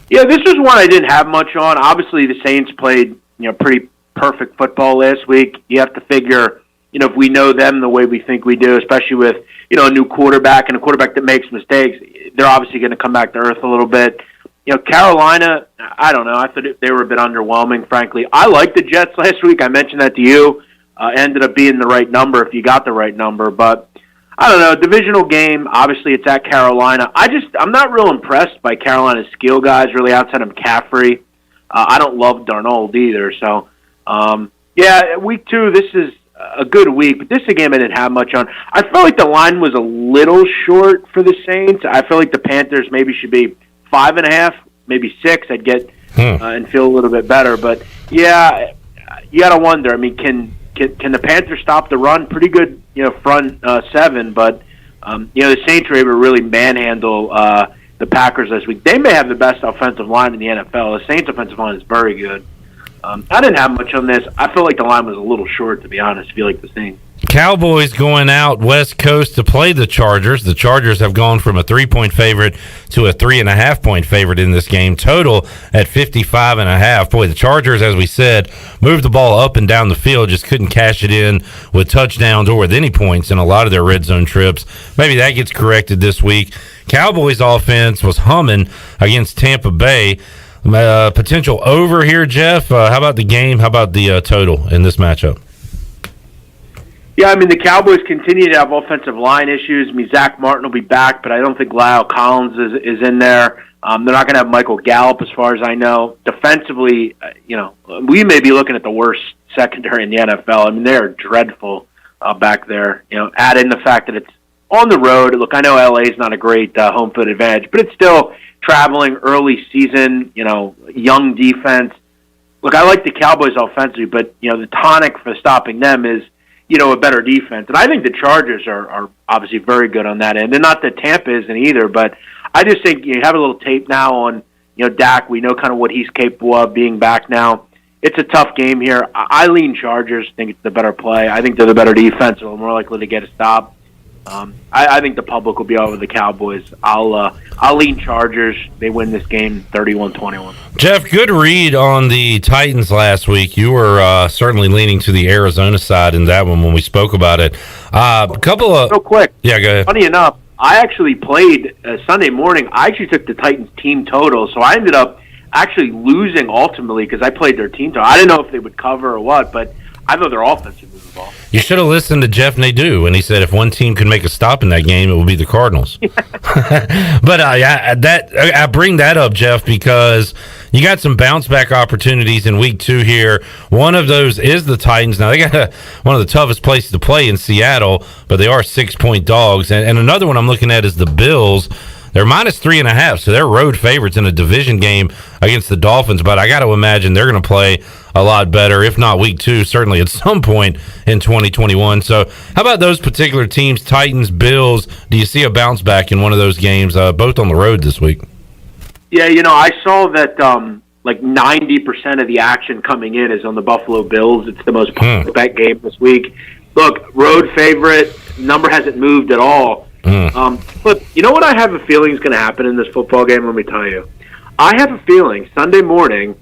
Speaker 1: Yeah, this was one I didn't have much on. Obviously, the Saints played pretty perfect football last week. You have to figure, if we know them the way we think we do, especially with a new quarterback and a quarterback that makes mistakes, they're obviously going to come back to earth a little bit. Carolina, I don't know. I thought they were a bit underwhelming, frankly. I liked the Jets last week. I mentioned that to you. Ended up being the right number if you got the right number. But, I don't know, divisional game, obviously it's at Carolina. I'm not real impressed by Carolina's skill guys, really, outside of McCaffrey. I don't love Darnold either. So, week 2, this is a good week. But this is a game I didn't have much on. I felt like the line was a little short for the Saints. I feel like the Panthers maybe should be 5.5, maybe 6. I'd get and feel a little bit better. But yeah, you got to wonder. I mean, can the Panthers stop the run? Pretty good, front 7. But the Saints were able to really manhandle the Packers this week. They may have the best offensive line in the NFL. The Saints' offensive line is very good. I didn't have much on this. I feel like the line was a little short, to be honest. I feel like the Saints.
Speaker 5: Cowboys going out West Coast to play the Chargers. The Chargers have gone from a 3-point favorite to a 3.5-point favorite in this game. Total at 55.5. Boy, the Chargers, as we said, moved the ball up and down the field, just couldn't cash it in with touchdowns or with any points in a lot of their red zone trips. Maybe that gets corrected this week. Cowboys offense was humming against Tampa Bay. Potential over here, Jeff. How about the game? How about the total in this matchup?
Speaker 1: Yeah, I mean, the Cowboys continue to have offensive line issues. I mean, Zach Martin will be back, but I don't think Lyle Collins is in there. They're not going to have Michael Gallup, as far as I know. Defensively, we may be looking at the worst secondary in the NFL. I mean, they are dreadful back there. Add in the fact that it's on the road. Look, I know LA is not a great home field advantage, but it's still traveling early season, young defense. Look, I like the Cowboys offensively, but, the tonic for stopping them is, a better defense. And I think the Chargers are obviously very good on that end. And not that Tampa isn't either, but I just think you have a little tape now on, Dak. We know kind of what he's capable of being back now. It's a tough game here. I lean Chargers. I think it's the better play. I think they're the better defense, a little more likely to get a stop. I think the public will be over the Cowboys. I'll lean Chargers. They win this game 31-21.
Speaker 5: Jeff, good read on the Titans last week. You were certainly leaning to the Arizona side in that one when we spoke about it. A couple of...
Speaker 1: Real quick.
Speaker 5: Yeah, go ahead.
Speaker 1: Funny enough, I actually played Sunday morning. I actually took the Titans team total, so I ended up actually losing ultimately because I played their team total. I didn't know if they would cover or what, but I thought their offense would move the ball.
Speaker 5: You should have listened to Jeff Nadu when he said if one team could make a stop in that game, it would be the Cardinals. But I bring that up, Jeff, because you got some bounce back opportunities in week 2 here. One of those is the Titans. Now, they got one of the toughest places to play in Seattle, but they are 6-point dogs. And another one I'm looking at is the Bills. They're minus 3.5, so they're road favorites in a division game against the Dolphins. But I got to imagine they're going to play a lot better, if not week 2, certainly at some point in 2021. So how about those particular teams, Titans, Bills? Do you see a bounce back in one of those games, both on the road this week?
Speaker 1: Yeah, I saw that like 90% of the action coming in is on the Buffalo Bills. It's the most popular bet game this week. Look, road favorite, number hasn't moved at all. But you know what I have a feeling is going to happen in this football game? Let me tell you. I have a feeling Sunday morning,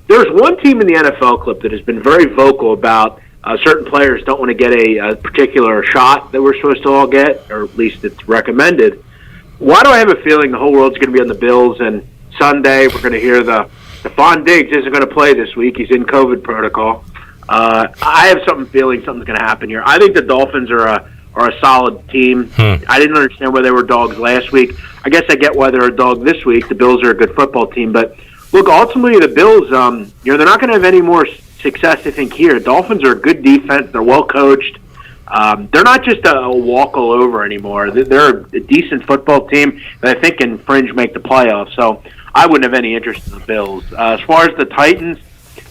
Speaker 1: there's one team in the NFL clip that has been very vocal about certain players don't want to get a particular shot that we're supposed to all get, or at least it's recommended. Why do I have a feeling the whole world's going to be on the Bills, and Sunday we're going to hear Stephon Diggs isn't going to play this week. He's in COVID protocol. I have feeling something's going to happen here. I think the Dolphins are a solid team. I didn't understand why they were dogs last week. I guess I get why they're a dog this week. The Bills are a good football team. But, look, ultimately the Bills, they're not going to have any more success, I think, here. Dolphins are a good defense. They're well coached. They're not just a walk all over anymore. They're a decent football team that I think can fringe make the playoffs. So I wouldn't have any interest in the Bills. As far as the Titans,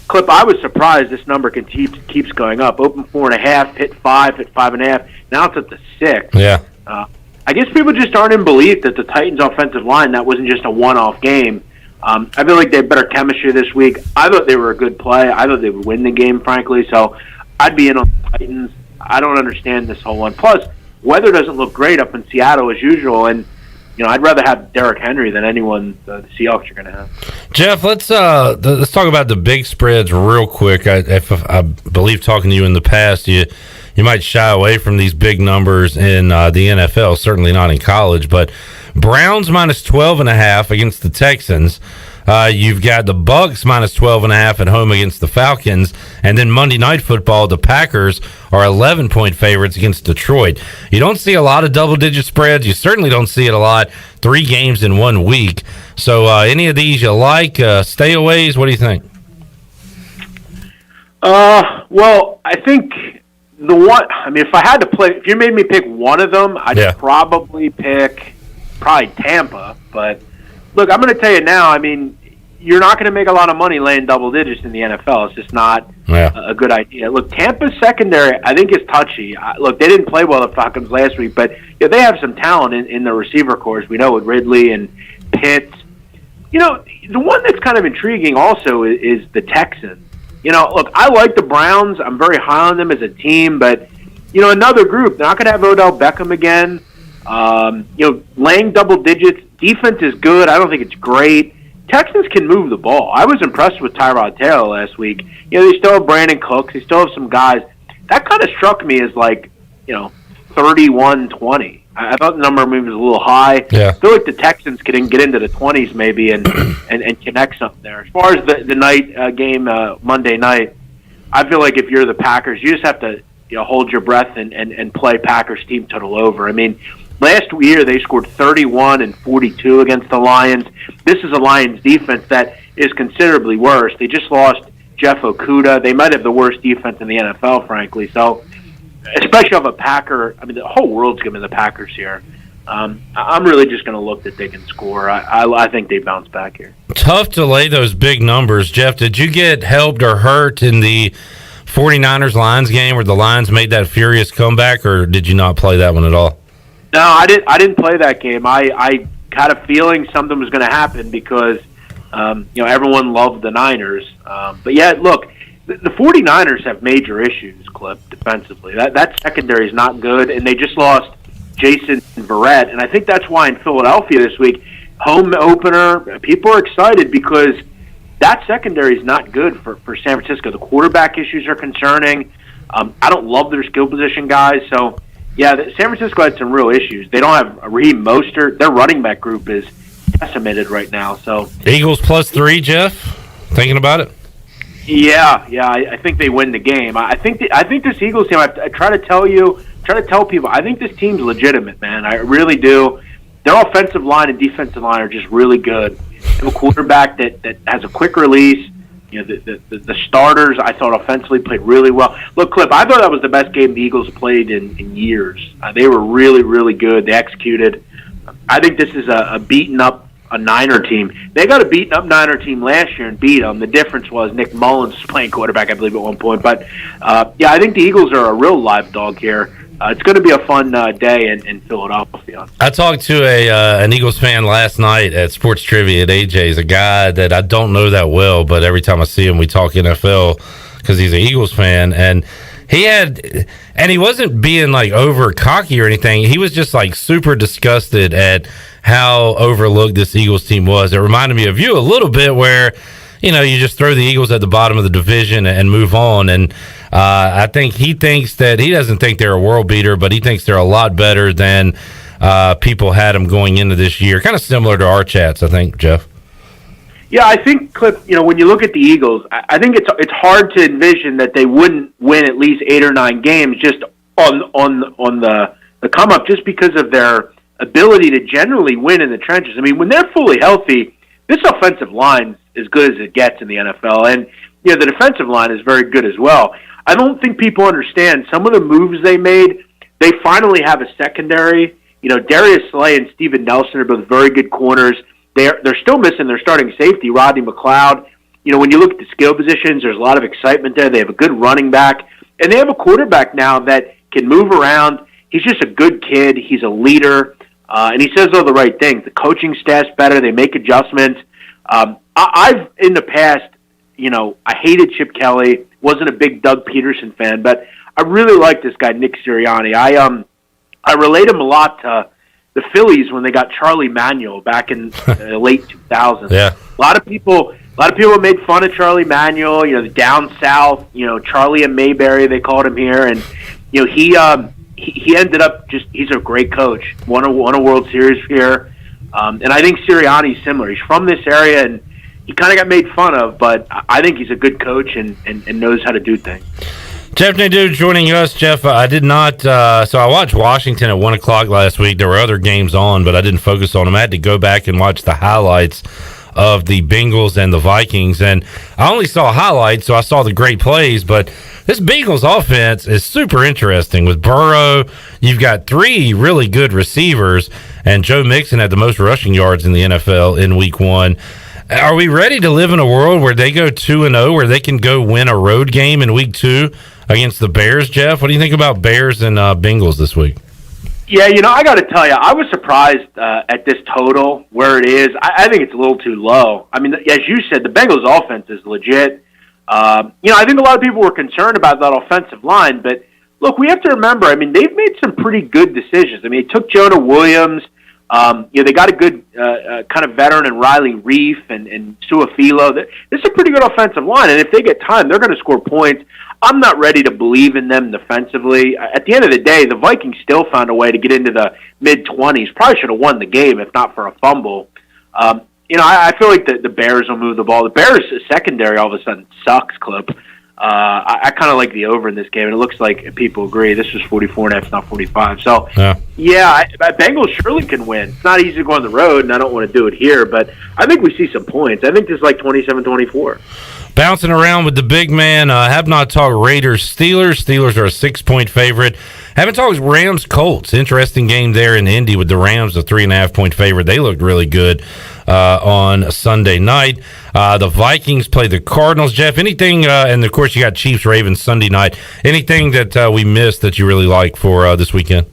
Speaker 1: Clip, I was surprised this number keeps going up. Open 4.5, hit 5, hit 5.5. Now it's up to 6.
Speaker 5: Yeah.
Speaker 1: I guess people just aren't in belief that the Titans' offensive line, that wasn't just a one-off game. I feel like they had better chemistry this week. I thought they were a good play. I thought they would win the game, frankly. So I'd be in on the Titans. I don't understand this whole one. Plus, weather doesn't look great up in Seattle as usual, and I'd rather have Derrick Henry than anyone the Seahawks are going to have.
Speaker 5: Jeff, let's talk about the big spreads real quick. I believe talking to you in the past, you might shy away from these big numbers in the NFL, certainly not in college, but Browns minus 12.5 against the Texans. You've got the Bucks minus 12.5 at home against the Falcons. And then Monday Night Football, the Packers are 11-point favorites against Detroit. You don't see a lot of double-digit spreads. You certainly don't see it a lot. 3 games in 1 week. So any of these you like? Stayaways? What do you think?
Speaker 1: Well, I think the one, if I had to if you made me pick one of them, I'd probably pick Tampa. But look, I'm going to tell you now, you're not going to make a lot of money laying double digits in the NFL. It's just not a good idea. Look, Tampa's secondary, I think, is touchy. Look, they didn't play well, the Falcons, last week, but they have some talent in the receiver corps. We know with Ridley and Pitts. The one that's kind of intriguing also is the Texans. Look, I like the Browns. I'm very high on them as a team, but, another group, they're not going to have Odell Beckham again. Laying double digits, defense is good. I don't think it's great. Texans can move the ball. I was impressed with Tyrod Taylor last week. They still have Brandon Cooks. They still have some guys. That kind of struck me as 31-20. I thought the number maybe was a little high.
Speaker 5: Yeah.
Speaker 1: I feel like the Texans can get into the 20s maybe and connect something there. As far as the night game, Monday night, I feel like if you're the Packers, you just have to hold your breath and play Packers team total over. Last year they scored 31 and 42 against the Lions. This is a Lions defense that is considerably worse. They just lost Jeff Okudah. They might have the worst defense in the NFL, frankly. So, especially of a Packer, the whole world's giving the Packers here. I'm really just going to look that they can score. I think they bounce back here.
Speaker 5: Tough to lay those big numbers. Jeff, did you get helped or hurt in the 49ers-Lions game where the Lions made that furious comeback, or did you not play that one at all?
Speaker 1: No, I didn't play that game. I had a feeling something was going to happen because everyone loved the Niners. But yeah, look, the 49ers have major issues, Clip, defensively. That secondary is not good, and they just lost Jason Verrett, and I think that's why in Philadelphia this week, home opener, people are excited because that secondary is not good for San Francisco. The quarterback issues are concerning. I don't love their skill position guys, so yeah, San Francisco had some real issues. They don't have Raheem Mostert. Their running back group is decimated right now. So
Speaker 5: Eagles +3, Jeff. Thinking about it?
Speaker 1: Yeah. I think they win the game. I think this Eagles team. I try to tell people. I think this team's legitimate, man. I really do. Their offensive line and defensive line are just really good. They have a quarterback that has a quick release. The starters, I thought offensively played really well. Look, Clip, I thought that was the best game the Eagles played in years. They were really, really good. They executed. I think this is a beaten up Niner team. They got a beaten up Niner team last year and beat them. The difference was Nick Mullins was playing quarterback, I believe, at one point. But I think the Eagles are a real live dog here. It's going to be a fun day in Philadelphia.
Speaker 5: I talked to an Eagles fan last night at Sports Trivia at AJ's, a guy that I don't know that well, but every time I see him, we talk NFL because he's an Eagles fan. And he wasn't being over cocky or anything. He was just super disgusted at how overlooked this Eagles team was. It reminded me of you a little bit where, you just throw the Eagles at the bottom of the division and move on. And I think he doesn't think they're a world beater, but he thinks they're a lot better than people had them going into this year. Kind of similar to our chats, I think, Jeff.
Speaker 1: Yeah, I think, Clip, when you look at the Eagles, I think it's hard to envision that they wouldn't win at least 8 or 9 games just on the come up, just because of their ability to generally win in the trenches. When they're fully healthy, this offensive line's as good as it gets in the NFL, and the defensive line is very good as well. I don't think people understand some of the moves they made. They finally have a secondary. You know, Darius Slay and Steven Nelson are both very good corners. They're still missing their starting safety, Rodney McLeod. You know, when you look at the skill positions, there's a lot of excitement there. They have a good running back, and they have a quarterback now that can move around. He's just a good kid. He's a leader, and he says all the right things. The coaching staff's better. They make adjustments. I've, in the past, you know, I hated Chip Kelly, wasn't a big Doug Peterson fan, but I really like this guy, Nick Sirianni. I relate him a lot to the Phillies when they got Charlie Manuel back in the late 2000s.
Speaker 5: Yeah.
Speaker 1: A lot of people made fun of Charlie Manuel, you know, the down south, you know, Charlie and Mayberry, they called him here. And, you know, he ended up he's a great coach, won a World Series here. And I think Sirianni's similar. He's from this area, and he kind of got made fun of, but I think he's a good coach and knows how to do things.
Speaker 5: Jeff Nadu joining us. Jeff, I did not, so I watched Washington at 1 o'clock last week. There were other games on, but I didn't focus on them. I had to go back and watch the highlights of the Bengals and the Vikings, and I only saw highlights, so I saw the great plays, but this Bengals offense is super interesting. With Burrow, you've got 3 really good receivers, and Joe Mixon had the most rushing yards in the NFL in Week 1. Are we ready to live in a world where they go 2-0, where they can go win a road game in Week 2 against the Bears, Jeff? What do you think about Bears and Bengals this week?
Speaker 1: Yeah, you know, I got to tell you, I was surprised at this total where it is. I think it's a little too low. I mean, as you said, the Bengals' offense is legit. You know, I think a lot of people were concerned about that offensive line, but look, we have to remember, I mean, they've made some pretty good decisions. I mean, they took Jonah Williams. You know, they got a good kind of veteran in Riley Reef and Suafilo. This is a pretty good offensive line, and if they get time, they're going to score points. I'm not ready to believe in them defensively. At the end of the day, the Vikings still found a way to get into the mid-20s. Probably should have won the game if not for a fumble. You know, I feel like the Bears will move the ball. The Bears' secondary all of a sudden sucks, Clip. I kind of like the over in this game, and it looks like people agree. This was 44.5, not 45. So, yeah, Bengals surely can win. It's not easy to go on the road, and I don't want to do it here, but I think we see some points. I think this is like 27-24.
Speaker 5: Bouncing around with the big man. Have not talked Raiders Steelers. Steelers are a 6-point favorite. Haven't talked Rams Colts. Interesting game there in Indy with the Rams, a 3.5-point favorite. They looked really good on Sunday night. The Vikings play the Cardinals. Jeff, anything, and of course you got Chiefs Ravens Sunday night. Anything that we missed that you really like for this weekend?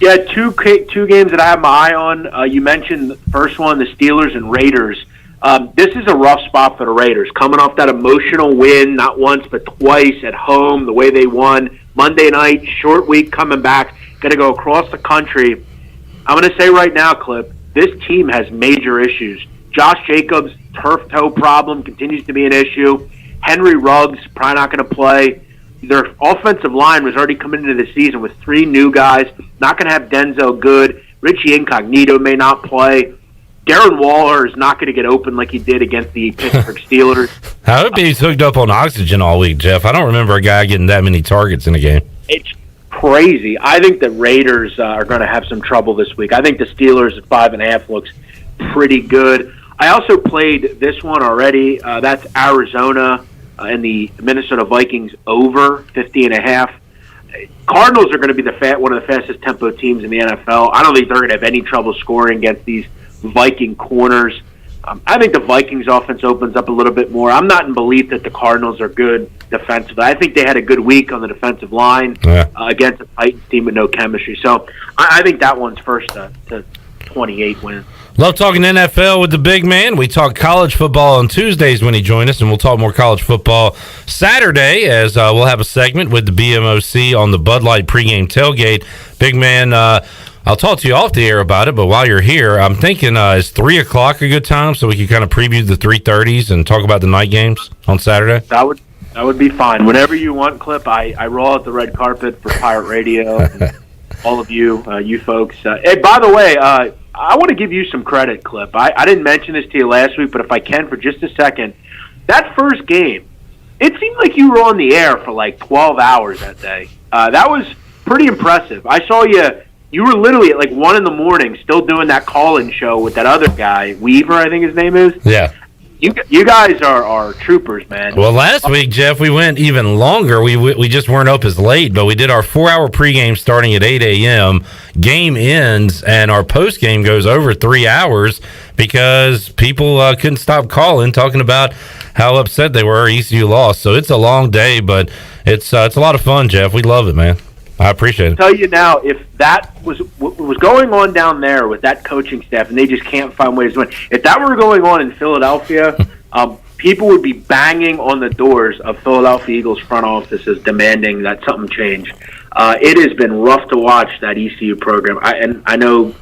Speaker 1: Yeah, two games that I have my eye on. You mentioned the first one, the Steelers and Raiders. This is a rough spot for the Raiders, coming off that emotional win, not once but twice at home, the way they won Monday night, short week coming back, going to go across the country. I'm going to say right now, Clip, this team has major issues. Josh Jacobs' turf toe problem continues to be an issue. Henry Ruggs probably not going to play. Their offensive line was already coming into the season with 3 new guys, not going to have Denzel Good. Richie Incognito may not play. Darren Waller is not going to get open like he did against the Pittsburgh Steelers.
Speaker 5: I hope he's hooked up on oxygen all week, Jeff. I don't remember a guy getting that many targets in a game.
Speaker 1: It's crazy. I think the Raiders are going to have some trouble this week. I think the Steelers at 5.5 looks pretty good. I also played this one already. That's Arizona and the Minnesota Vikings over 50.5. Cardinals are going to be one of the fastest tempo teams in the NFL. I don't think they're going to have any trouble scoring against these Viking corners. I think the Vikings offense opens up a little bit more. I'm not in belief that the Cardinals are good defensively. I think they had a good week on the defensive line against a Titans team with no chemistry. So I think that one's first to 28 wins.
Speaker 5: Love talking NFL with the big man. We talk college football on Tuesdays when he joins us, and we'll talk more college football Saturday as we'll have a segment with the BMOC on the Bud Light pregame tailgate. Big man, I'll talk to you off the air about it, but while you're here, I'm thinking is 3 o'clock a good time so we can kind of preview the 3:30s and talk about the night games on Saturday?
Speaker 1: That would be fine. Whenever you want, Clip, I roll out the red carpet for Pirate Radio and all of you, you folks. Hey, by the way, I want to give you some credit, Clip. I didn't mention this to you last week, but if I can for just a second, that first game, it seemed like you were on the air for like 12 hours that day. That was pretty impressive. I saw you. You were literally at like 1 a.m. still doing that call-in show with that other guy, Weaver, I think his name is.
Speaker 5: Yeah.
Speaker 1: You guys are troopers, man.
Speaker 5: Well, last week, Jeff, we went even longer. We just weren't up as late, but we did our 4-hour pregame starting at 8 a.m. Game ends, and our postgame goes over 3 hours because people couldn't stop calling, talking about how upset they were ECU lost. So it's a long day, but it's a lot of fun, Jeff. We love it, man. I appreciate it.
Speaker 1: I'll tell you now, if that was what was going on down there with that coaching staff, and they just can't find ways to win, if that were going on in Philadelphia, people would be banging on the doors of Philadelphia Eagles front offices demanding that something change. It has been rough to watch that ECU program. I know,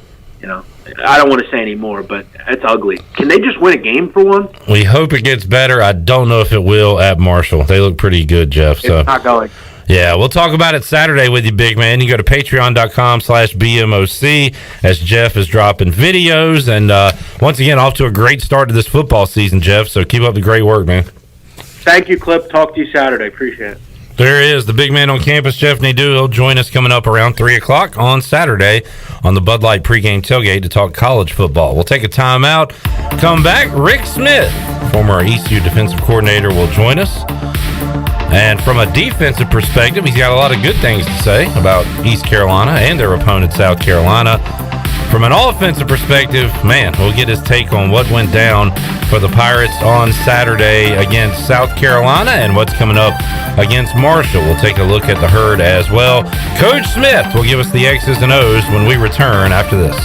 Speaker 1: I don't want to say any more, but it's ugly. Can they just win a game for once?
Speaker 5: We hope it gets better. I don't know if it will at Marshall. They look pretty good, Jeff. So.
Speaker 1: It's not going.
Speaker 5: Yeah, we'll talk about it Saturday with you, big man. You go to patreon.com/BMOC as Jeff is dropping videos. And once again, off to a great start to this football season, Jeff. So keep up the great work, man.
Speaker 1: Thank you, Clip. Talk to you Saturday. Appreciate it.
Speaker 5: There is the big man on campus, Jeff Nadu. He'll join us coming up around 3 o'clock on Saturday on the Bud Light pregame tailgate to talk college football. We'll take a timeout. Come back. Rick Smith, former ECU defensive coordinator, will join us. And from a defensive perspective, he's got a lot of good things to say about East Carolina and their opponent, South Carolina. From an offensive perspective, man, we'll get his take on what went down for the Pirates on Saturday against South Carolina and what's coming up against Marshall. We'll take a look at the herd as well. Coach Smith will give us the X's and O's when we return after this.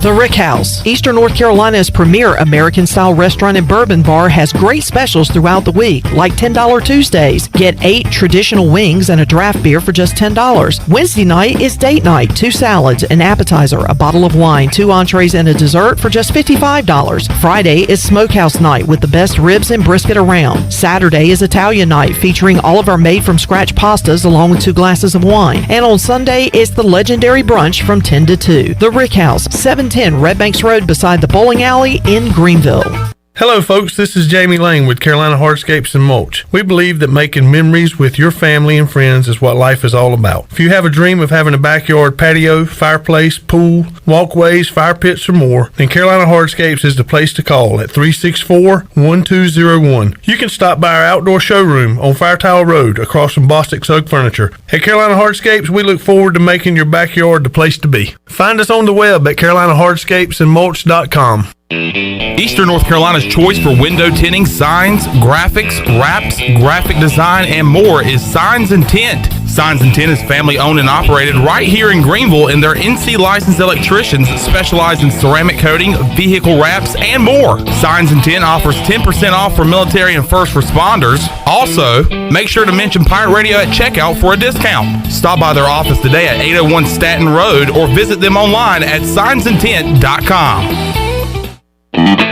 Speaker 11: The Rick House, Eastern North Carolina's premier American-style restaurant and bourbon bar, has great specials throughout the week, like $10 Tuesdays. Get 8 traditional wings and a draft beer for just $10. Wednesday night is date night, 2 salads, an appetizer, a bottle of wine, 2 entrees, and a dessert for just $55. Friday is smokehouse night with the best ribs and brisket around. Saturday is Italian night, featuring all of our made-from-scratch pastas along with 2 glasses of wine. And on Sunday is the legendary brunch from 10 to 2. The Rick House, 710 Red Banks Road beside the bowling alley in Greenville.
Speaker 2: Hello folks, this is Jamie Lane with Carolina Hardscapes and Mulch. We believe that making memories with your family and friends is what life is all about. If you have a dream of having a backyard patio, fireplace, pool, walkways, fire pits, or more, then Carolina Hardscapes is the place to call at 364-1201. You can stop by our outdoor showroom on Fire Tower Road across from Bostic Sugg Furniture. At Carolina Hardscapes, we look forward to making your backyard the place to be. Find us on the web at carolinahardscapesandmulch.com.
Speaker 15: Eastern North Carolina's choice for window tinting, signs, graphics, wraps, graphic design, and more is Signs and Tint. Signs and Tint is family owned and operated right here in Greenville, and their NC licensed electricians specialize in ceramic coating, vehicle wraps, and more. Signs and Tint offers 10% off for military and first responders. Also, make sure to mention Pirate Radio at checkout for a discount. Stop by their office today at 801 Staten Road or visit them online at signsandtint.com.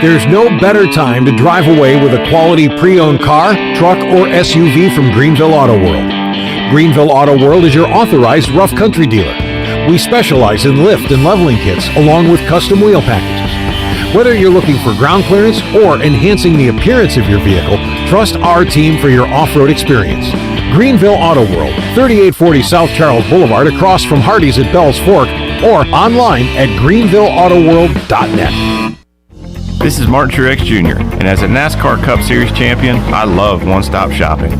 Speaker 3: There's no better time to drive away with a quality pre-owned car, truck, or SUV from Greenville Auto World. Greenville Auto World is your authorized rough country dealer. We specialize in lift and leveling kits along with custom wheel packages. Whether you're looking for ground clearance or enhancing the appearance of your vehicle, trust our team for your off-road experience. Greenville Auto World, 3840 South Charles Boulevard across from Hardee's at Bell's Fork, or online at greenvilleautoworld.net.
Speaker 17: This is Martin Truex Jr., and as a NASCAR Cup Series champion, I love one-stop shopping.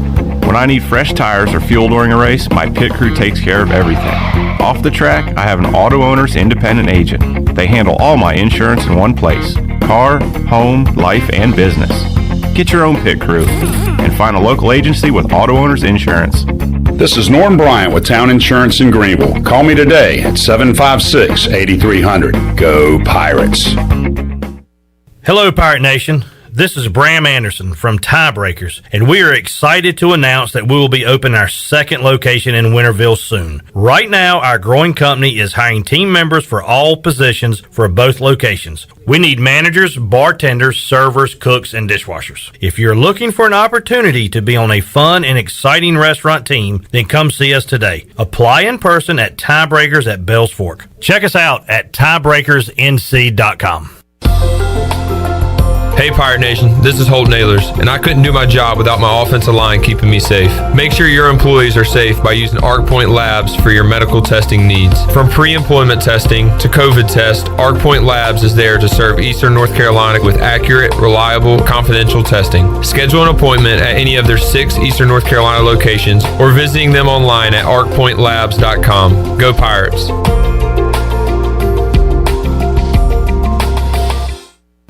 Speaker 17: When I need fresh tires or fuel during a race, my pit crew takes care of everything. Off the track, I have an auto owner's independent agent. They handle all my insurance in one place: car, home, life, and business. Get your own pit crew and find a local agency with auto owner's insurance.
Speaker 18: This is Norm Bryant with Town Insurance in Greenville. Call me today at 756-8300. Go Pirates.
Speaker 19: Hello, Pirate Nation. This is Bram Anderson from Tiebreakers, and we are excited to announce that we will be opening our second location in Winterville soon. Right now, our growing company is hiring team members for all positions for both locations. We need managers, bartenders, servers, cooks, and dishwashers. If you're looking for an opportunity to be on a fun and exciting restaurant team, then come see us today. Apply in person at Tiebreakers at Bells Fork. Check us out at tiebreakersnc.com.
Speaker 4: Hey Pirate Nation, this is Holt Nailers, and I couldn't do my job without my offensive line keeping me safe. Make sure your employees are safe by using ArcPoint Labs for your medical testing needs. From pre-employment testing to COVID test, ArcPoint Labs is there to serve Eastern North Carolina with accurate, reliable, confidential testing. Schedule an appointment at any of their 6 Eastern North Carolina locations or visiting them online at arcpointlabs.com. Go Pirates!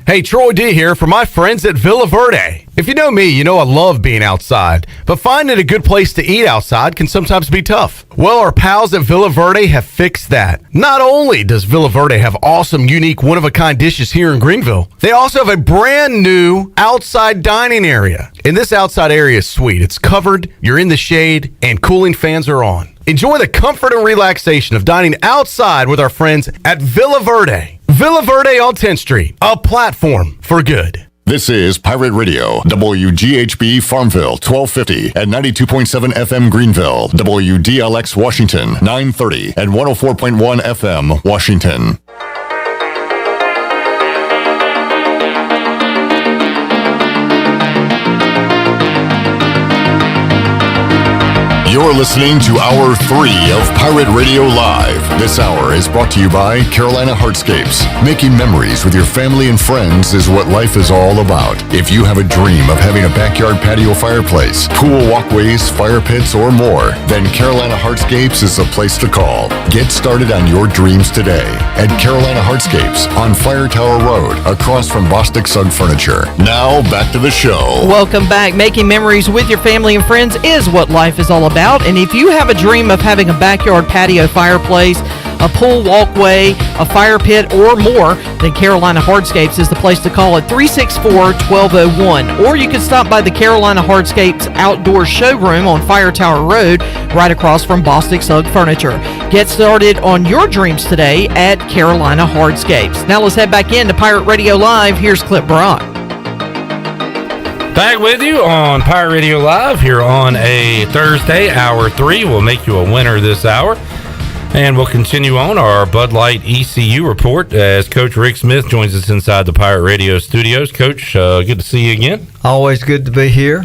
Speaker 16: Hey, Troy D here for my friends at Villa Verde. If you know me, you know I love being outside, but finding a good place to eat outside can sometimes be tough. Well, our pals at Villa Verde have fixed that. Not only does Villa Verde have awesome, unique, one-of-a-kind dishes here in Greenville, they also have a brand new outside dining area. And this outside area is sweet. It's covered, you're in the shade, and cooling fans are on. Enjoy the comfort and relaxation of dining outside with our friends at Villa Verde. Villa Verde on 10th Street, a platform for good.
Speaker 12: This is Pirate Radio, WGHB Farmville, 1250 and 92.7 FM Greenville, WDLX Washington, 930 and 104.1 FM Washington. You're listening to Hour 3 of Pirate Radio Live. This hour is brought to you by Carolina Hardscapes. Making memories with your family and friends is what life is all about. If you have a dream of having a backyard patio fireplace, pool walkways, fire pits, or more, then Carolina Hardscapes is the place to call. Get started on your dreams today at Carolina Hardscapes on Fire Tower Road, across from Bostic Sugg Furniture. Now, back to the show.
Speaker 11: Welcome back. Making memories with your family and friends is what life is all about. And if you have a dream of having a backyard patio fireplace, a pool walkway, a fire pit, or more, then Carolina Hardscapes is the place to call at 364-1201. Or you can stop by the Carolina Hardscapes Outdoor Showroom on Fire Tower Road, right across from Bostic Sugg Furniture. Get started on your dreams today at Carolina Hardscapes. Now let's head back into Pirate Radio Live. Here's Clip Brock.
Speaker 5: Back with you on Pirate Radio Live here on a Thursday, Hour 3. We'll make you a winner this hour. And we'll continue on our Bud Light ECU report as Coach Rick Smith joins us inside the Pirate Radio studios. Coach, good to see you again.
Speaker 9: Always good to be here.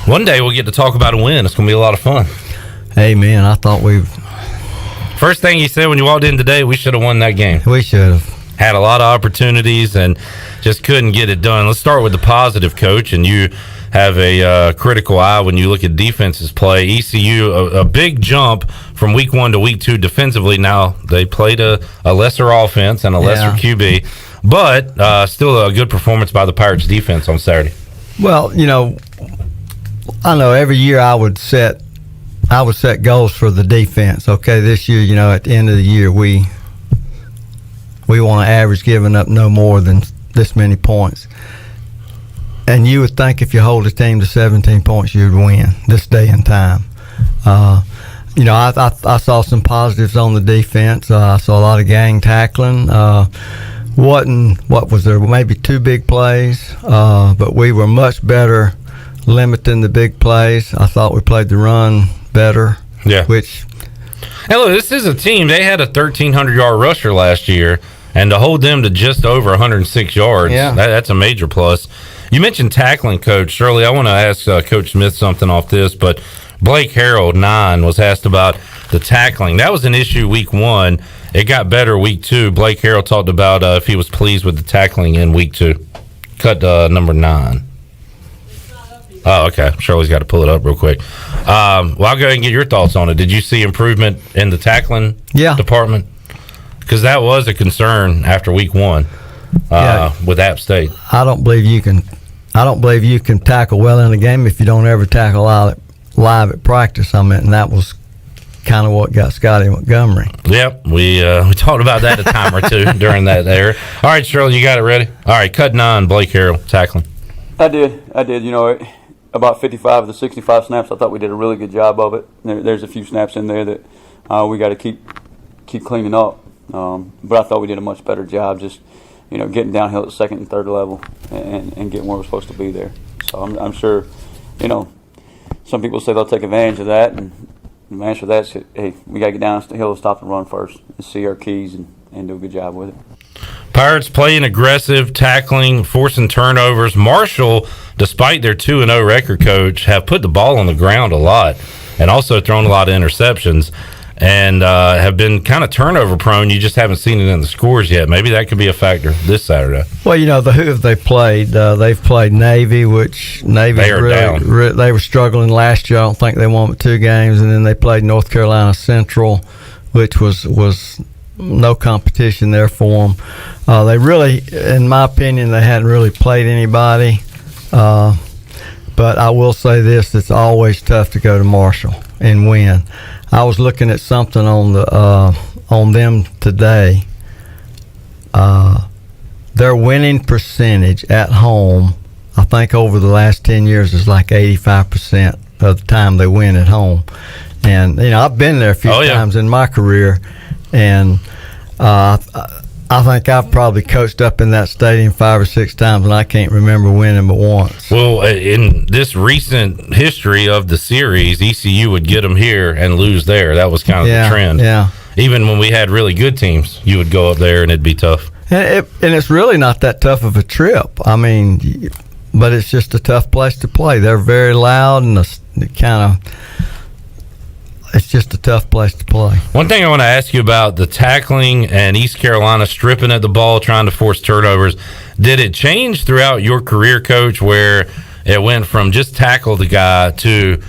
Speaker 5: One day we'll get to talk about a win. It's going to be a lot of fun.
Speaker 9: Hey, man, I thought
Speaker 5: First thing you said when you walked in today, we should have won that game.
Speaker 9: We should have.
Speaker 5: Had a lot of opportunities and just couldn't get it done. Let's start with the positive, Coach, and you have a critical eye when you look at defenses play. ECU, a big jump from week 1 to week 2 defensively. Now, they played a lesser offense and a lesser QB, but still a good performance by the Pirates defense on Saturday.
Speaker 9: Well, you know, I know every year I would set goals for the defense. Okay, this year, you know, at the end of the year, we want to average giving up no more than this many points. And you would think if you hold a team to 17 points, you'd win this day and time. You know, I saw some positives on the defense. I saw a lot of gang tackling. What was there? Maybe 2 big plays, but we were much better limiting the big plays. I thought we played the run better.
Speaker 5: Yeah.
Speaker 9: Which.
Speaker 5: Hey, look, this is a team. They had a 1,300-yard rusher last year, and to hold them to just over 106 yards, that's a major plus. You mentioned tackling, Coach. Shirley, I want to ask Coach Smith something off this, but Blake Harrell, 9, was asked about the tackling. That was an issue week 1. It got better week 2. Blake Harrell talked about if he was pleased with the tackling in week 2. Cut number 9. Oh, okay. Shirley's got to pull it up real quick. Well, I'll go ahead and get your thoughts on it. Did you see improvement in the tackling department? Because that was a concern after week 1 with App State.
Speaker 9: I don't believe you can tackle well in a game if you don't ever tackle live at practice. I mean, and that was kind of what got Scotty Montgomery.
Speaker 5: Yep, we talked about that a time or two during that era. All right, Shirley, you got it ready? All right, cut 9, Blake Harrell, tackling.
Speaker 20: I did. You know, about 55 of the 65 snaps, I thought we did a really good job of it. There's a few snaps in there that we got to keep cleaning up. But I thought we did a much better job just, you know, getting downhill at second and third level and getting where we're supposed to be there. So I'm sure, you know, some people say they'll take advantage of that, and the answer to that is, hey, we got to get down the hill and stop the run first and see our keys and do a good job with it.
Speaker 19: Pirates playing aggressive, tackling, forcing turnovers. Marshall, despite their 2-0 record, coach, have put the ball on the ground a lot and also thrown a lot of interceptions and have been kind of turnover prone. You just haven't seen it in the scores yet. Maybe that could be a factor this Saturday.
Speaker 9: Well, who have they played? They've played Navy, which Navy
Speaker 19: they are down.
Speaker 9: They were struggling last year. I don't think they won but 2 games, and then they played North Carolina Central, which was no competition there for them. They really, in my opinion, they hadn't really played anybody. But I will say this: it's always tough to go to Marshall and win. I was looking at something on them today. Their winning percentage at home, I think over the last 10 years, is like 85% of the time they win at home. And I've been there a few times in my career, and I think I've probably coached up in that stadium 5 or 6 times, and I can't remember winning but once.
Speaker 19: Well, in this recent history of the series, ECU would get them here and lose there. That was kind of the trend.
Speaker 9: Yeah.
Speaker 19: Even when we had really good teams, you would go up there and it'd be tough.
Speaker 9: And it's really not that tough of a trip. I mean, but it's just a tough place to play. They're very loud, and it's just a tough place to play.
Speaker 19: One thing I want to ask you about the tackling and East Carolina stripping at the ball, trying to force turnovers. Did it change throughout your career, Coach, where it went from just tackle the guy to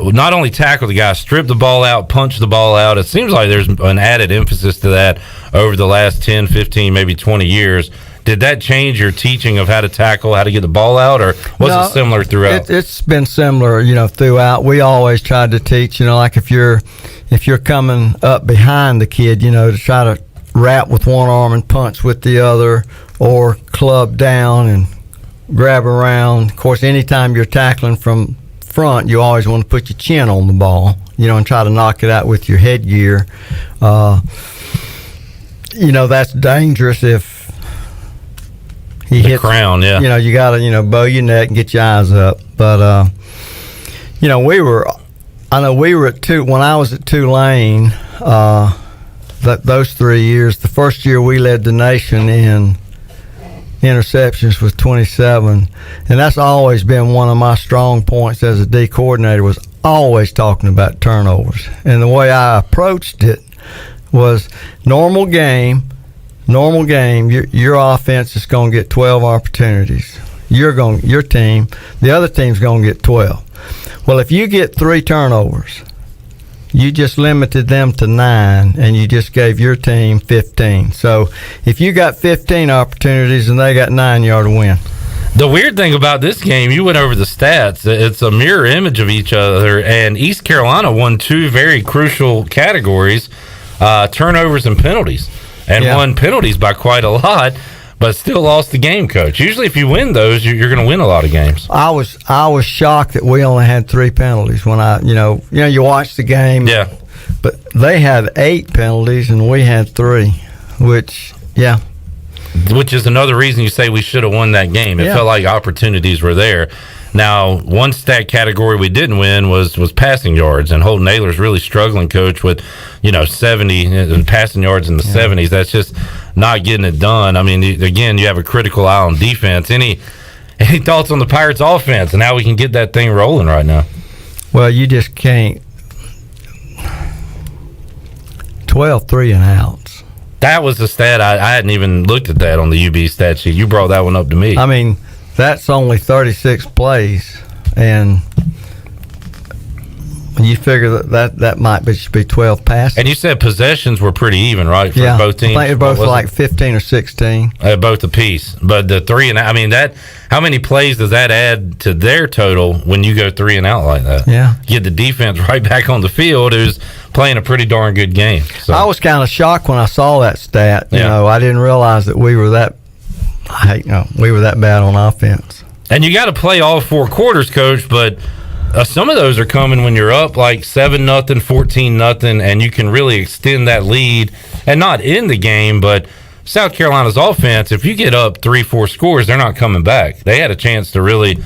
Speaker 19: not only tackle the guy, strip the ball out, punch the ball out? It seems like there's an added emphasis to that over the last 10, 15, maybe 20 years. Did that change your teaching of how to tackle, how to get the ball out, or was it similar throughout?
Speaker 9: It's been similar, throughout. We always tried to teach, like if you're coming up behind the kid, to try to wrap with one arm and punch with the other, or club down and grab around. Of course, anytime you're tackling from front, you always want to put your chin on the ball, and try to knock it out with your headgear. That's dangerous if he hits
Speaker 19: the crown. Yeah,
Speaker 9: you got to bow your neck and get your eyes up. But we were at when I was at Tulane. Those 3 years, the first year we led the nation in interceptions with 27, and that's always been one of my strong points as a D coordinator, was always talking about turnovers. And the way I approached it was normal game, your offense is going to get 12 opportunities. Your team, the other team's going to get 12. Well, if you get 3 turnovers, you just limited them to 9, and you just gave your team 15. So if you got 15 opportunities and they got 9, you ought to win.
Speaker 19: The weird thing about this game, you went over the stats. It's a mirror image of each other, and East Carolina won 2 very crucial categories, turnovers and penalties, and won penalties by quite a lot, but still lost the game, Coach. Usually if you win those, you're going to win a lot of games.
Speaker 9: I was shocked that we only had 3 penalties when you watch the game.
Speaker 19: Yeah.
Speaker 9: But they had 8 penalties and we had 3, which
Speaker 19: is another reason you say we should have won that game. It felt like opportunities were there. Now, one stat category we didn't win was passing yards, and Holton Naylor's really struggling, Coach, with 70 and passing yards in the 70s. That's just not getting it done. I mean, again, you have a critical eye on defense. Any thoughts on the Pirates' offense and how we can get that thing rolling right now?
Speaker 9: Well, you just can't. 12 3-and-outs.
Speaker 19: That was the stat. I hadn't even looked at that on the UB stat sheet. You brought that one up to me.
Speaker 9: I mean, that's only 36 plays, and you figure that might just be 12 passes.
Speaker 19: And you said possessions were pretty even, right, for both teams?
Speaker 9: I think they're both like 15 or 16.
Speaker 19: Both apiece. But the 3-and-out, I mean, how many plays does that add to their total when you go 3-and-out like that?
Speaker 9: Yeah.
Speaker 19: You get the defense right back on the field, who's playing a pretty darn good game. So.
Speaker 9: I was kind of shocked when I saw that stat. I didn't realize that we were that bad on offense.
Speaker 19: And you got to play all 4 quarters, Coach, but some of those are coming when you're up like 7-0, 14-0, and you can really extend that lead and not end the game. But South Carolina's offense, if you get up 3-4 scores, they're not coming back. They had a chance to really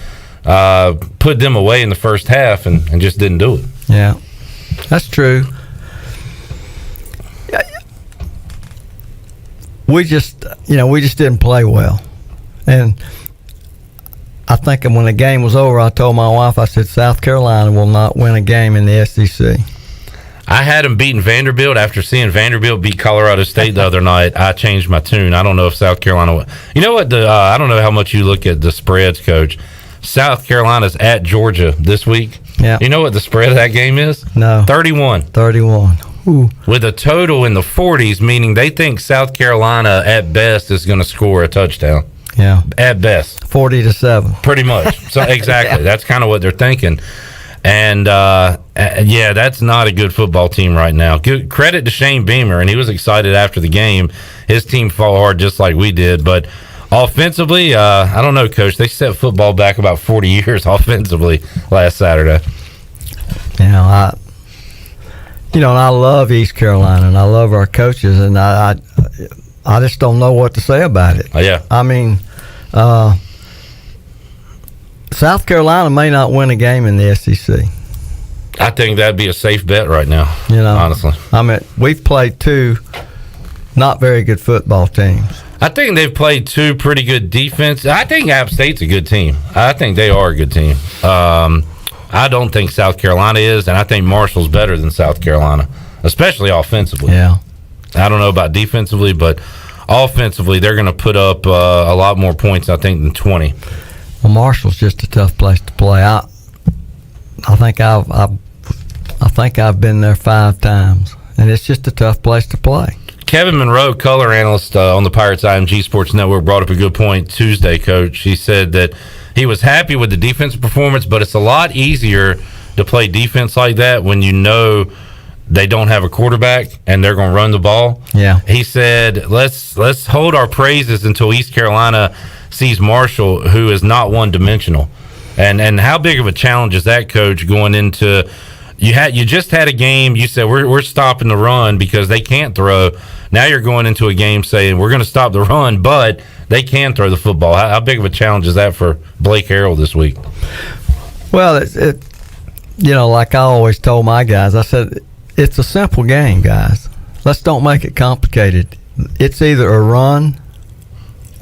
Speaker 19: put them away in the first half and just didn't do it.
Speaker 9: Yeah, that's true. we just didn't play well. And I think when the game was over, I told my wife, I said, South Carolina will not win a game in the SEC.
Speaker 19: I had them beating Vanderbilt after seeing Vanderbilt beat Colorado State the other night. I changed my tune. I don't know if South Carolina. You know what? I don't know how much you look at the spreads, Coach. South Carolina's at Georgia this week.
Speaker 9: Yeah.
Speaker 19: You know what the spread of that game is?
Speaker 9: No.
Speaker 19: 31.
Speaker 9: 31. Ooh.
Speaker 19: With a total in the 40s, meaning they think South Carolina at best is going to score a touchdown.
Speaker 9: Yeah.
Speaker 19: At best.
Speaker 9: 40-7.
Speaker 19: Pretty much. So exactly. That's kind of what they're thinking. And yeah, that's not a good football team right now. Good credit to Shane Beamer, and he was excited after the game. His team fought hard just like we did, but offensively, I don't know, Coach. They set football back about 40 years offensively last Saturday.
Speaker 9: I love East Carolina, and I love our coaches, and I just don't know what to say about it.
Speaker 19: Oh, yeah.
Speaker 9: I mean, South Carolina may not win a game in the SEC.
Speaker 19: I think that'd be a safe bet right now, honestly.
Speaker 9: I mean, we've played two not very good football teams.
Speaker 19: I think they've played two pretty good defense. I think App State's a good team. I think they are a good team. I don't think South Carolina is, and I think Marshall's better than South Carolina, especially offensively.
Speaker 9: Yeah.
Speaker 19: I don't know about defensively, but offensively, they're going to put up a lot more points, I think, than 20.
Speaker 9: Well, Marshall's just a tough place to play. I think I've been there 5 times, and it's just a tough place to play.
Speaker 19: Kevin Monroe, color analyst on the Pirates IMG Sports Network, brought up a good point Tuesday, Coach. He said that he was happy with the defensive performance, but it's a lot easier to play defense like that when you know they don't have a quarterback and they're going to run the ball.
Speaker 9: Yeah.
Speaker 19: He said, let's hold our praises until East Carolina sees Marshall, who is not one-dimensional. And how big of a challenge is that, Coach, going into you just had a game, you said we're stopping the run because they can't throw. Now you're going into a game saying we're going to stop the run, but they can throw the football. How big of a challenge is that for Blake Harrell this week?
Speaker 9: Well, like I always told my guys, I said, it's a simple game, guys. Let's don't make it complicated. It's either a run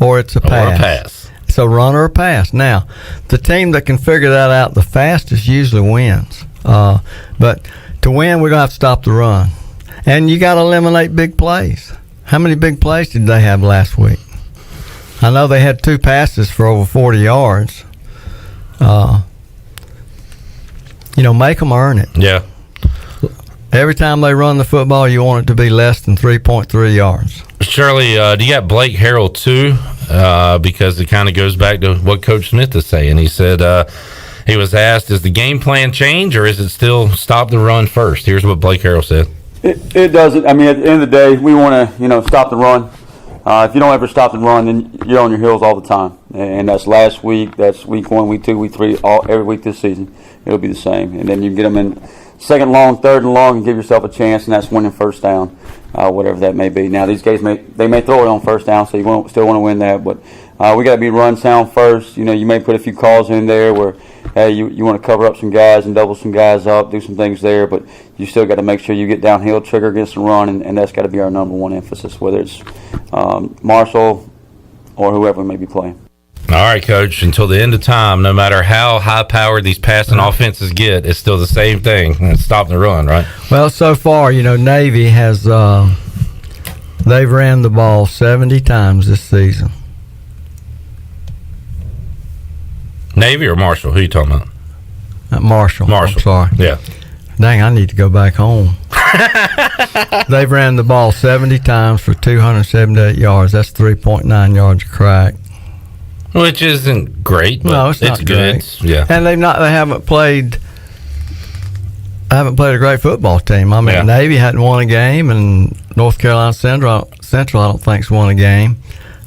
Speaker 9: or it's a pass.
Speaker 19: Or a pass.
Speaker 9: It's a run or a pass. Now, the team that can figure that out the fastest usually wins. But to win, we're going to have to stop the run. And you got to eliminate big plays. How many big plays did they have last week? I know they had 2 passes for over 40 yards. Make them earn it.
Speaker 19: Yeah.
Speaker 9: Every time they run the football, you want it to be less than 3.3 yards.
Speaker 19: Shirley, do you got Blake Harrell too? Because it kind of goes back to what Coach Smith is saying. He said he was asked, does the game plan change or is it still stop the run first? Here's what Blake Harrell said.
Speaker 20: It doesn't. I mean, at the end of the day, we want to, stop the run. If you don't ever stop the run, then you're on your heels all the time. And that's last week, that's week 1, week 2, week 3, every week this season. It'll be the same. And then you get them in second long, third and long, and give yourself a chance, and that's winning first down, whatever that may be. Now, these guys may throw it on first down, so you still want to win that. But we got to be run sound first. You may put a few calls in there where, hey, you want to cover up some guys and double some guys up, do some things there, but you still got to make sure you get downhill, trigger against the run, and that's got to be our number one emphasis, whether it's Marshall or whoever may be playing.
Speaker 19: All right, Coach, until the end of time, no matter how high-powered these passing offenses get, it's still the same thing. It's stopping the run, right?
Speaker 9: Well, so far, Navy has they've ran the ball 70 times this season.
Speaker 19: Navy or Marshall? Who are you talking about?
Speaker 9: Marshall. I'm sorry.
Speaker 19: Yeah.
Speaker 9: Dang, I need to go back home. They've ran the ball 70 times for 278 yards. That's 3.9 yards a crack.
Speaker 19: Which isn't great, but
Speaker 9: no, it's not
Speaker 19: good.
Speaker 9: Great.
Speaker 19: Yeah.
Speaker 9: And they haven't played a great football team. I mean, Navy hadn't won a game, and North Carolina Central I don't think's won a game.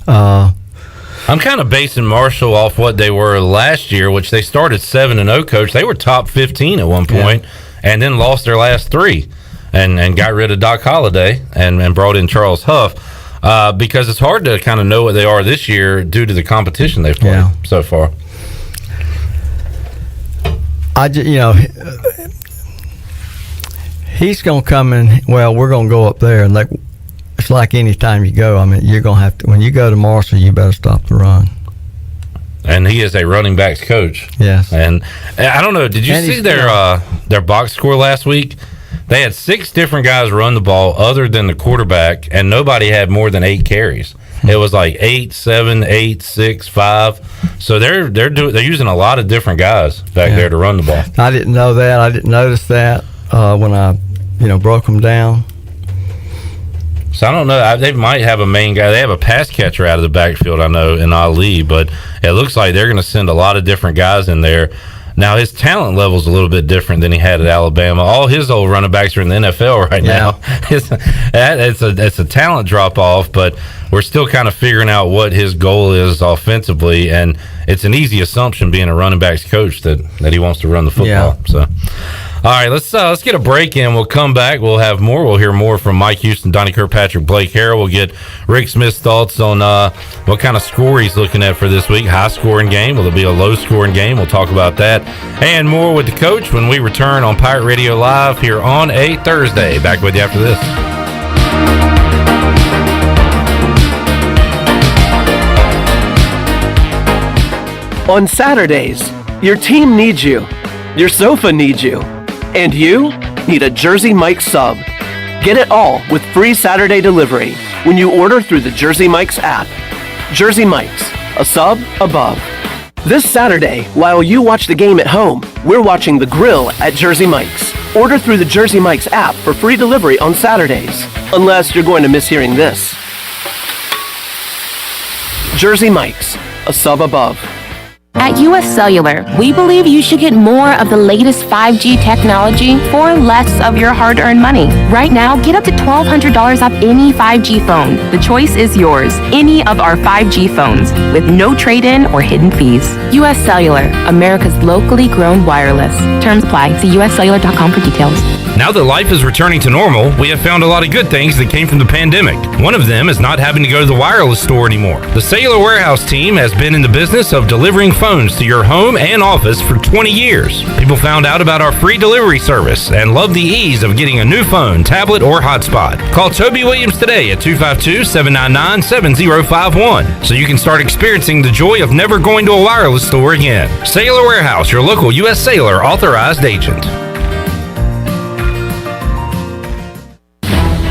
Speaker 19: I'm kind of basing Marshall off what they were last year, which they started 7-0, Coach. They were top 15 at one point, and then lost their last 3 and got rid of Doc Holliday and brought in Charles Huff. Because it's hard to kind of know what they are this year due to the competition they've played so far. He's going to come in. Well, we're going to go up there, and
Speaker 9: it's like any time you go. I mean, you're gonna have to. When you go to Marshall, you better stop the run.
Speaker 19: And he is a running backs coach.
Speaker 9: Yes.
Speaker 19: And I don't know. Did you see their box score last week? They had 6 different guys run the ball other than the quarterback, and nobody had more than 8 carries. It was like 8, 7, 8, 6, 5. So they're using a lot of different guys back there to run the ball.
Speaker 9: I didn't know that. I didn't notice that when I, broke them down.
Speaker 19: So I don't know. They might have a main guy. They have a pass catcher out of the backfield, I know, in Ali, but it looks like they're going to send a lot of different guys in there. Now, his talent level is a little bit different than he had at Alabama. All his old running backs are in the NFL right now. It's a talent drop-off, but we're still kind of figuring out what his goal is offensively, and it's an easy assumption being a running backs coach that he wants to run the football. Yeah. So, all right, let's get a break in. We'll come back. We'll have more. We'll hear more from Mike Houston, Donnie Kirkpatrick, Blake Harrell. We'll get Rick Smith's thoughts on what kind of score he's looking at for this week. High-scoring game. Will it be a low-scoring game? We'll talk about that and more with the coach when we return on Pirate Radio Live here on a Thursday. Back with you after this.
Speaker 6: On Saturdays, your team needs you. Your sofa needs you. And you need a Jersey Mike's sub. Get it all with free Saturday delivery when you order through the Jersey Mike's app. Jersey Mike's, a sub above. This Saturday, while you watch the game at home, we're watching the grill at Jersey Mike's. Order through the Jersey Mike's app for free delivery on Saturdays. Unless you're going to miss hearing this. Jersey Mike's, a sub above.
Speaker 13: At US Cellular, we believe you should get more of the latest 5G technology for less of your hard-earned money. Right now, get up to $1,200 off any 5G phone. The choice is yours. Any of our 5G phones with no trade-in or hidden fees. US Cellular, America's locally grown wireless. Terms apply. See uscellular.com for details.
Speaker 19: Now that life is returning to normal, we have found a lot of good things that came from the pandemic. One of them is not having to go to the wireless store anymore. The Cellular Warehouse team has been in the business of delivering phones to your home and office for 20 years. People found out about our free delivery service and love the ease of getting a new phone, tablet, or hotspot. Call Toby Williams today at 252-799-7051 so you can start experiencing the joy of never going to a wireless store again. Cellular Warehouse, your local U.S. Cellular authorized agent.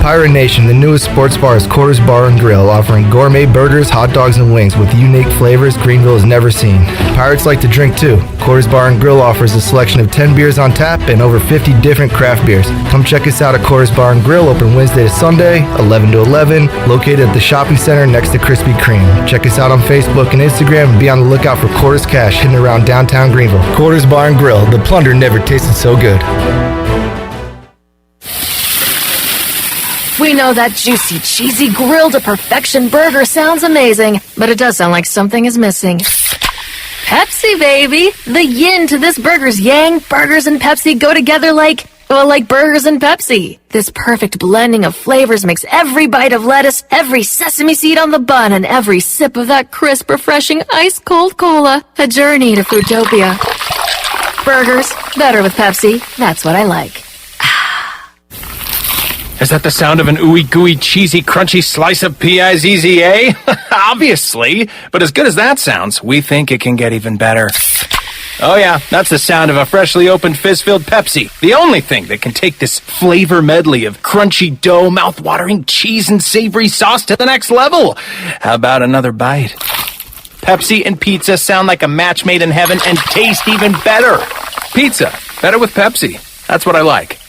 Speaker 22: Pirate Nation, the newest sports bar is Quarters Bar and Grill, offering gourmet burgers, hot dogs, and wings with unique flavors Greenville has never seen. Pirates like to drink too. Quarters Bar and Grill offers a selection of 10 beers on tap and over 50 different craft beers. Come check us out at Quarters Bar and Grill, open Wednesday to Sunday, 11 to 11, located at the shopping center next to Krispy Kreme. Check us out on Facebook and Instagram and be on the lookout for Quarters Cash hidden around downtown Greenville. Quarters Bar and Grill, the plunder never tasted so good.
Speaker 23: We know that juicy, cheesy, grilled to perfection burger sounds amazing, but it does sound like something is missing. Pepsi, baby! The yin to this burger's yang. Burgers and Pepsi go together like burgers and Pepsi. This perfect blending of flavors makes every bite of lettuce, every sesame seed on the bun, and every sip of that crisp, refreshing, ice-cold cola a journey to Foodtopia. Burgers, better with Pepsi. That's what I like.
Speaker 24: Is that the sound of an ooey gooey cheesy crunchy slice of P-I-Z-Z-A? Obviously, but as good as that sounds, we think it can get even better. Oh yeah, that's the sound of a freshly opened fizz-filled Pepsi. The only thing that can take this flavor medley of crunchy dough, mouth-watering cheese, and savory sauce to the next level. How about another bite? Pepsi and pizza sound like a match made in heaven and taste even better. Pizza, better with Pepsi. That's what I like.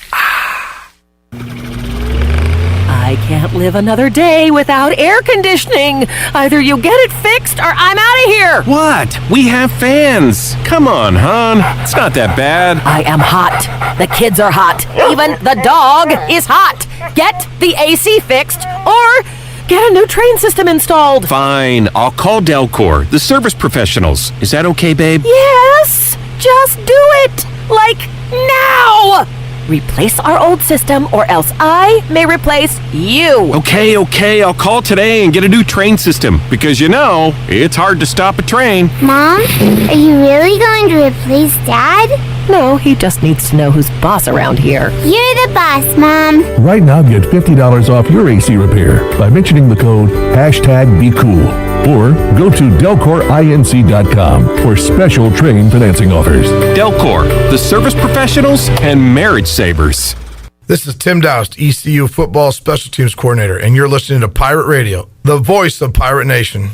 Speaker 11: I can't live another day without air conditioning. Either you get it fixed or I'm out of here.
Speaker 25: What? We have fans. Come on, hon. It's not that bad.
Speaker 11: I am hot. The kids are hot. Even the dog is hot. Get the AC fixed or get a new train system installed.
Speaker 25: Fine. I'll call Delcor, the service professionals. Is that okay, babe?
Speaker 11: Yes. Just do it. Like now. Replace our old system or else I may replace you.
Speaker 25: Okay. I'll call today and get a new train system because, it's hard to stop a train.
Speaker 26: Mom, are you really going to replace Dad?
Speaker 11: No, he just needs to know who's boss around here.
Speaker 7: You're the boss, Mom.
Speaker 8: Right now, get $50 off your AC repair by mentioning the code #BeCool. Or go to DelcorINC.com for special trade financing offers.
Speaker 25: Delcor, the service professionals and marriage savers.
Speaker 2: This is Tim Doust, ECU Football Special Teams Coordinator, and you're listening to Pirate Radio, the voice of Pirate Nation.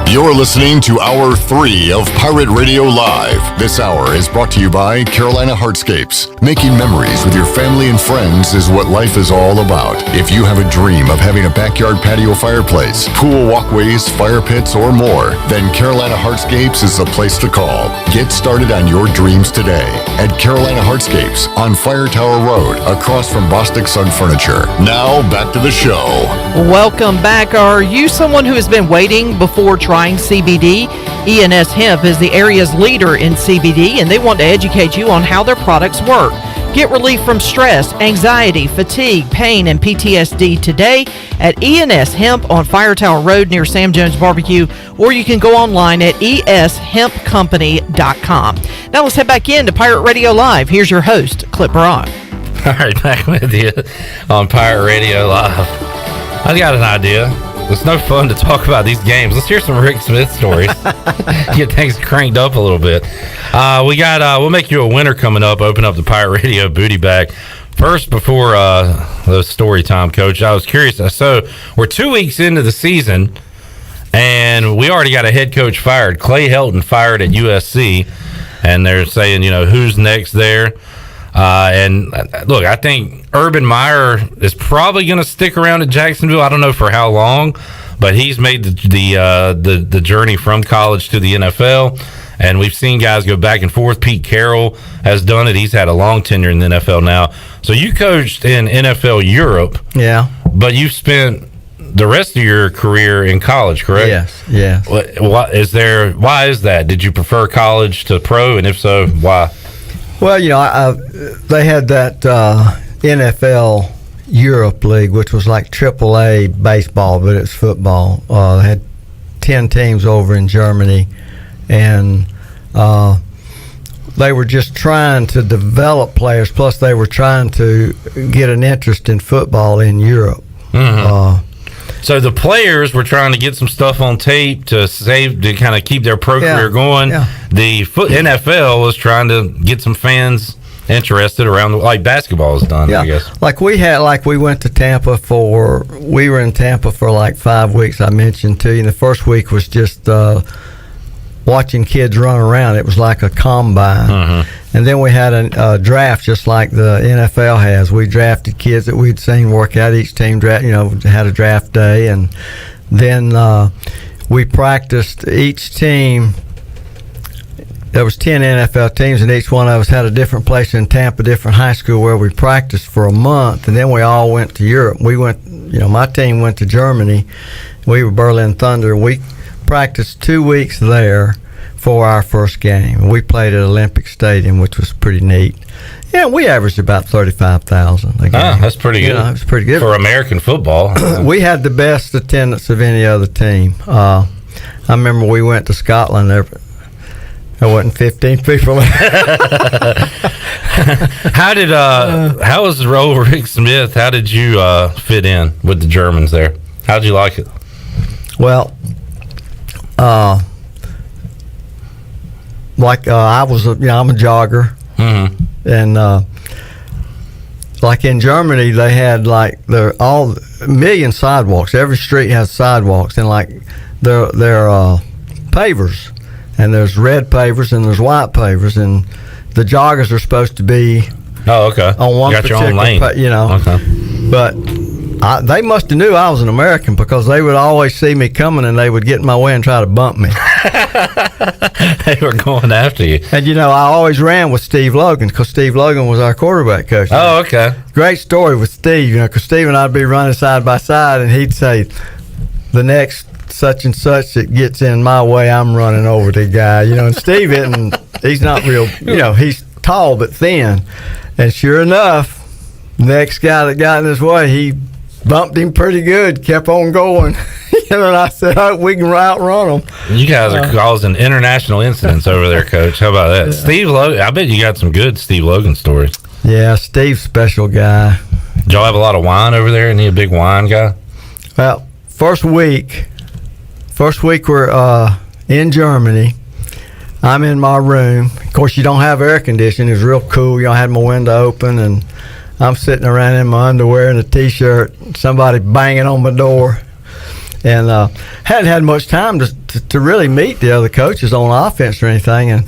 Speaker 12: You're listening to Hour 3 of Pirate Radio Live. This hour is brought to you by Carolina Hardscapes. Making memories with your family and friends is what life is all about. If you have a dream of having a backyard patio fireplace, pool walkways, fire pits, or more, then Carolina Hardscapes is the place to call. Get started on your dreams today at Carolina Hardscapes on Fire Tower Road, across from Bostic Sun Furniture. Now, back to the show.
Speaker 11: Welcome back. Are you someone who has been waiting before trying CBD? ENS Hemp is the area's leader in CBD, and they want to educate you on how their products work. Get relief from stress, anxiety, fatigue, pain, and PTSD today at ENS Hemp on Fire Tower Road near Sam Jones Barbecue, or you can go online at eshempcompany.com. Now let's head back into Pirate Radio Live. Here's your host, Clip Brock.
Speaker 19: All right, back with you on Pirate Radio Live. I got an idea. It's no fun to talk about these games. Let's hear some Rick Smith stories. Get things cranked up a little bit. We'll make you a winner coming up. Open up the Pirate Radio booty bag. First, before the story time, Coach, I was curious. So we're 2 weeks into the season, and we already got a head coach fired. Clay Helton fired at USC, and they're saying, who's next there? And look, I think Urban Meyer is probably going to stick around at Jacksonville. I don't know for how long, but he's made the journey from college to the NFL, and we've seen guys go back and forth. Pete Carroll has done it. He's had a long tenure in the NFL now. So you coached in NFL Europe,
Speaker 9: yeah,
Speaker 19: but you've spent the rest of your career in college, correct?
Speaker 9: Yes.
Speaker 19: Why is that? Did you prefer college to pro, and if so, why?
Speaker 9: Well, they had that NFL Europe League, which was like AAA baseball, but it's football. They had 10 teams over in Germany, and they were just trying to develop players, plus they were trying to get an interest in football in Europe.
Speaker 19: Mm-hmm. So the players were trying to get some stuff on tape to kind of keep their pro career going. Yeah. The NFL was trying to get some fans interested around like basketball is done. I guess.
Speaker 9: We went to Tampa we were in Tampa for like 5 weeks. I mentioned to you. And the first week was just watching kids run around. It was like a combine. Mm-hmm. And then we had a draft just like the NFL has. We drafted kids that we'd seen work out. Each team had a draft day, and then we practiced each team. There was 10 NFL teams, and each one of us had a different place in Tampa, different high school where we practiced for a month, and then we all went to Europe. We went, my team went to Germany. We were Berlin Thunder. We practiced 2 weeks there for our first game. We played at Olympic Stadium, which was pretty neat. Yeah, we averaged about 35,000 a game.
Speaker 19: That's pretty good.
Speaker 9: It was pretty good
Speaker 19: for American football.
Speaker 9: We had the best attendance of any other team. I remember we went to Scotland. There wasn't 15 people.
Speaker 19: How was the role of Rick Smith? How did you fit in with the Germans there? How did you like it?
Speaker 9: Well, I was, I'm a jogger, mm-hmm. and like in Germany, they had like all million sidewalks. Every street has sidewalks, and like they're pavers, and there's red pavers and there's white pavers, and the joggers are supposed to be on one particular lane,
Speaker 19: Okay.
Speaker 9: But they must have knew I was an American because they would always see me coming and they would get in my way and try to bump me.
Speaker 19: They were going after you.
Speaker 9: And, I always ran with Steve Logan because Steve Logan was our quarterback coach.
Speaker 19: Oh, okay.
Speaker 9: Great story with Steve, because Steve and I'd be running side by side, and he'd say, the next such and such that gets in my way, I'm running over the guy. And Steve he's not real, he's tall but thin. And sure enough, next guy that got in his way, he bumped him pretty good, kept on going. And I said, oh, we can outrun them.
Speaker 5: You guys are causing international incidents over there, Coach. How about that? Yeah. Steve Logan, I bet you got some good Steve Logan stories.
Speaker 9: Yeah, Steve's a special guy.
Speaker 5: Did y'all have a lot of wine over there? Isn't he a big wine guy?
Speaker 9: Well, first week we're in Germany. I'm in my room. Of course, you don't have air conditioning. It's real cool. You know, I had my window open, and I'm sitting around in my underwear and a T-shirt. Somebody banging on my door. And hadn't had much time to really meet the other coaches on offense or anything. And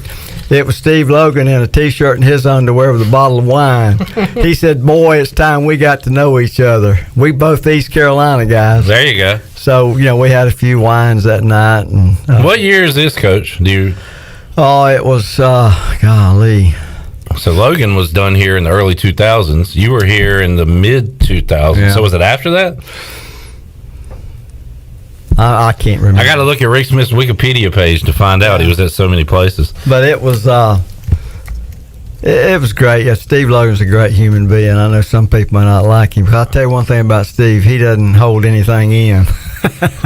Speaker 9: it was Steve Logan in a T-shirt and his underwear with a bottle of wine. He said, boy, it's time we got to know each other. We both East Carolina guys.
Speaker 5: There you go.
Speaker 9: So, you know, we had a few wines that night. And
Speaker 5: what year is this, Coach?
Speaker 9: Oh, it was, golly.
Speaker 5: So Logan was done here in the early 2000s. You were here in the mid-2000s. Yeah. So was it after that?
Speaker 9: I can't remember.
Speaker 5: I got to look at Rick Smith's Wikipedia page to find out. He was at so many places.
Speaker 9: But it was it was great. Yeah, Steve Logan's a great human being. I know some people may not like him, but I'll tell you one thing about Steve. He doesn't hold anything in.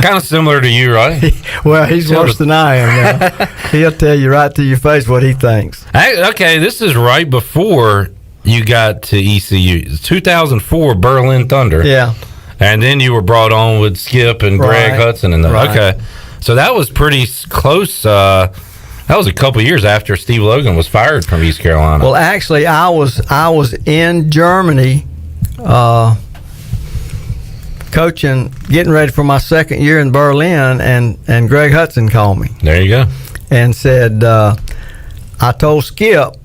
Speaker 5: Kind of similar to you, right?
Speaker 9: Well, he's worse than I am now. He'll tell you right to your face what he thinks.
Speaker 5: Okay, this is right before you got to ECU. 2004 Berlin Thunder.
Speaker 9: Yeah.
Speaker 5: And then you were brought on with Skip and Greg Hudson and okay. So that was pretty close. That was a couple years after Steve Logan was fired from East Carolina.
Speaker 9: Well, actually, I was in Germany coaching, getting ready for my second year in Berlin, and Greg Hudson called me.
Speaker 5: There you go.
Speaker 9: And said, I told Skip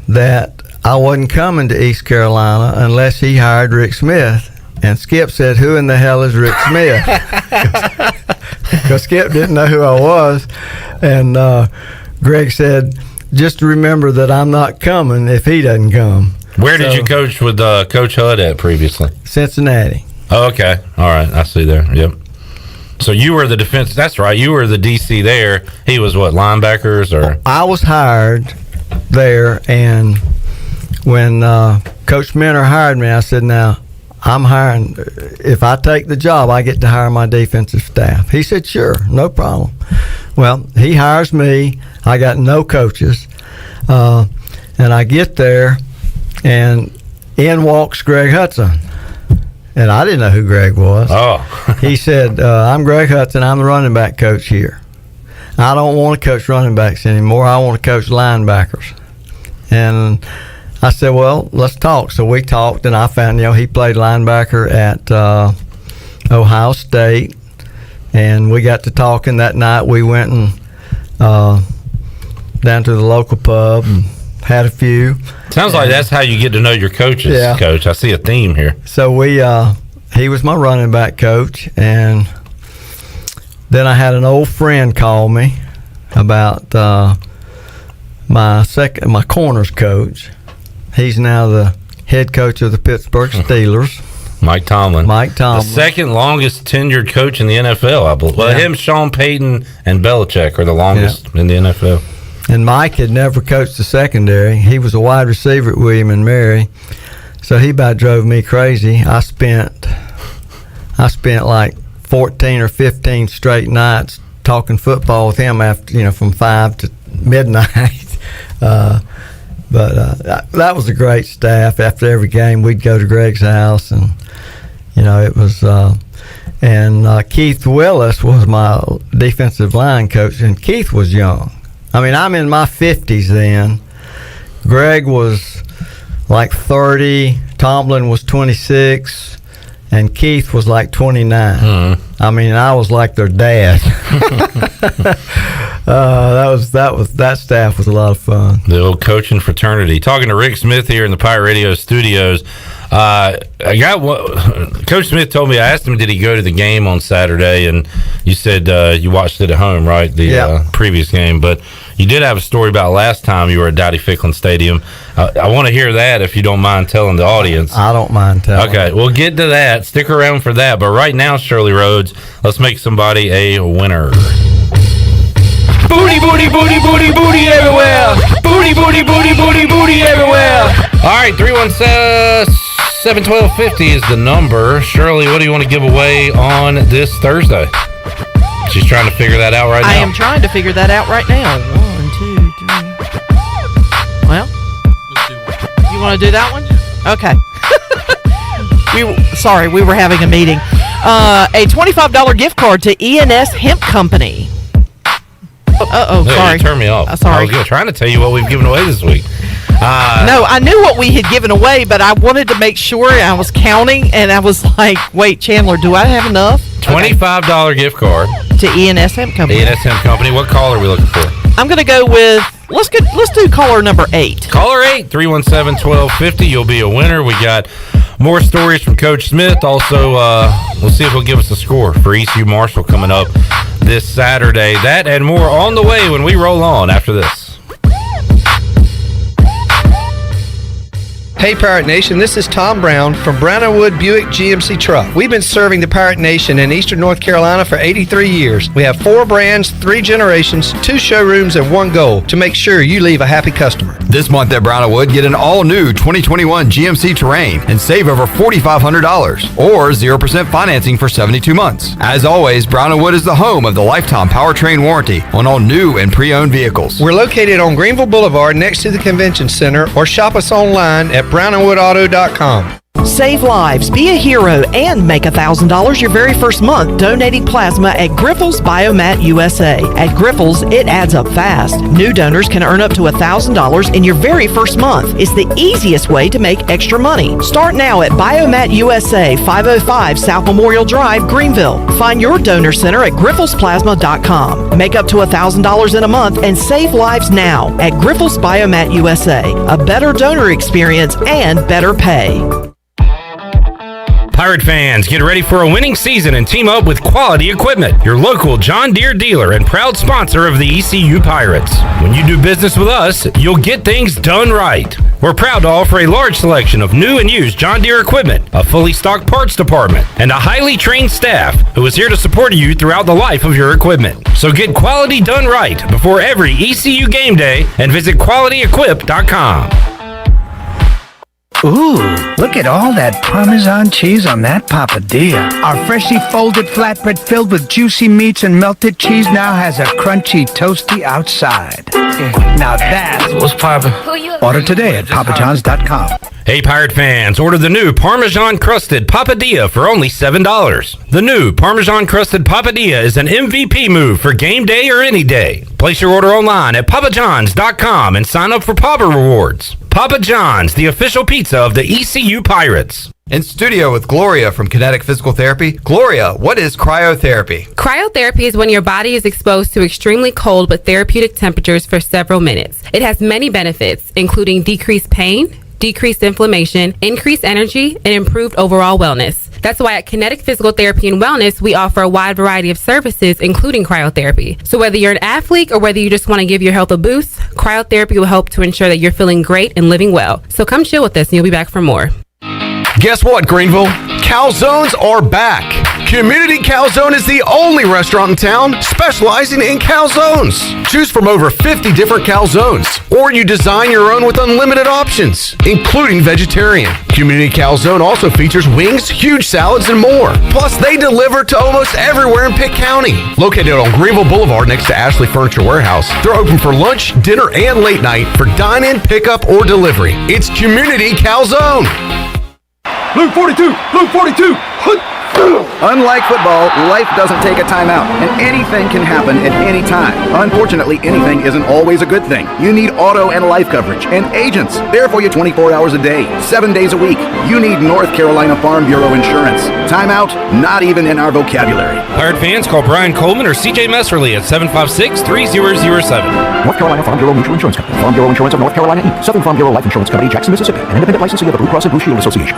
Speaker 9: that I wasn't coming to East Carolina unless he hired Rick Smith. And Skip said, who in the hell is Rick Smith? Because Skip didn't know who I was. And Greg said, just remember that I'm not coming if he doesn't come.
Speaker 5: Where did you coach with Coach Hudd at previously?
Speaker 9: Cincinnati.
Speaker 5: Oh, okay. All right. I see there. Yep. So you were the defense. That's right. You were the DC there. He was what, linebackers or?
Speaker 9: I was hired there. And when Coach Minner hired me, I said, now, I'm hiring, if I take the job, I get to hire my defensive staff. He said, sure, no problem. Well, he hires me. I got no coaches. And I get there, and in walks Greg Hudson. And I didn't know who Greg was.
Speaker 5: Oh.
Speaker 9: He said, I'm Greg Hudson. I'm the running back coach here. I don't want to coach running backs anymore. I want to coach linebackers. And I said, well, let's talk. So we talked, and I found, he played linebacker at Ohio State, and we got to talking that night. We went and down to the local pub and had a few.
Speaker 5: Sounds like that's how you get to know your coaches, Coach. I see a theme here.
Speaker 9: So he was my running back coach, and then I had an old friend call me about my corners coach. He's now the head coach of the Pittsburgh Steelers.
Speaker 5: Mike Tomlin.
Speaker 9: The
Speaker 5: second longest tenured coach in the NFL, I believe. Well, him, Sean Payton, and Belichick are the longest in the NFL.
Speaker 9: And Mike had never coached the secondary. He was a wide receiver at William and Mary. So he about drove me crazy. I spent like 14 or 15 straight nights talking football with him after, from 5 to midnight. But that was a great staff. After every game, we'd go to Greg's house, and it was. And Keith Willis was my defensive line coach, and Keith was young. I mean, I'm in my 50s then. Greg was like 30. Tomlin was 26, and Keith was like 29. I mean, I was like their dad. That staff was a lot of fun.
Speaker 5: The old coaching fraternity. Talking to Rick Smith here in the Pirate Radio studios. Coach Smith told me, I asked him, did he go to the game on Saturday? And you said you watched it at home, right? The previous game. But you did have a story about last time you were at Dowdy Ficklin Stadium. I want to hear that if you don't mind telling the audience.
Speaker 9: I don't mind telling.
Speaker 5: Okay, we'll get to that. Stick around for that. But right now, Shirley Rhodes, let's make somebody a winner.
Speaker 24: Booty, booty, booty, booty, booty everywhere. Booty, booty, booty, booty, booty everywhere.
Speaker 5: All right, 317 71250 is the number. Shirley, what do you want to give away on this Thursday? She's trying to figure that out right now.
Speaker 11: I am trying to figure that out right now. 1, 2, 3. Well, you want to do that one? Okay. We were having a meeting. A $25 gift card to ENS Hemp Company. Sorry.
Speaker 5: You turned me off.
Speaker 11: Sorry.
Speaker 5: I was trying to tell you what we've given away this week.
Speaker 11: No, I knew what we had given away, but I wanted to make sure. I was counting, and I was like, wait, Chandler, do I have enough?
Speaker 5: $25 gift card
Speaker 11: to ENS Hemp Company.
Speaker 5: ENS Hemp Company. What caller are we looking for?
Speaker 11: I'm going to go with, let's do caller number 8.
Speaker 5: Caller 8, 317-1250. You'll be a winner. We got more stories from Coach Smith. Also, we'll see if he'll give us a score for ECU Marshall coming up this Saturday. That and more on the way when we roll on after this.
Speaker 22: Hey Pirate Nation, this is Tom Brown from Brown & Wood Buick GMC Truck. We've been serving the Pirate Nation in Eastern North Carolina for 83 years. We have 4 brands, 3 generations, 2 showrooms, and 1 goal to make sure you leave a happy customer.
Speaker 1: This month at Brown & Wood, get an all-new 2021 GMC Terrain and save over $4,500 or 0% financing for 72 months. As always, Brown & Wood is the home of the lifetime powertrain warranty on all new and pre-owned vehicles.
Speaker 22: We're located on Greenville Boulevard next to the Convention Center, or shop us online at brownandwoodauto.com.
Speaker 11: Save lives, be a hero, and make $1,000 your very first month donating plasma at Grifols Biomat USA. At Grifols, it adds up fast. New donors can earn up to $1,000 in your very first month. It's the easiest way to make extra money. Start now at Biomat USA, 505 South Memorial Drive, Greenville. Find your donor center at grifolsplasma.com. Make up to $1,000 in a month and save lives now at Grifols Biomat USA. A better donor experience and better pay.
Speaker 5: Pirate fans, get ready for a winning season and team up with Quality Equipment, your local John Deere dealer and proud sponsor of the ECU Pirates. When you do business with us, you'll get things done right. We're proud to offer a large selection of new and used John Deere equipment, a fully stocked parts department, and a highly trained staff who is here to support you throughout the life of your equipment. So get quality done right before every ECU game day and visit qualityequip.com.
Speaker 10: Ooh, look at all that Parmesan cheese on that papadilla. Our freshly folded flatbread filled with juicy meats and melted cheese now has a crunchy, toasty outside. Now that's what's poppin'. Order today at papajohns.com.
Speaker 5: Hey Pirate fans, order the new Parmesan Crusted Papadilla for only $7. The new Parmesan Crusted Papadilla is an MVP move for game day or any day. Place your order online at papajohns.com and sign up for Papa Rewards. Papa John's, the official pizza of the ECU Pirates.
Speaker 1: In studio with Gloria from Kinetic Physical Therapy. Gloria, what is cryotherapy?
Speaker 13: Cryotherapy is when your body is exposed to extremely cold but therapeutic temperatures for several minutes. It has many benefits, including decreased pain, decreased inflammation, increased energy, and improved overall wellness. That's why at Kinetic Physical Therapy and Wellness, we offer a wide variety of services, including cryotherapy. So whether you're an athlete or whether you just want to give your health a boost, cryotherapy will help to ensure that you're feeling great and living well. So come chill with us and you'll be back for more.
Speaker 16: Guess what, Greenville? Calzones are back. Community Calzone is the only restaurant in town specializing in calzones. Choose from over 50 different calzones, or you design your own with unlimited options, including vegetarian. Community Calzone also features wings, huge salads, and more. Plus, they deliver to almost everywhere in Pitt County. Located on Greenville Boulevard next to Ashley Furniture Warehouse, they're open for lunch, dinner, and late night for dine-in, pickup, or delivery. It's Community Calzone.
Speaker 14: Blue 42! Blue 42! Unlike football, life doesn't take a timeout, and anything can happen at any time. Unfortunately, anything isn't always a good thing. You need auto and life coverage, and agents. There for you 24 hours a day, 7 days a week. You need North Carolina Farm Bureau insurance. Timeout? Not even in our vocabulary.
Speaker 5: Pirate fans, call Brian Coleman or CJ Messerly at 756-3007.
Speaker 15: North Carolina Farm Bureau Mutual Insurance Company. Farm Bureau Insurance of North Carolina, Inc. Southern Farm Bureau Life Insurance Company, Jackson, Mississippi. An independent licensee of the Blue Cross and Blue Shield Association.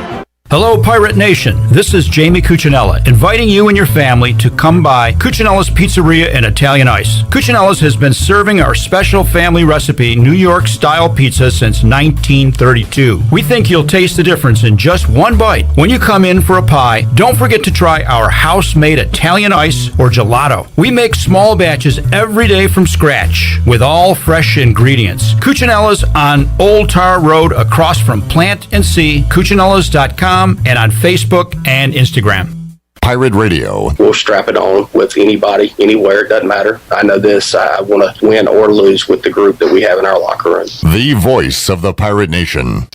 Speaker 3: Hello, Pirate Nation. This is Jamie Cuccinella, inviting you and your family to come by Cuccinella's Pizzeria and Italian Ice. Cuccinella's has been serving our special family recipe New York-style pizza since 1932. We think you'll taste the difference in just one bite. When you come in for a pie, don't forget to try our house-made Italian ice or gelato. We make small batches every day from scratch with all fresh ingredients. Cuccinella's on Old Tar Road across from Plant and See, Cuccinellas.com, and on Facebook and Instagram.
Speaker 12: Pirate Radio.
Speaker 15: We'll strap it on with anybody, anywhere. It doesn't matter. I know this. I want to win or lose with the group that we have in our locker room.
Speaker 12: The voice of the Pirate Nation.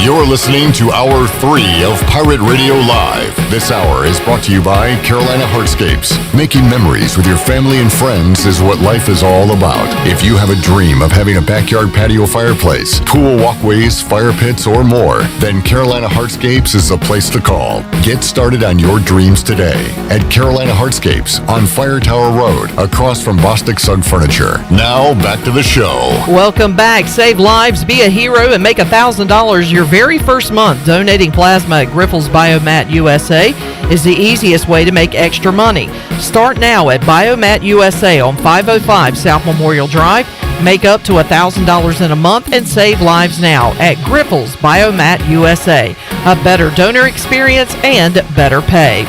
Speaker 12: You're listening to Hour 3 of Pirate Radio Live. This hour is brought to you by Carolina Hardscapes. Making memories with your family and friends is what life is all about. If you have a dream of having a backyard patio fireplace, pool walkways, fire pits, or more, then Carolina Hardscapes is the place to call. Get started on your dreams today at Carolina Hardscapes on Fire Tower Road, across from Bostic Sugg Furniture. Now, back to the show.
Speaker 11: Welcome back. Save lives, be a hero, and make $1,000 your very first month. Donating plasma at Grifols Biomat USA is the easiest way to make extra money. Start now at Biomat USA on 505 South Memorial Drive. Make up to $1,000 in a month and save lives now at Grifols Biomat USA. A better donor experience and better pay.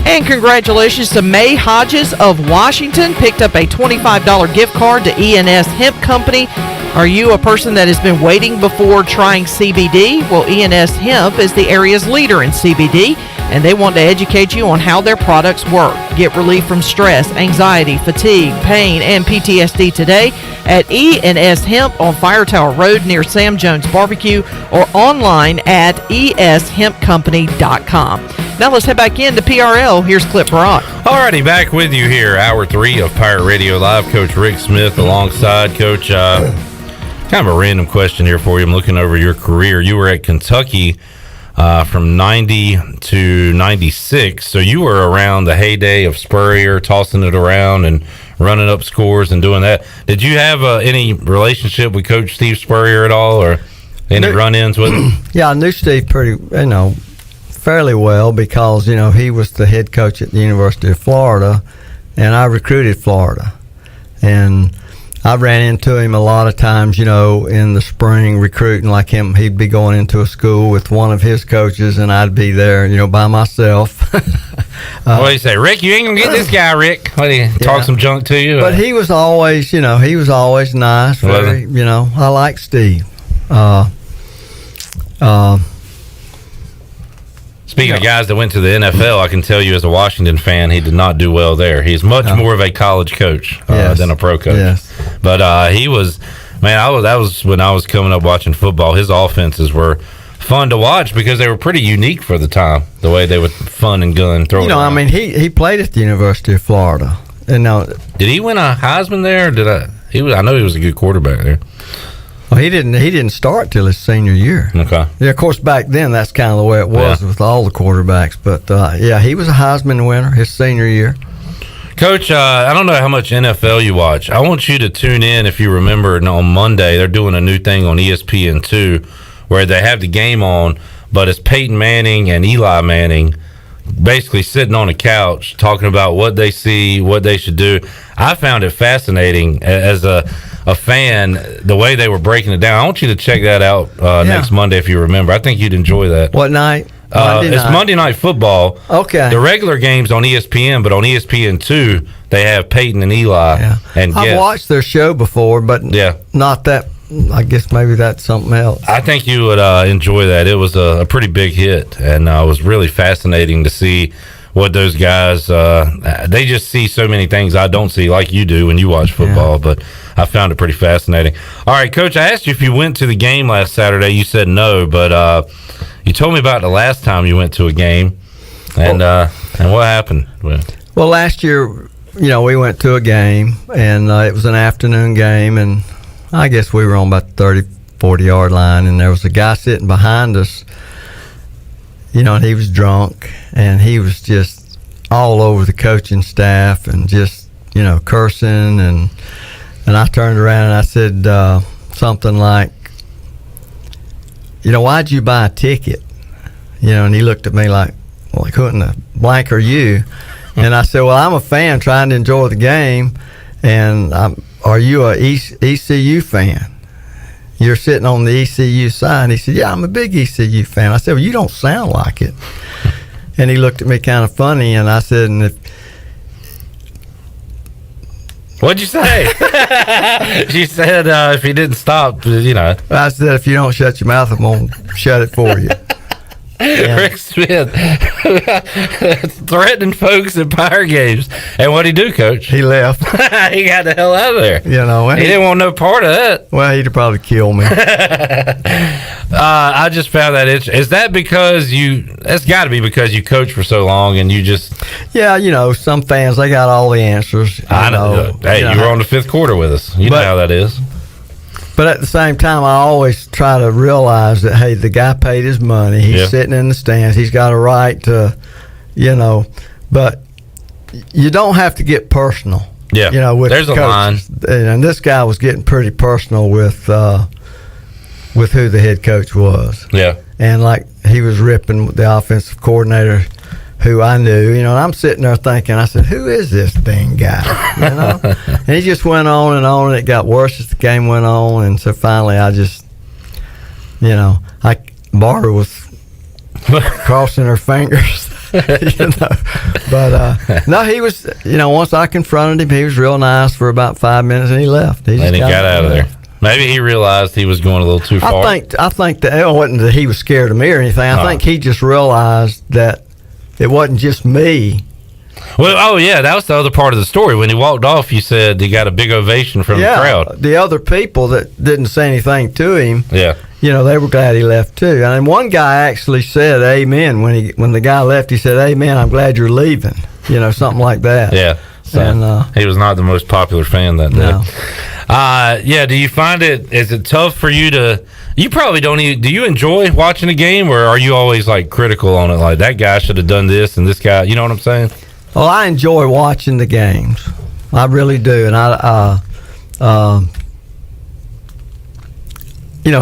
Speaker 11: And congratulations to May Hodges of Washington. Picked up a $25 gift card to ENS Hemp Company. Are you a person that has been waiting before trying CBD? Well, ENS Hemp is the area's leader in CBD, and they want to educate you on how their products work. Get relief from stress, anxiety, fatigue, pain, and PTSD today at ENS Hemp on Fire Tower Road near Sam Jones Barbecue, or online at eshempcompany.com. Now let's head back into PRL. Here's Clip Brock.
Speaker 5: Alrighty, back with you here, Hour 3 of Pirate Radio Live. Coach Rick Smith alongside Coach. Kind of a random question here for you. I'm looking over your career. You were at Kentucky from 90 to 96, so you were around the heyday of Spurrier, tossing it around and running up scores and doing that. Did you have any relationship with Coach Steve Spurrier at all, or any run-ins with him?
Speaker 9: Yeah, I knew Steve fairly well because, he was the head coach at the University of Florida, and I recruited Florida. And I ran into him a lot of times, in the spring recruiting like him. He'd be going into a school with one of his coaches, and I'd be there, by myself.
Speaker 5: What do you say, Rick? You ain't gonna get this guy, Rick. What do you talk some junk to you?
Speaker 9: But he was always, nice. Very, I like Steve.
Speaker 5: Speaking of guys that went to the NFL, I can tell you as a Washington fan, he did not do well there. He's much more of a college coach than a pro coach.
Speaker 9: Yes.
Speaker 5: But he was, that was when I was coming up watching football. His offenses were fun to watch because they were pretty unique for the time, the way they would fun and gun throw it around.
Speaker 9: He played at the University of Florida. And
Speaker 5: did he win a Heisman there? I know he was a good quarterback there.
Speaker 9: Well, he didn't start till his senior year.
Speaker 5: Okay.
Speaker 9: Yeah, of course, back then that's kind of the way it was with all the quarterbacks. But he was a Heisman winner his senior year.
Speaker 5: Coach, I don't know how much NFL you watch. I want you to tune in if you remember. On Monday, they're doing a new thing on ESPN2 where they have the game on, but it's Peyton Manning and Eli Manning basically sitting on a couch talking about what they see, what they should do. I found it fascinating as a fan, the way they were breaking it down. I want you to check that out next Monday if you remember. I think you'd enjoy that.
Speaker 9: What night?
Speaker 5: It's Monday Night Football.
Speaker 9: Okay.
Speaker 5: The regular game's on ESPN, but on ESPN2, they have Peyton and Eli.
Speaker 9: Yeah.
Speaker 5: And
Speaker 9: I've watched their show before, but not that. I guess maybe that's something else.
Speaker 5: I think you would enjoy that. It was a pretty big hit, and it was really fascinating to see what those guys, they just see so many things I don't see like you do when you watch football, but I found it pretty fascinating. All right, Coach, I asked you if you went to the game last Saturday. You said no, but you told me about the last time you went to a game, and what happened?
Speaker 9: Well, last year, we went to a game, and it was an afternoon game, and I guess we were on about the 30, 40-yard line, and there was a guy sitting behind us, and he was drunk, and he was just all over the coaching staff and just, cursing, and I turned around and I said, something like, why'd you buy a ticket? And he looked at me like, well, who in the blank are you? And I said, well, I'm a fan trying to enjoy the game. And are you a ECU fan? You're sitting on the ECU side. And he said, yeah, I'm a big ECU fan. I said, well, you don't sound like it. And he looked at me kind of funny, and I said,
Speaker 5: What'd you say? She said, if he didn't stop,
Speaker 9: I said, if you don't shut your mouth, I'm going to shut it for you.
Speaker 5: Rick Smith threatening folks at Pirate games. And what'd he do, Coach?
Speaker 9: He left.
Speaker 5: He got the hell out of there. He didn't want no part of that.
Speaker 9: Well, he'd probably kill me.
Speaker 5: I just found that interesting. Is that because that's got to be because you coached for so long and you just...
Speaker 9: Yeah, some fans, they got all the answers.
Speaker 5: I know. Hey, you were on the fifth quarter with us. You know how that is.
Speaker 9: But at the same time, I always try to realize that, hey, the guy paid his money. He's sitting in the stands. He's got a right to, but you don't have to get personal.
Speaker 5: Yeah.
Speaker 9: With
Speaker 5: there's
Speaker 9: the
Speaker 5: a line.
Speaker 9: And this guy was getting pretty personal with who the head coach was.
Speaker 5: Yeah.
Speaker 9: And like he was ripping the offensive coordinator, who I knew, and I'm sitting there thinking, I said, who is this dang guy? And he just went on, and it got worse as the game went on, and so finally I just, Barbara was crossing her fingers, but no, he was, once I confronted him, he was real nice for about 5 minutes, and he left.
Speaker 5: He got out of there. Maybe he realized he was going a little too far.
Speaker 9: I think that it wasn't that he was scared of me or anything. I think he just realized that it wasn't just me.
Speaker 5: Well, that was the other part of the story. When he walked off, you said he got a big ovation from the crowd.
Speaker 9: The other people that didn't say anything to him,
Speaker 5: they
Speaker 9: were glad he left too. And one guy actually said amen when the guy left. He said, amen, I'm glad you're leaving. Something like that.
Speaker 5: Yeah. So and, he was not the most popular fan that day. Do you find is it tough for you to... You probably don't even... Do you enjoy watching a game, or are you always, critical on it? Like, that guy should have done this, and this guy... You know what I'm saying?
Speaker 9: Well, I enjoy watching the games. I really do. And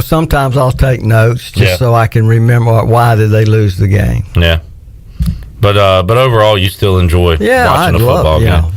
Speaker 9: sometimes I'll take notes just so I can remember why did they lose the game.
Speaker 5: Yeah. But overall, you still enjoy watching a football game.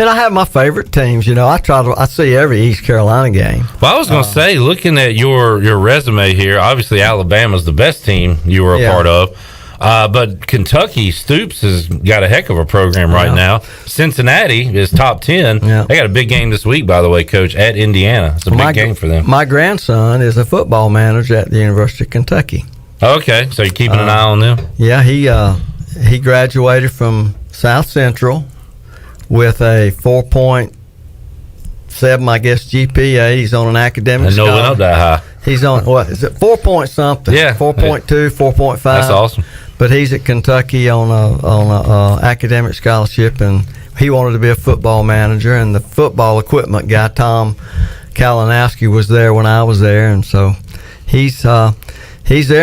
Speaker 9: And I have my favorite teams. I see every East Carolina game.
Speaker 5: Well, I was going to say, looking at your resume here, obviously Alabama's the best team you were a part of. But Kentucky, Stoops has got a heck of a program right now. Cincinnati is top 10. Yeah. They got a big game this week, by the way, Coach, at Indiana. It's a big game for them.
Speaker 9: My grandson is a football manager at the University of Kentucky.
Speaker 5: Okay, so you're keeping an eye on them?
Speaker 9: Yeah, he graduated from South Central with a 4.7, I guess, GPA. He's on an academic scholarship.
Speaker 5: I know it went up that high.
Speaker 9: He's on, what, is it 4 point something?
Speaker 5: Yeah.
Speaker 9: 4.2, 4.5.
Speaker 5: That's awesome.
Speaker 9: But he's at Kentucky on a academic scholarship, and he wanted to be a football manager, and the football equipment guy, Tom Kalinowski, was there when I was there, and so he's there,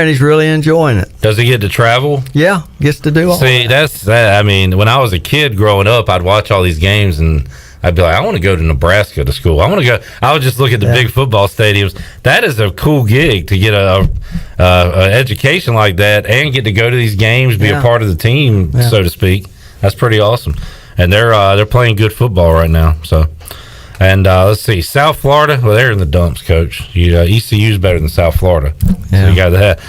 Speaker 9: and he's really enjoying it.
Speaker 5: Does he get to travel?
Speaker 9: Yeah, gets to do all that.
Speaker 5: See, that's that. I mean, when I was a kid growing up, I'd watch all these games, and I'd be like, I want to go to Nebraska to school. I want to go. I would just look at the big football stadiums. That is a cool gig to get a education like that and get to go to these games, be a part of the team, so to speak. That's pretty awesome. And they're playing good football right now. So, and let's see, South Florida. Well, they're in the dumps, Coach. ECU's better than South Florida. So you got that.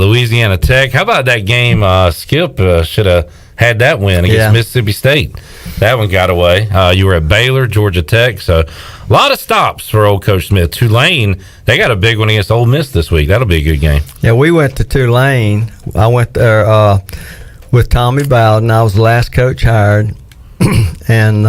Speaker 5: Louisiana Tech. How about that game? Skip should have had that win against Mississippi State. That one got away. You were at Baylor, Georgia Tech. So a lot of stops for old Coach Smith. Tulane, they got a big one against Ole Miss this week. That'll be a good game. Yeah,
Speaker 9: we went to Tulane. I went there with Tommy Bowden. I was the last coach hired. And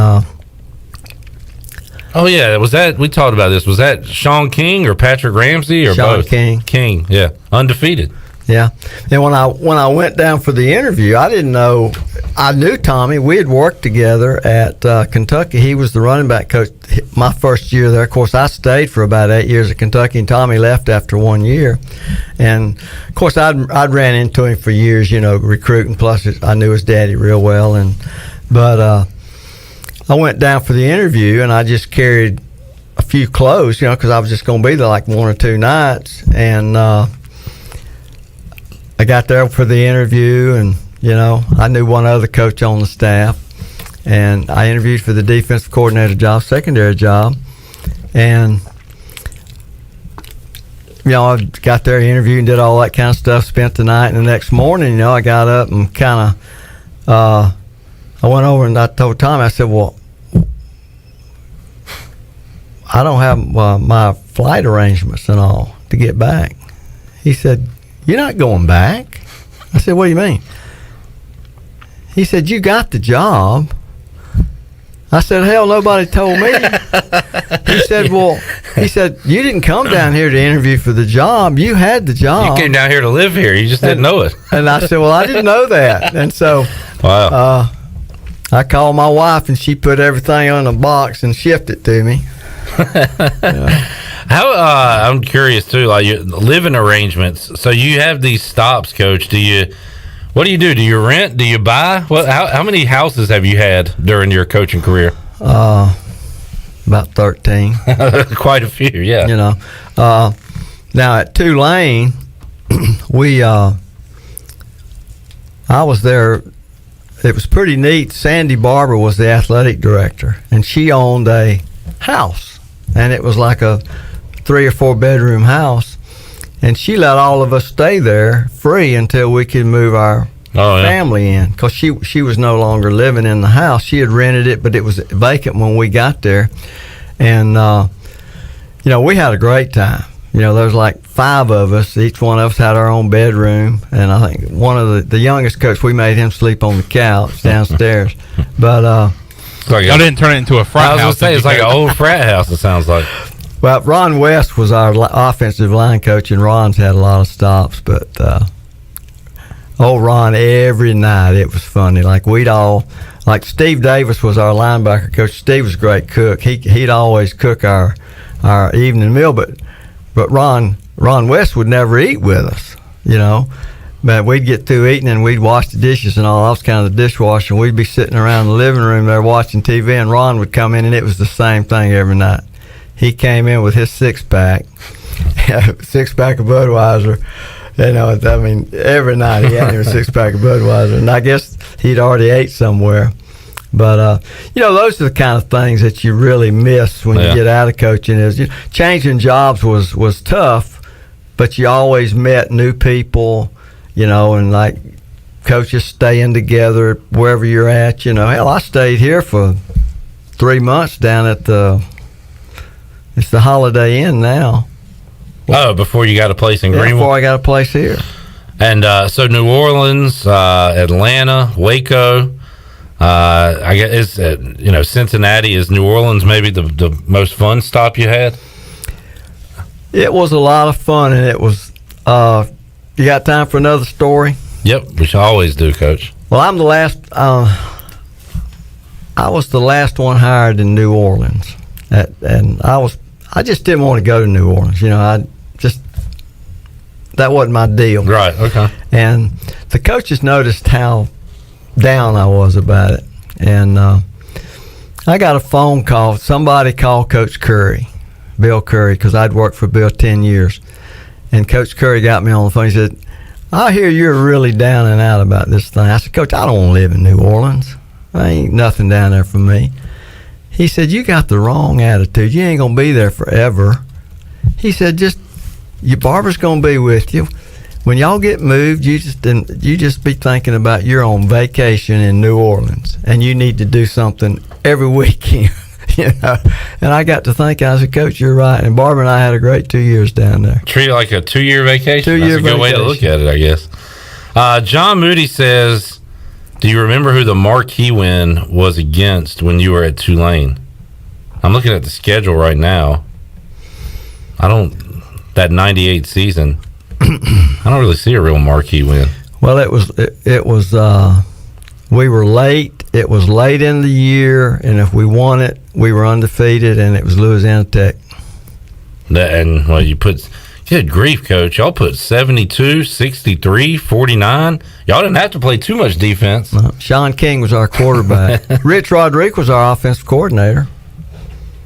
Speaker 5: oh yeah, was that, we talked about this, was that Sean King or Patrick Ramsey or
Speaker 9: Sean
Speaker 5: both?
Speaker 9: King,
Speaker 5: yeah, undefeated.
Speaker 9: Yeah. And when I went down for the interview, I didn't know. I knew Tommy. We had worked together at Kentucky. He was the running back coach my first year there. Of course, I stayed for about 8 years at Kentucky, and Tommy left after 1 year. And of course, I'd ran into him for years, recruiting. Plus, I knew his daddy real well. But I went down for the interview, and I just carried few closed, because I was just going to be there like 1 or 2 nights. And I got there for the interview, and, I knew one other coach on the staff. And I interviewed for the defensive coordinator job, secondary job. And, I got there, interviewed, and did all that kind of stuff, spent the night. And the next morning, I got up and kind of, I went over and I told Tommy, I said, well, I don't have my flight arrangements and all to get back. He said, you're not going back? I said, what do you mean? He said, you got the job. I said, hell, nobody told me. He said, you didn't come down here to interview for the job. You had the job.
Speaker 5: You came down here to live here. You just didn't know it.
Speaker 9: And I said, well, I didn't know that. And so
Speaker 5: wow.
Speaker 9: I called my wife, and she put everything on a box and shipped it to me.
Speaker 5: How I'm curious too, like your living arrangements. So you have these stops, Coach. What do you do? Do you rent? Do you buy? How many houses have you had during your coaching career?
Speaker 9: About 13.
Speaker 5: Quite a few, yeah.
Speaker 9: Now at Tulane, I was there. It was pretty neat. Sandy Barber was the athletic director, and she owned a house, and it was like a 3 or 4 bedroom house, and she let all of us stay there free until we could move our family in, because she was no longer living in the house. She had rented it, but it was vacant when we got there. And we had a great time. There was like 5 of us. Each one of us had our own bedroom, and I think one of the youngest coach, we made him sleep on the couch downstairs. But
Speaker 4: y'all didn't turn it into a frat house.
Speaker 5: I was going to say, it's like an old frat house, it sounds like.
Speaker 9: Well, Ron West was our offensive line coach, and Ron's had a lot of stops. But old Ron, every night it was funny. Like like Steve Davis was our linebacker coach. Steve was a great cook. He'd always cook our evening meal, but Ron West would never eat with us, But we'd get through eating and we'd wash the dishes and all. I was kind of the dishwasher, and we'd be sitting around the living room there watching TV, and Ron would come in, and it was the same thing every night. He came in with his 6-pack of Budweiser. Every night he had him a 6-pack of Budweiser, and I guess he'd already ate somewhere. But those are the kind of things that you really miss when you get out of coaching. Changing jobs was tough, but you always met new people, and like coaches staying together wherever you're at. Hell, I stayed here for 3 months down at it's the Holiday Inn now.
Speaker 5: Oh, before you got a place in Greenville?
Speaker 9: Before I got a place here.
Speaker 5: And so New Orleans, Atlanta, Waco. I guess Cincinnati. Is New Orleans maybe the most fun stop you had?
Speaker 9: It was a lot of fun, and it was. You got time for another story?
Speaker 5: Yep, we should always do, Coach.
Speaker 9: Well, I'm the last. I was the last one hired in New Orleans, and I just didn't want to go to New Orleans. That wasn't my deal.
Speaker 5: Right. Okay.
Speaker 9: And the coaches noticed how down I was about it, and I got a phone call. Somebody called Coach Curry, Bill Curry, because I'd worked for Bill 10 years, and Coach Curry got me on the phone. He said, I hear you're really down and out about this thing. I said, Coach, I don't want to live in New Orleans. There ain't nothing down there for me. He said, you got the wrong attitude. You ain't going to be there forever. He said, your barber's going to be with you. When y'all get moved, you just be thinking about you're on vacation in New Orleans, and you need to do something every weekend. And I got to think, I said, Coach, you're right. And Barbara and I had a great 2 years down there.
Speaker 5: Treat it like a 2-year vacation.
Speaker 9: That's
Speaker 5: a good way to look at it, I guess. John Moody says, do you remember who the marquee win was against when you were at Tulane? I'm looking at the schedule right now. That 98 season, I don't really see a real marquee win.
Speaker 9: Well, it was we were late. It was late in the year, and if we won it, we were undefeated, and it was Louisiana Tech.
Speaker 5: Good grief, Coach. Y'all put 72, 63, 49. Y'all didn't have to play too much defense.
Speaker 9: Sean King was our quarterback. Rich Rodriguez was our offensive coordinator.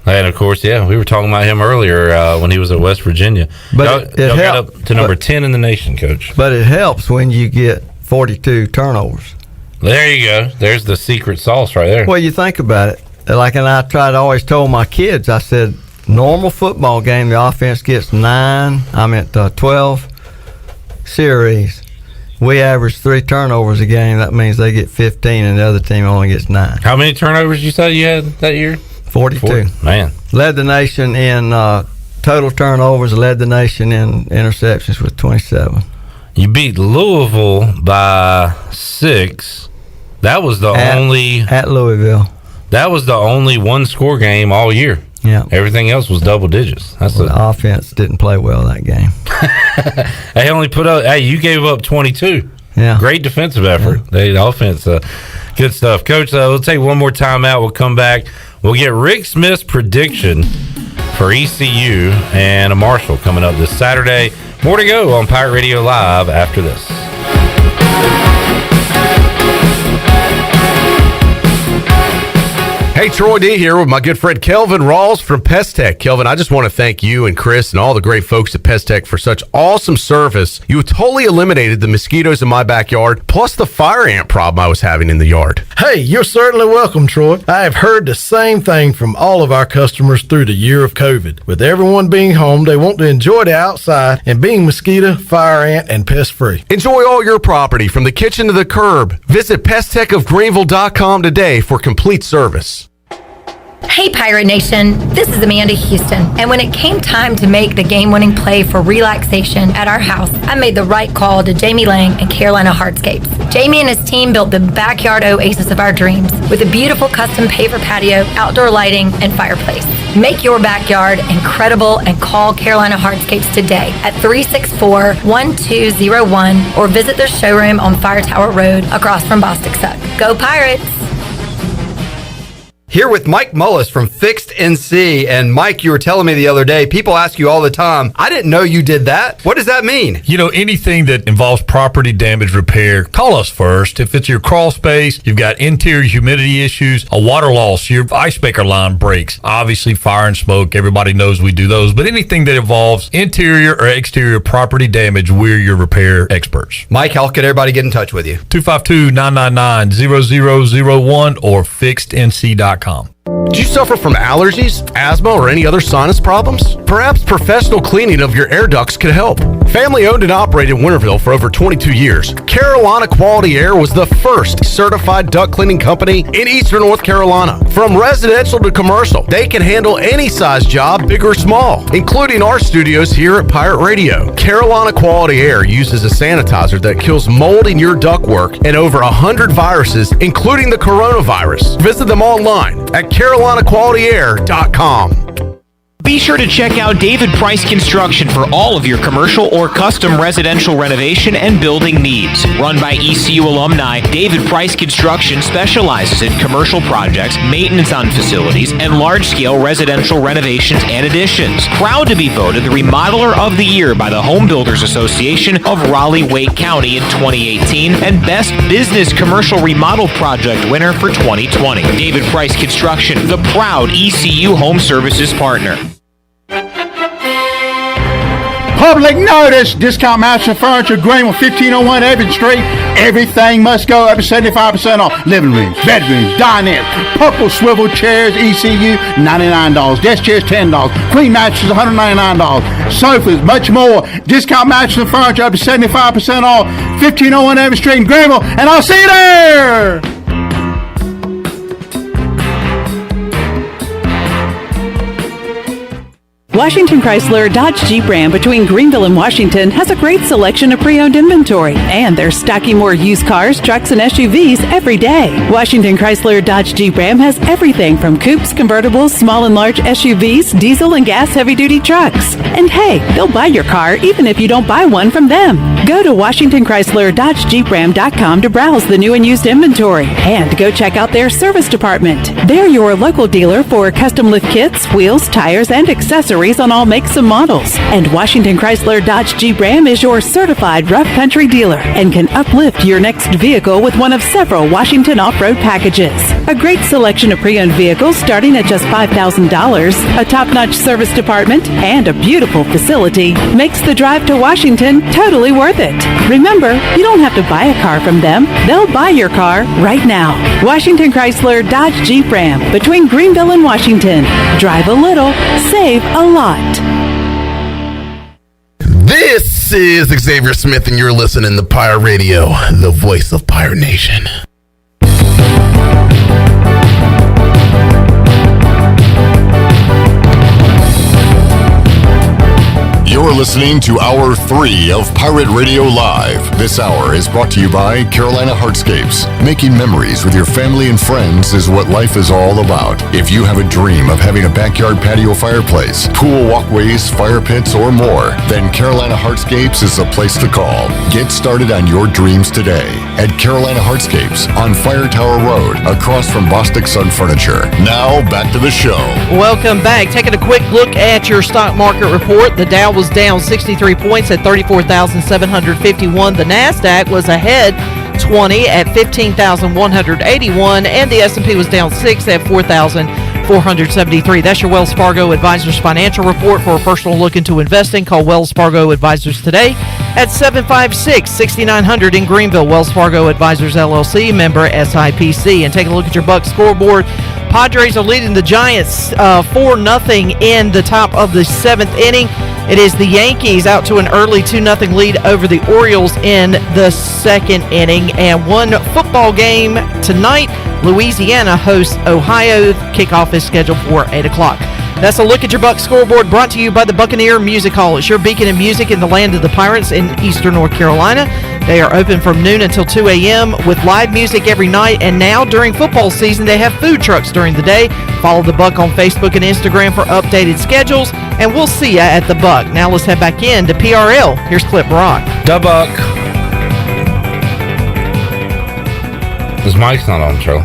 Speaker 5: And of course, we were talking about him earlier when he was at West Virginia.
Speaker 9: But
Speaker 5: y'all got up to number 10 in the nation, Coach.
Speaker 9: But it helps when you get 42 turnovers.
Speaker 5: There you go. There's the secret sauce right there.
Speaker 9: Well, you think about it. And I always told my kids, I said, normal football game, the offense gets 12 series. We average 3 turnovers a game. That means they get 15 and the other team only gets 9.
Speaker 5: How many turnovers you said you had that year?
Speaker 9: 42.
Speaker 5: Man.
Speaker 9: Led the nation in total turnovers, led the nation in interceptions with 27.
Speaker 5: You beat Louisville by 6. That was
Speaker 9: at Louisville.
Speaker 5: That was the only one-score game all year.
Speaker 9: Yeah.
Speaker 5: Everything else was double digits.
Speaker 9: The offense didn't play well that game.
Speaker 5: They only put up. Hey, you gave up 22.
Speaker 9: Yeah.
Speaker 5: Great defensive effort. The offense, good stuff. Coach, we'll take one more time out. We'll come back. We'll get Rick Smith's prediction for ECU and a Marshall coming up this Saturday. More to go on Pirate Radio Live after this.
Speaker 16: Hey, Troy D here with my good friend Kelvin Rawls from Pest Tech. Kelvin, I just want to thank you and Chris and all the great folks at Pest Tech for such awesome service. You totally eliminated the mosquitoes in my backyard, plus the fire ant problem I was having in the yard.
Speaker 2: Hey, you're certainly welcome, Troy. I have heard the same thing from all of our customers through the year of COVID. With everyone being home, they want to enjoy the outside and being mosquito, fire ant, and pest free.
Speaker 16: Enjoy all your property from the kitchen to the curb. Visit pesttechofgreenville.com today for complete service.
Speaker 6: Hey Pirate Nation, this is Amanda Houston, and when it came time to make the game-winning play for relaxation at our house, I made the right call to Jamie Lang and Carolina Hardscapes. Jamie and his team built the backyard oasis of our dreams with a beautiful custom paver patio, outdoor lighting, and fireplace. Make your backyard incredible and call Carolina Hardscapes today at 364-1201 or visit their showroom on Fire Tower Road across from Bostic Suck. Go Pirates!
Speaker 1: Here with Mike Mullis from Fixed NC. And Mike, you were telling me the other day, people ask you all the time, I didn't know you did that. What does that mean?
Speaker 17: You know, anything that involves property damage repair, call us first. If it's your crawl space, you've got interior humidity issues, a water loss, your ice maker line breaks, obviously fire and smoke, everybody knows we do those, but anything that involves interior or exterior property damage, we're your repair experts.
Speaker 1: Mike, how can everybody get in touch with you?
Speaker 17: 252-999-0001 or fixednc.com.
Speaker 16: Do you suffer from allergies, asthma, or any other sinus problems? Perhaps professional cleaning of your air ducts could help. Family owned and operated in Winterville for over 22 years, Carolina Quality Air was the first certified duct cleaning company in Eastern North Carolina. From residential to commercial, they can handle any size job, big or small, including our studios here at Pirate Radio. Carolina Quality Air uses a sanitizer that kills mold in your ductwork and over 100 viruses, including the coronavirus. Visit them online at CarolinaQualityAir.com.
Speaker 18: Be sure to check out David Price Construction for all of your commercial or custom residential renovation and building needs. Run by ECU alumni, David Price Construction specializes in commercial projects, maintenance on facilities, and large-scale residential renovations and additions. Proud to be voted the Remodeler of the Year by the Home Builders Association of Raleigh-Wake County in 2018 and Best Business Commercial Remodel Project winner for 2020. David Price Construction, the proud ECU Home Services partner.
Speaker 20: Public notice, Discount Master Furniture, Greenville, 1501 Evans Street. Everything must go up to 75% off. Living rooms, bedrooms, dinettes, purple swivel chairs, ECU, $99. Desk chairs, $10. Queen mattresses, $199. Sofas, much more. Discount Master Furniture up to 75% off. 1501 Evans Street in Greenville, and I'll see you there!
Speaker 21: Washington Chrysler Dodge Jeep Ram between Greenville and Washington has a great selection of pre-owned inventory, and they're stocking more used cars, trucks, and SUVs every day. Washington Chrysler Dodge Jeep Ram has everything from coupes, convertibles, small and large SUVs, diesel and gas heavy-duty trucks. And hey, they'll buy your car even if you don't buy one from them. Go to WashingtonChryslerDodgeJeepRam.com to browse the new and used inventory, and go check out their service department. They're your local dealer for custom lift kits, wheels, tires, and accessories accessories on all makes and models. And Washington Chrysler Dodge Jeep Ram is your certified rough country dealer and can uplift your next vehicle with one of several Washington off-road packages. A great selection of pre-owned vehicles starting at just $5,000, a top-notch service department, and a beautiful facility makes the drive to Washington totally worth it. Remember, you don't have to buy a car from them. They'll buy your car right now. Washington Chrysler Dodge Jeep Ram between Greenville and Washington. Drive a little, save a lot.
Speaker 7: This is Xavier Smith, and you're listening to Pirate Radio, the voice of Pirate Nation.
Speaker 12: You're listening to Hour 3 of Pirate Radio Live. This hour is brought to you by Carolina Hardscapes. Making memories with your family and friends is what life is all about. If you have a dream of having a backyard patio fireplace, pool walkways, fire pits, or more, then Carolina Hardscapes is the place to call. Get started on your dreams today at Carolina Hardscapes on Fire Tower Road, across from Bostic Sun Furniture. Now, back to the show.
Speaker 11: Welcome back. Taking a quick look at your stock market report. The Dow was down 63 points at 34,751. The NASDAQ was ahead 20 at 15,181, and the S&P was down 6 at 4,473. That's your Wells Fargo Advisors financial report. For a personal look into investing, call Wells Fargo Advisors today at 756-6900 in Greenville. Wells Fargo Advisors LLC, member SIPC. And take a look at your Bucks scoreboard. Padres are leading the Giants 4-0 in the top of the 7th inning. It is the Yankees out to an early 2-0 lead over the Orioles in the 2nd inning. And one football game tonight, Louisiana hosts Ohio. Kickoff is scheduled for 8 o'clock. That's a look at your Bucks scoreboard, brought to you by the Buccaneer Music Hall. It's your beacon of music in the land of the Pirates in eastern North Carolina. They are open from noon until 2 a.m. with live music every night. And now during football season, they have food trucks during the day. Follow the Buck on Facebook and Instagram for updated schedules. And we'll see you at the Buck. Now let's head back in to PRL. Here's Clip Brock.
Speaker 5: The Buck. His mic's not on, Charlie.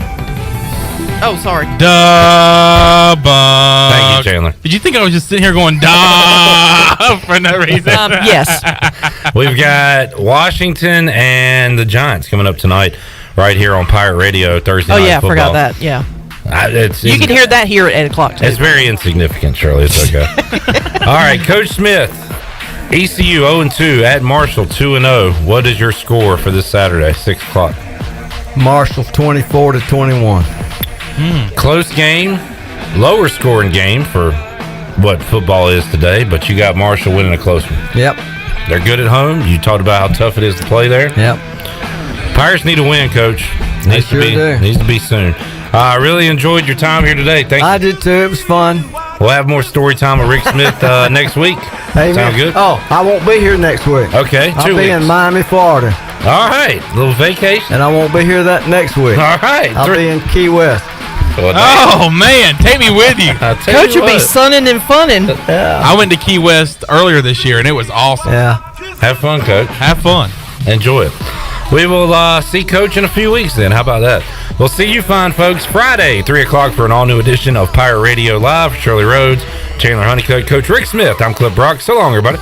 Speaker 11: Oh, sorry.
Speaker 4: Duh, Buck.
Speaker 5: Thank you, Chandler.
Speaker 4: Did you think I was just sitting here going, duh, for no reason?
Speaker 11: Yes.
Speaker 5: We've got Washington and the Giants coming up tonight right here on Pirate Radio Thursday night football.
Speaker 11: Forgot that. Yeah. You can hear that here at 8 o'clock, too.
Speaker 5: It's very insignificant, Shirley. It's okay. All right, Coach Smith, ECU 0-2 at Marshall 2-0. What is your score for this Saturday, 6 o'clock?
Speaker 9: Marshall 24-21.
Speaker 5: Close game, lower scoring game for what football is today, but you got Marshall winning a close one.
Speaker 9: Yep.
Speaker 5: They're good at home. You talked about how tough it is to play there.
Speaker 9: Yep.
Speaker 5: Pirates need a win, Coach. Needs to be soon. I really enjoyed your time here today. Thank you.
Speaker 9: I did too. It was fun.
Speaker 5: We'll have more story time with Rick Smith next week.
Speaker 9: Hey,
Speaker 5: sound good?
Speaker 9: Oh, I won't be here next week.
Speaker 5: Okay,
Speaker 9: I'll be in Miami, Florida.
Speaker 5: All right, little vacation.
Speaker 9: And I won't be here that next week.
Speaker 5: All right.
Speaker 9: I'll be in Key West.
Speaker 4: Oh, man. Take me with you.
Speaker 11: Coach will be sunning and funning.
Speaker 9: Yeah.
Speaker 4: I went to Key West earlier this year, and it was awesome.
Speaker 9: Yeah.
Speaker 5: Have fun, Coach.
Speaker 4: Have fun.
Speaker 5: Enjoy it. We will see Coach in a few weeks then. How about that? We'll see you fine folks Friday, 3 o'clock for an all-new edition of Pirate Radio Live. Shirley Rhodes, Chandler Honeycutt, Coach Rick Smith. I'm Clip Brock. So long, everybody.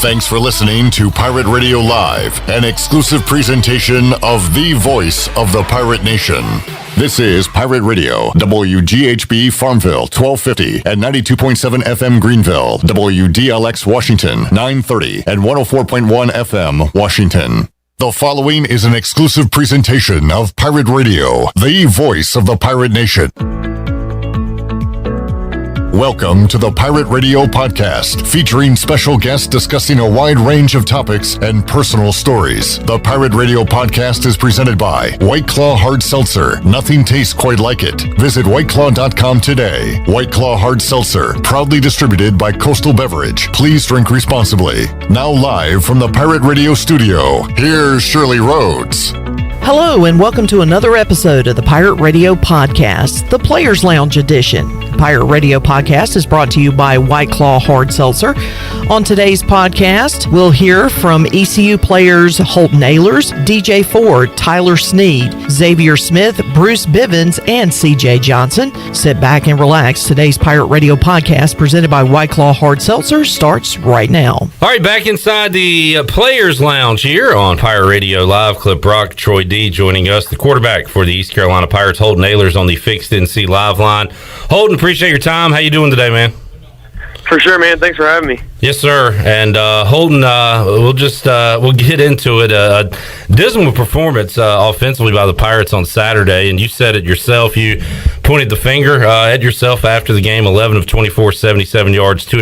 Speaker 12: Thanks for listening to Pirate Radio Live, an exclusive presentation of the voice of the Pirate Nation. This is Pirate Radio, WGHB Farmville, 1250 and 92.7 FM Greenville, WDLX Washington, 930 and 104.1 FM Washington. The following is an exclusive presentation of Pirate Radio, the voice of the Pirate Nation. Welcome to the Pirate Radio Podcast, featuring special guests discussing a wide range of topics and personal stories. The Pirate Radio Podcast is presented by White Claw Hard Seltzer. Nothing tastes quite like it. Visit whiteclaw.com today. White Claw Hard Seltzer, proudly distributed by Coastal Beverage. Please drink responsibly. Now live from the Pirate Radio studio, here's Shirley Rhodes.
Speaker 11: Hello, and welcome to another episode of the Pirate Radio Podcast, the Players Lounge Edition. Pirate Radio podcast is brought to you by White Claw Hard Seltzer. On today's podcast, we'll hear from ECU players Holton Ahlers, DJ Ford, Tyler Sneed, Xavier Smith, Bruce Bivens, and CJ Johnson. Sit back and relax. Today's Pirate Radio podcast, presented by White Claw Hard Seltzer, starts right now.
Speaker 5: All right, back inside the Players Lounge here on Pirate Radio Live. Clip Brock, Troy D joining us, the quarterback for the East Carolina Pirates, Holton Ahlers, on the Fixed NC Live line. Holton, appreciate your time. How you doing today, man?
Speaker 8: For sure, man. Thanks for having me.
Speaker 5: Yes, sir. And Holton, we'll get into it. A dismal performance offensively by the Pirates on Saturday, and you said it yourself. You pointed the finger at yourself after the game. 11 of 24, 77 yards, 2